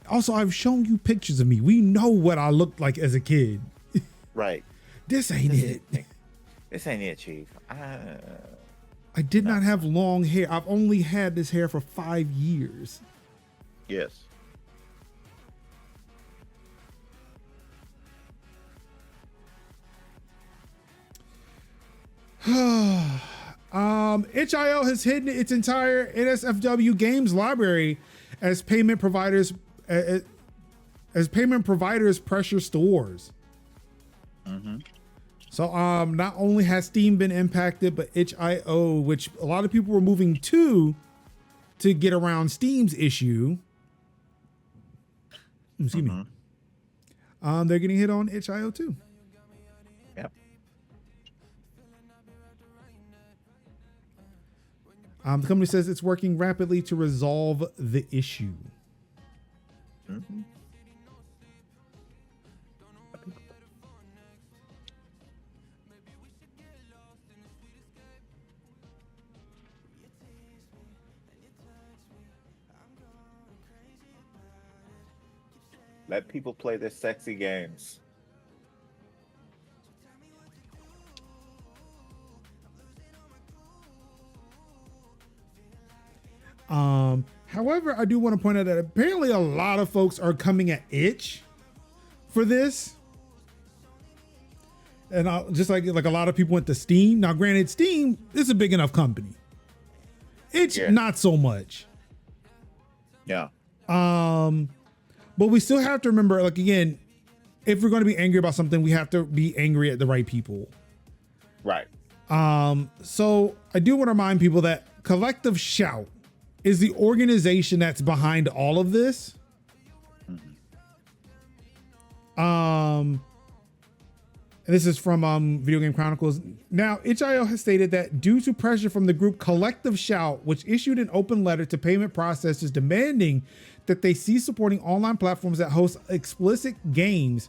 Also, I've shown you pictures of me. We know what I looked like as a kid. Right. This ain't it. This ain't it, Chief. I did not have long hair. I've only had this hair for 5 years. Yes. itch.io has hidden its entire NSFW games library as payment providers pressure stores. Mm-hmm. So not only has Steam been impacted, but itch.io, which a lot of people were moving to get around Steam's issue. Excuse me. They're getting hit on itch.io too. Yep. The company says it's working rapidly to resolve the issue. Mm-hmm. Let people play their sexy games. However, I do want to point out that apparently a lot of folks are coming at itch for this. And just like a lot of people went to Steam. Now, granted, Steam is a big enough company. Itch, not so much. Yeah. But we still have to remember, like, again, if we're going to be angry about something, we have to be angry at the right people. Right. So I do want to remind people that Collective Shout is the organization that's behind all of this. And this is from Video Game Chronicles. Now, itch.io has stated that due to pressure from the group Collective Shout, which issued an open letter to payment processors demanding that they cease supporting online platforms that host explicit games,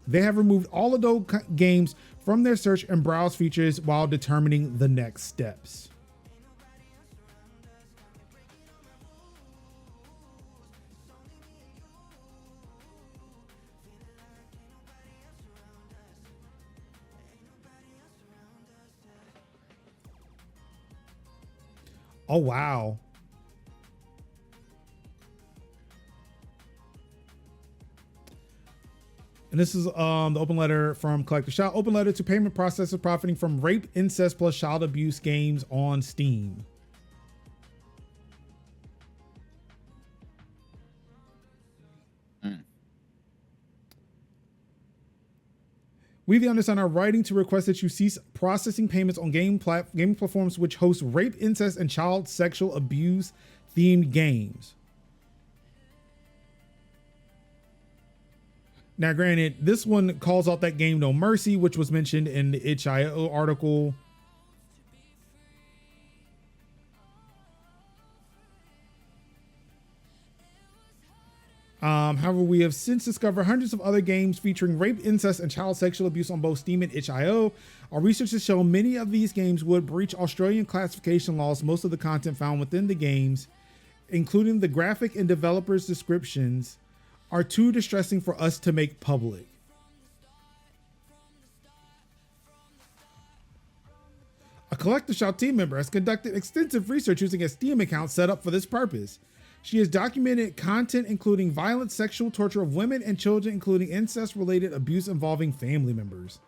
they have removed all adult games from their search and browse features while determining the next steps. Oh, wow. And this is the open letter from Collective Shout. Open letter to payment processors profiting from rape, incest, plus child abuse games on Steam. We, the Undersigned, are writing to request that you cease processing payments on gaming platforms which host rape, incest, and child sexual abuse themed games. Now, granted, this one calls out that game No Mercy, which was mentioned in the itch.io article. However, we have since discovered hundreds of other games featuring rape, incest, and child sexual abuse on both Steam and itch.io. Our research has shown many of these games would breach Australian classification laws. Most of the content found within the games including the graphic and developers' descriptions, are too distressing for us to make public. A Collective Shout team member has conducted extensive research using a Steam account set up for this purpose. She has documented content including violent sexual torture of women and children, including incest-related abuse involving family members.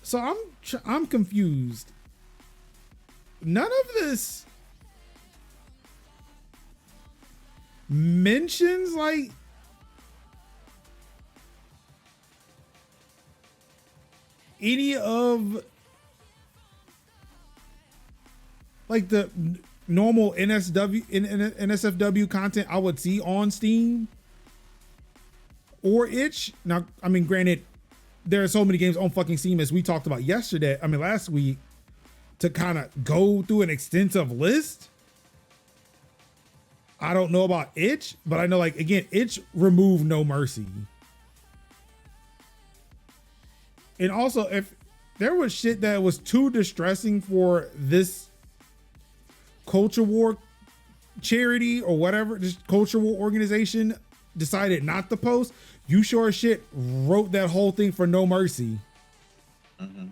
So I'm confused. None of this mentions like any of like the normal NSFW content I would see on Steam or itch. Now, I mean, granted, there are so many games on fucking Steam, as we talked about last week, to kind of go through an extensive list. I don't know about itch, but I know, like, again, itch removed No Mercy. And also, if there was shit that was too distressing for this culture war charity or whatever, this culture war organization decided not to post, you sure as shit wrote that whole thing for No Mercy. Mm-hmm.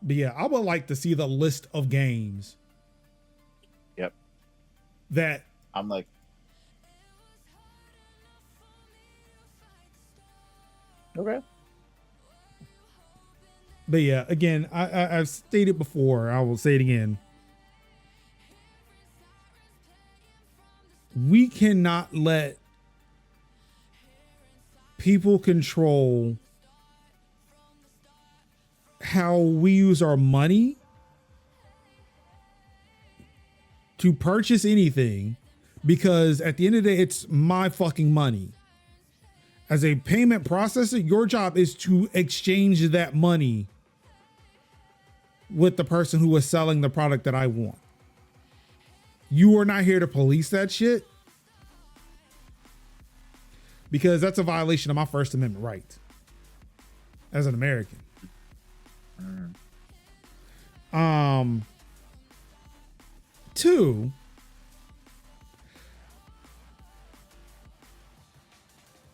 But yeah, I would like to see the list of games. Yep. That I'm like, okay. But yeah, again, I've stated before, I will say it again. We cannot let people control how we use our money to purchase anything, because at the end of the day, it's my fucking money. As a payment processor, your job is to exchange that money with the person who is selling the product that I want. You are not here to police that shit, because that's a violation of my First Amendment right as an American. Two,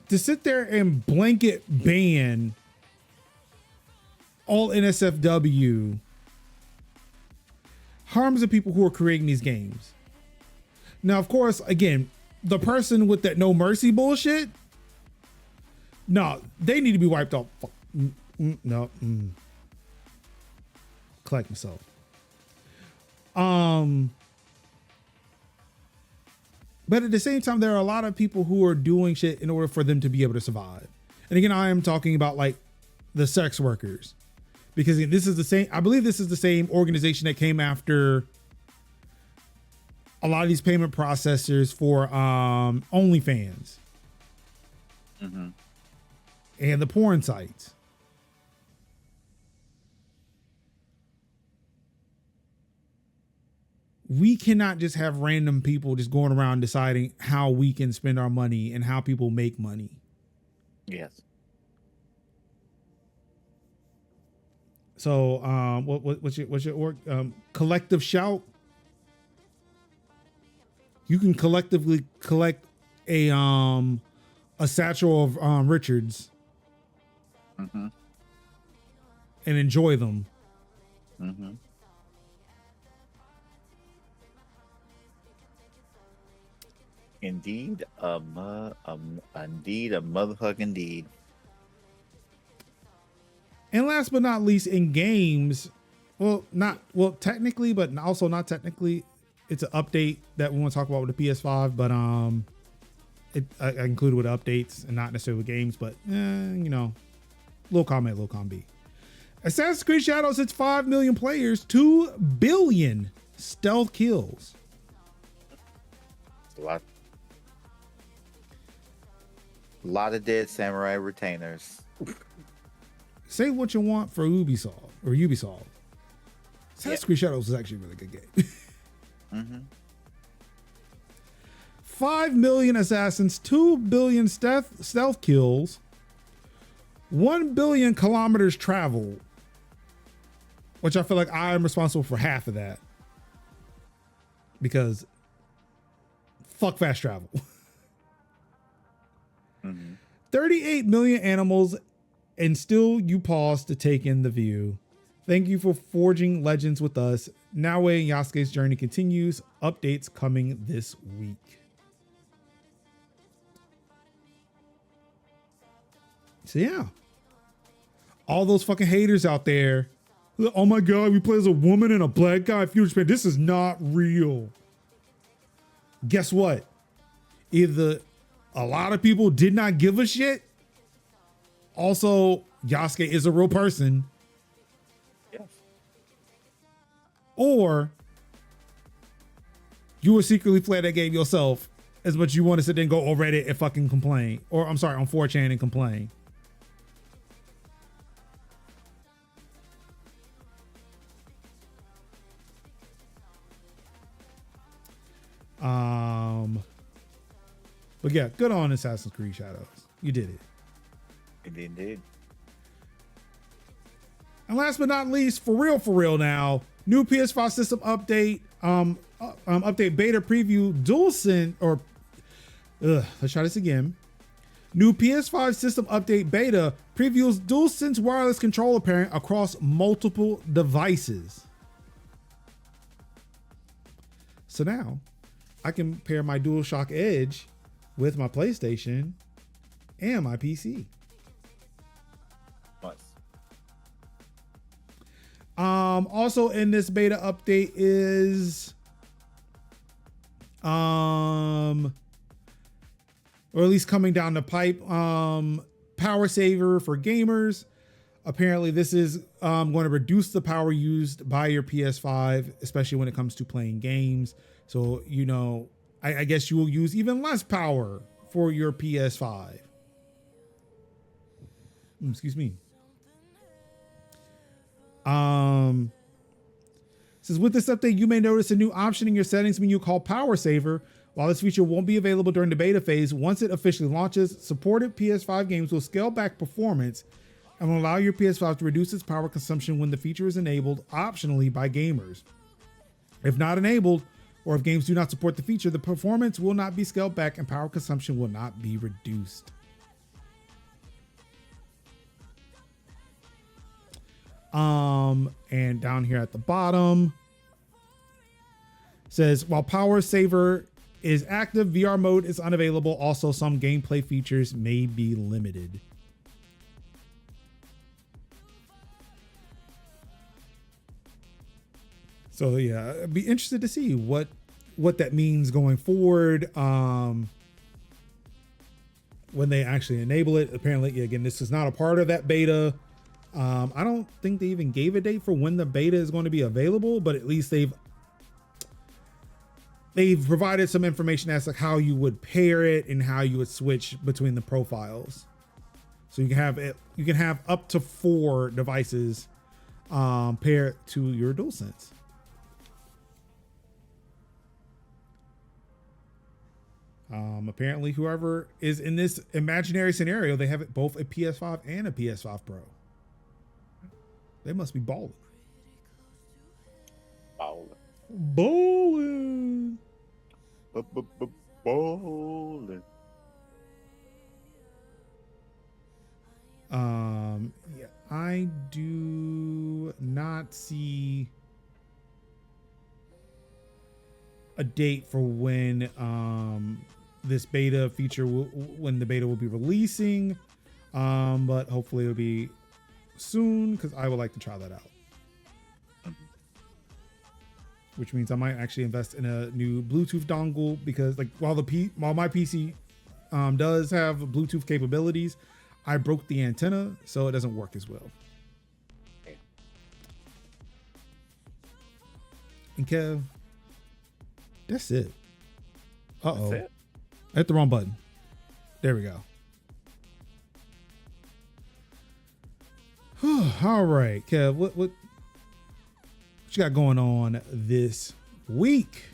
to sit there and blanket ban all NSFW harms the people who are creating these games. Now, of course, again, the person with that No Mercy bullshit, no, they need to be wiped off. No. Collect myself. But at the same time, there are a lot of people who are doing shit in order for them to be able to survive. And again, I am talking about like the sex workers, because this is the same, I believe this is the same organization that came after a lot of these payment processors for OnlyFans and the porn sites. We cannot just have random people just going around deciding how we can spend our money and how people make money. Yes. So, what's your org? Collective Shout. You can collectively collect a satchel of Richards and enjoy them. Indeed, indeed, a motherfucking deed. And last but not least, in games, technically, but also not technically, it's an update that we want to talk about with the PS5. But I included with updates and not necessarily with games. But little comment, little con B. Assassin's Creed Shadows hits 5 million players, 2 billion stealth kills. It's a lot. A lot of dead samurai retainers. Say what you want for Ubisoft. Assassin's Creed Shadows is actually a really good game. Mm-hmm. 5 million assassins, 2 billion stealth kills, 1 billion kilometers traveled, which I feel like I am responsible for half of that because fuck fast travel. 38 million animals, and still you pause to take in the view. Thank you for forging legends with us. Naoe and Yasuke's journey continues. Updates coming this week. So yeah, all those fucking haters out there. Oh my God, we play as a woman and a black guy. Future Span. This is not real. Guess what? Either a lot of people did not give a shit. Also, Yasuke is a real person. Yes. Or you were secretly playing that game yourself as much as you want to sit there and go on Reddit and fucking complain. Or I'm sorry, on 4chan and complain. But yeah, good on Assassin's Creed Shadows. You did it. Indeed. And last but not least, for real now, new PS5 system update, update beta preview, let's try this again. New PS5 system update beta previews DualSense wireless controller pairing across multiple devices. So now I can pair my DualShock Edge with my PlayStation and my PC. Nice. Also in this beta update is, or at least coming down the pipe, power saver for gamers. Apparently this is going to reduce the power used by your PS5, especially when it comes to playing games. So, you know, I guess you will use even less power for your PS5. Excuse me. Says with this update, you may notice a new option in your settings menu called Power Saver. While this feature won't be available during the beta phase, once it officially launches, supported PS5 games will scale back performance and will allow your PS5 to reduce its power consumption when the feature is enabled optionally by gamers. If not enabled, or if games do not support the feature, the performance will not be scaled back and power consumption will not be reduced. And down here at the bottom says, while Power Saver is active, VR mode is unavailable. Also, some gameplay features may be limited. So yeah, I'd be interested to see what that means going forward. When they actually enable it. Apparently, again, this is not a part of that beta. I don't think they even gave a date for when the beta is going to be available, but at least they've provided some information as to how you would pair it and how you would switch between the profiles. So you can have up to 4 devices paired to your DualSense. Apparently whoever is in this imaginary scenario, they have it both a PS5 and a PS5 Pro. They must be balling. Balling. Balling. Balling. Yeah, I do not see a date for when this beta feature when the beta will be releasing, but hopefully it'll be soon because I would like to try that out. Which means I might actually invest in a new Bluetooth dongle because, like, while my PC does have Bluetooth capabilities, I broke the antenna, so it doesn't work as well. And Kev, that's it. Uh-oh. That's it? I hit the wrong button. There we go. All right, Kev, what you got going on this week?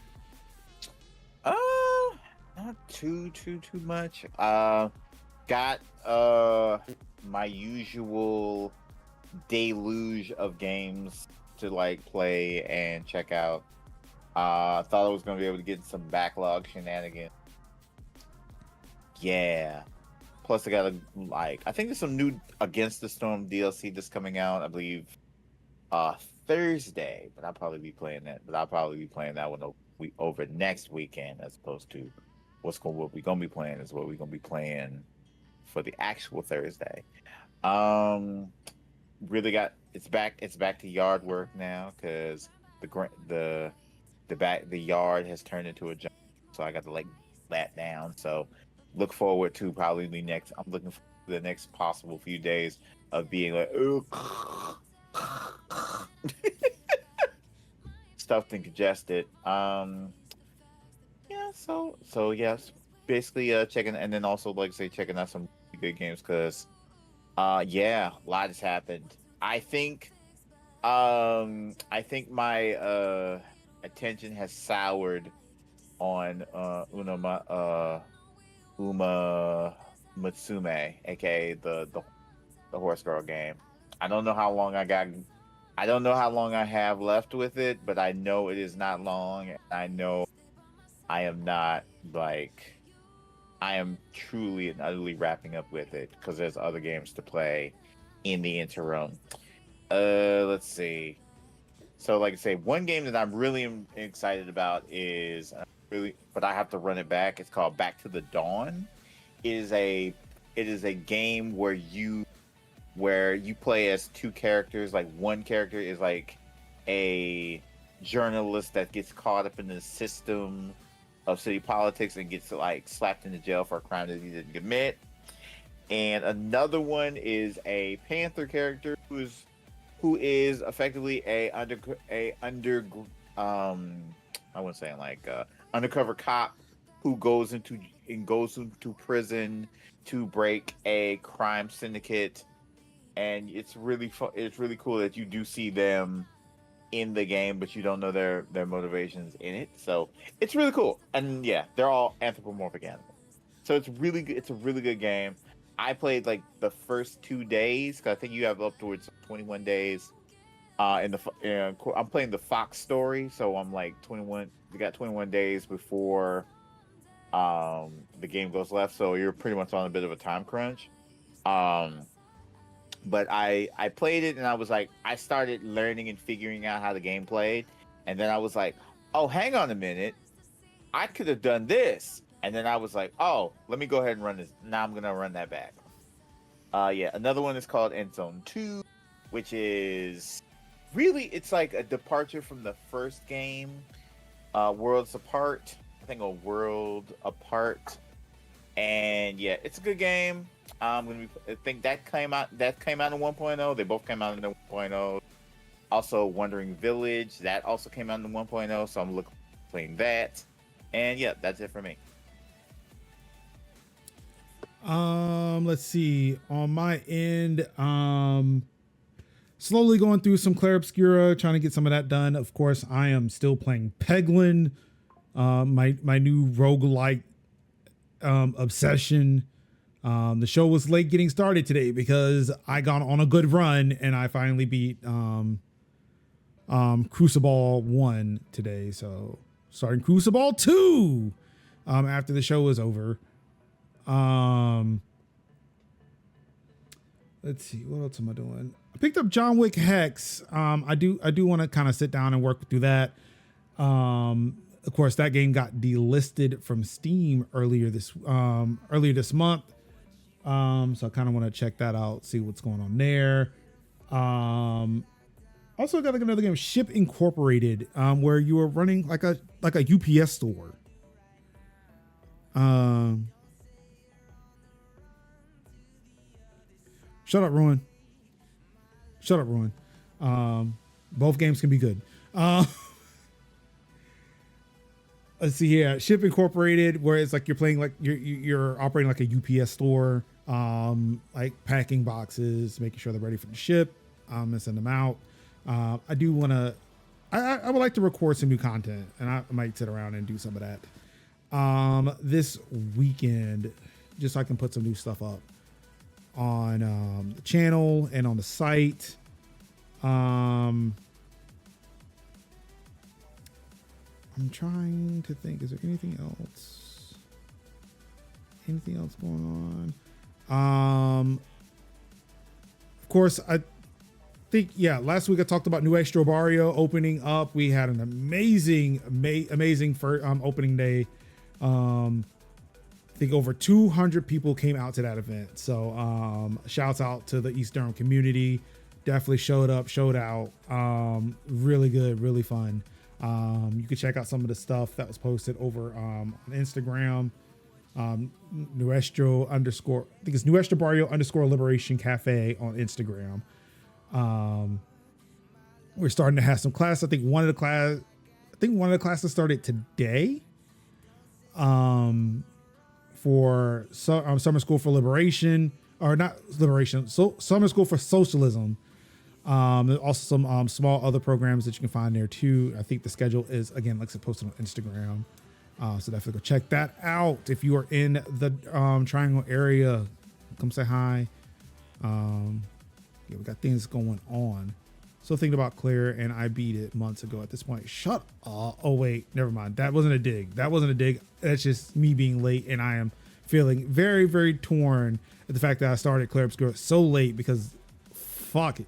Not too much. Got my usual deluge of games to like play and check out. Thought I was gonna be able to get some backlog shenanigans. Yeah. Plus, I got I think there's some new Against the Storm DLC that's coming out. I believe Thursday, but I'll probably be playing that. But I'll probably be playing that one over next weekend, as opposed to what we're gonna be playing is what we're gonna be playing for the actual Thursday. Really got it's back to yard work now because the yard has turned into a jungle, so I got to that down. So look forward to probably I'm looking for the next possible few days of being like stuffed and congested. Yeah, so yes, basically checking, and then also like I say checking out some good games because yeah, a lot has happened. I think my attention has soured on Uma Matsume, aka the horse girl game. I don't know how long I have left with it, but I know it is not long. And I know I am not I am truly and utterly wrapping up with it because there's other games to play in the interim. Let's see. So, like I say, one game that I'm really excited about is but I have to run it back. It's called Back to the Dawn. It is a game where you play as two characters. Like one character is like a journalist that gets caught up in the system of city politics and gets like slapped into jail for a crime that he didn't commit. And another one is a Panther character who is effectively undercover cop who goes into prison to break a crime syndicate. And it's really cool that you do see them in the game, but you don't know their motivations in it. So it's really cool. And yeah, they're all anthropomorphic animals. So it's really good. It's a really good game. I played like the first 2 days because I think you have up towards 21 days. I'm playing the Fox story, so I'm like 21. We got 21 days before the game goes left, so you're pretty much on a bit of a time crunch. But I played it and I was like, I started learning and figuring out how the game played, and then I was like, oh, hang on a minute, I could have done this. And then I was like, oh, let me go ahead and run this. Now I'm gonna run that back. Yeah, another one is called Endzone 2, which is really, it's like a departure from the first game, Worlds Apart. I think a World Apart, and yeah, it's a good game. I think that came out in 1.0. They both came out in the 1.0. Also, Wandering Village, that also came out in the 1.0. So I'm playing that, and yeah, that's it for me. Let's see. On my end, slowly going through some Clair Obscura, trying to get some of that done. Of course, I am still playing Peglin, my new roguelike obsession. The show was late getting started today because I got on a good run and I finally beat Crucible 1 today. So starting Crucible 2 after the show is over. Let's see, what else am I doing? I picked up John Wick Hex. I do want to kind of sit down and work through that. Of course, that game got delisted from Steam earlier this month. So I kind of want to check that out, see what's going on there. Also got another game, Ship Incorporated, where you are running like a UPS store. Shut up, Rowan. Both games can be good. Let's see here. Ship Incorporated, where it's like you're playing like you're operating like a UPS store. like packing boxes, making sure they're ready for the ship, and send them out. I do want to, I would like to record some new content, and I might sit around and do some of that this weekend, just so I can put some new stuff up on the channel and on the site. I'm trying to think, is there anything else? Anything else going on? Of course, I think, yeah, last week I talked about Nuestro Barrio opening up. We had an amazing first opening day. I think over 200 people came out to that event. So shouts out to the East Durham community. Definitely showed up, showed out. Really good, really fun. You can check out some of the stuff that was posted over on Instagram. Nuestro Barrio _ Liberation Cafe on Instagram. We're starting to have some class. I think one of the classes started today. For summer school for liberation, or not liberation, so summer school for socialism. There's also some small other programs that you can find there too. I think the schedule is, again, like I said, posted on Instagram. So definitely go check that out. If you are in the Triangle area, come say hi. Yeah, we got things going on. So thinking about Claire, and I beat it months ago at this point. Shut up. Oh wait, never mind. That wasn't a dig. That's just me being late, and I am feeling very, very torn at the fact that I started Claire Obscura so late because fuck it.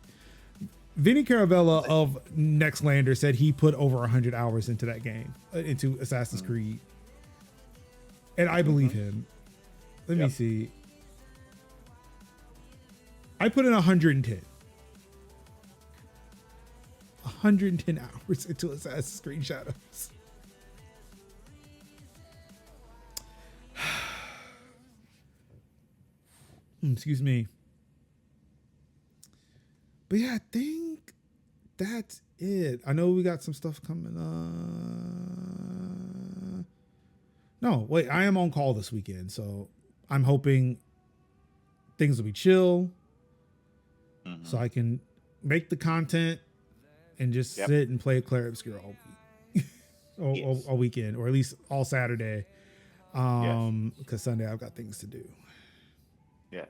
Vinny Caravella of Nextlander said he put over 100 hours into that game, into Assassin's Creed. And I believe him. Let me see. I put in 110. 110 hours into Assassin's Creed Shadows. Excuse me. But yeah, I think that's it. I know we got some stuff coming up. No, wait, I am on call this weekend, so I'm hoping things will be chill. So I can make the content and just sit and play Claire Obscura all week. all weekend, or at least all Saturday. Because Sunday I've got things to do. Yes.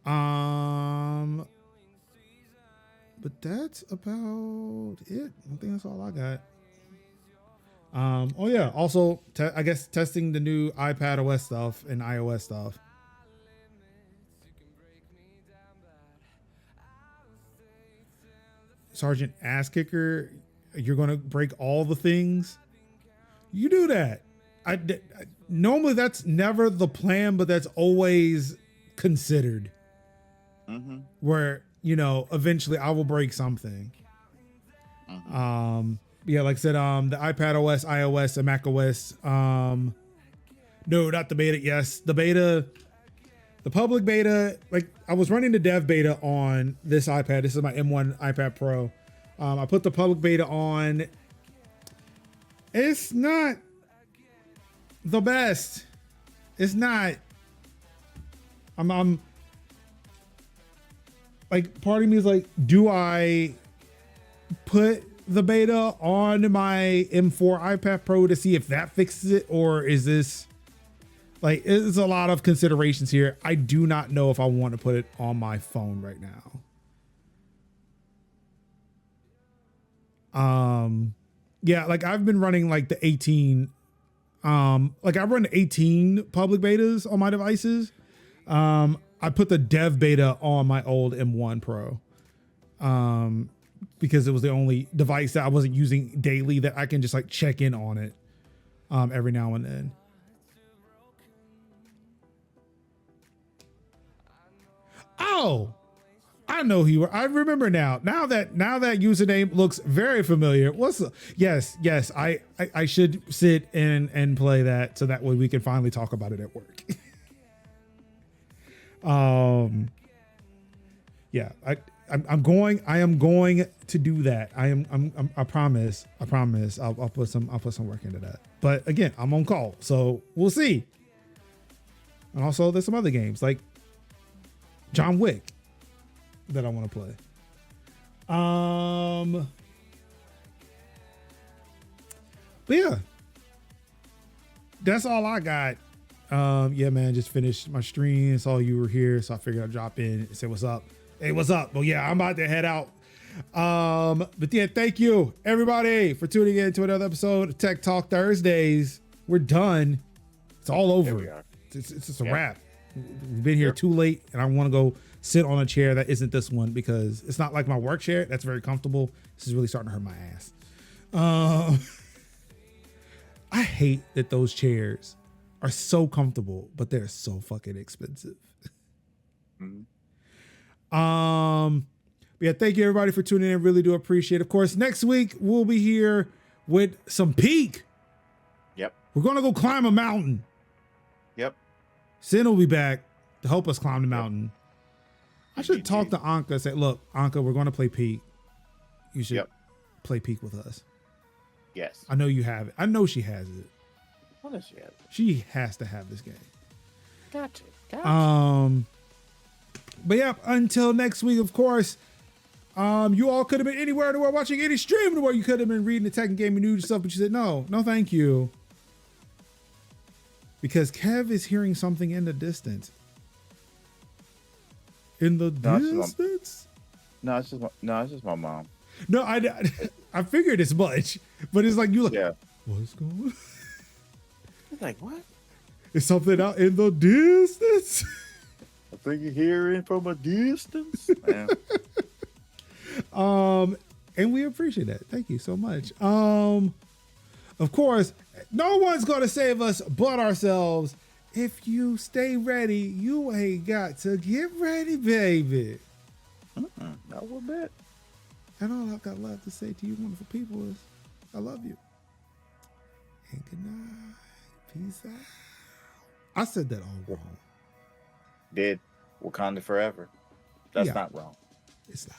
But that's about it. I think that's all I got. Also, I guess testing the new iPad OS stuff and iOS stuff. Sergeant Ass Kicker, you're going to break all the things. You do that. Normally that's never the plan, but that's always considered. Where, eventually I will break something. Yeah, like I said, the iPad OS, iOS, and Mac OS. No, not the beta. Yes, the beta, the public beta. Like, I was running the dev beta on this iPad. This is my M1 iPad Pro. I put the public beta on. It's not the best. It's not. I'm like, part of me is like, do I put the beta on my M4 iPad Pro to see if that fixes it, or is this like, it's a lot of considerations here. I do not know if I want to put it on my phone right now. Yeah, like I've been running like the 18, like I run 18 public betas on my devices. I put the dev beta on my old M1 Pro, because it was the only device that I wasn't using daily that I can just like check in on it, every now and then. Oh, I know I remember now. Now that username looks very familiar. Yes. I should sit and play that, so that way we can finally talk about it at work. Yeah, I am going to do that. I promise. I'll put some work into that. But again, I'm on call, so we'll see. And also there's some other games like John Wick that I want to play. But yeah, that's all I got. Yeah, man, just finished my stream. Saw you were here, so I figured I'd drop in and say what's up. Hey, what's up? Well, yeah, I'm about to head out. But yeah, thank you everybody for tuning in to another episode of Tech Talk Thursdays. We're done. It's all over. We are. It's just a wrap. We've been here too late, and I want to go sit on a chair that isn't this one because it's not like my work chair. That's very comfortable. This is really starting to hurt my ass. I hate that those chairs are so comfortable, but they're so fucking expensive. Yeah, thank you everybody for tuning in. Really do appreciate it. Of course, next week we'll be here with some peak. Yep. We're gonna go climb a mountain. Yep. Sin will be back to help us climb the mountain. I should talk to Anka and say, look, Anka, we're gonna play peak. You should play peak with us. Yes. I know you have it. I know she has it. What does she have? She has to have this game. Gotcha. But yeah, until next week, of course. You all could have been anywhere in the world watching any stream in the world. You could have been reading the tech and gaming news stuff, but you said no, thank you. Because Kev is hearing something in the distance. In the distance? No, it's just my mom. No, I figured as much, but it's like you like, what's going on? It's like, what? Is something out in the distance? I think you're hearing from a distance. And we appreciate that. Thank you so much. Of course, no one's gonna save us but ourselves. If you stay ready, you ain't got to get ready, baby. Not one bit. And all I've got left to say to you wonderful people is, I love you. And good night. Peace out. I said that all wrong. Did Wakanda forever. That's not wrong. It's not.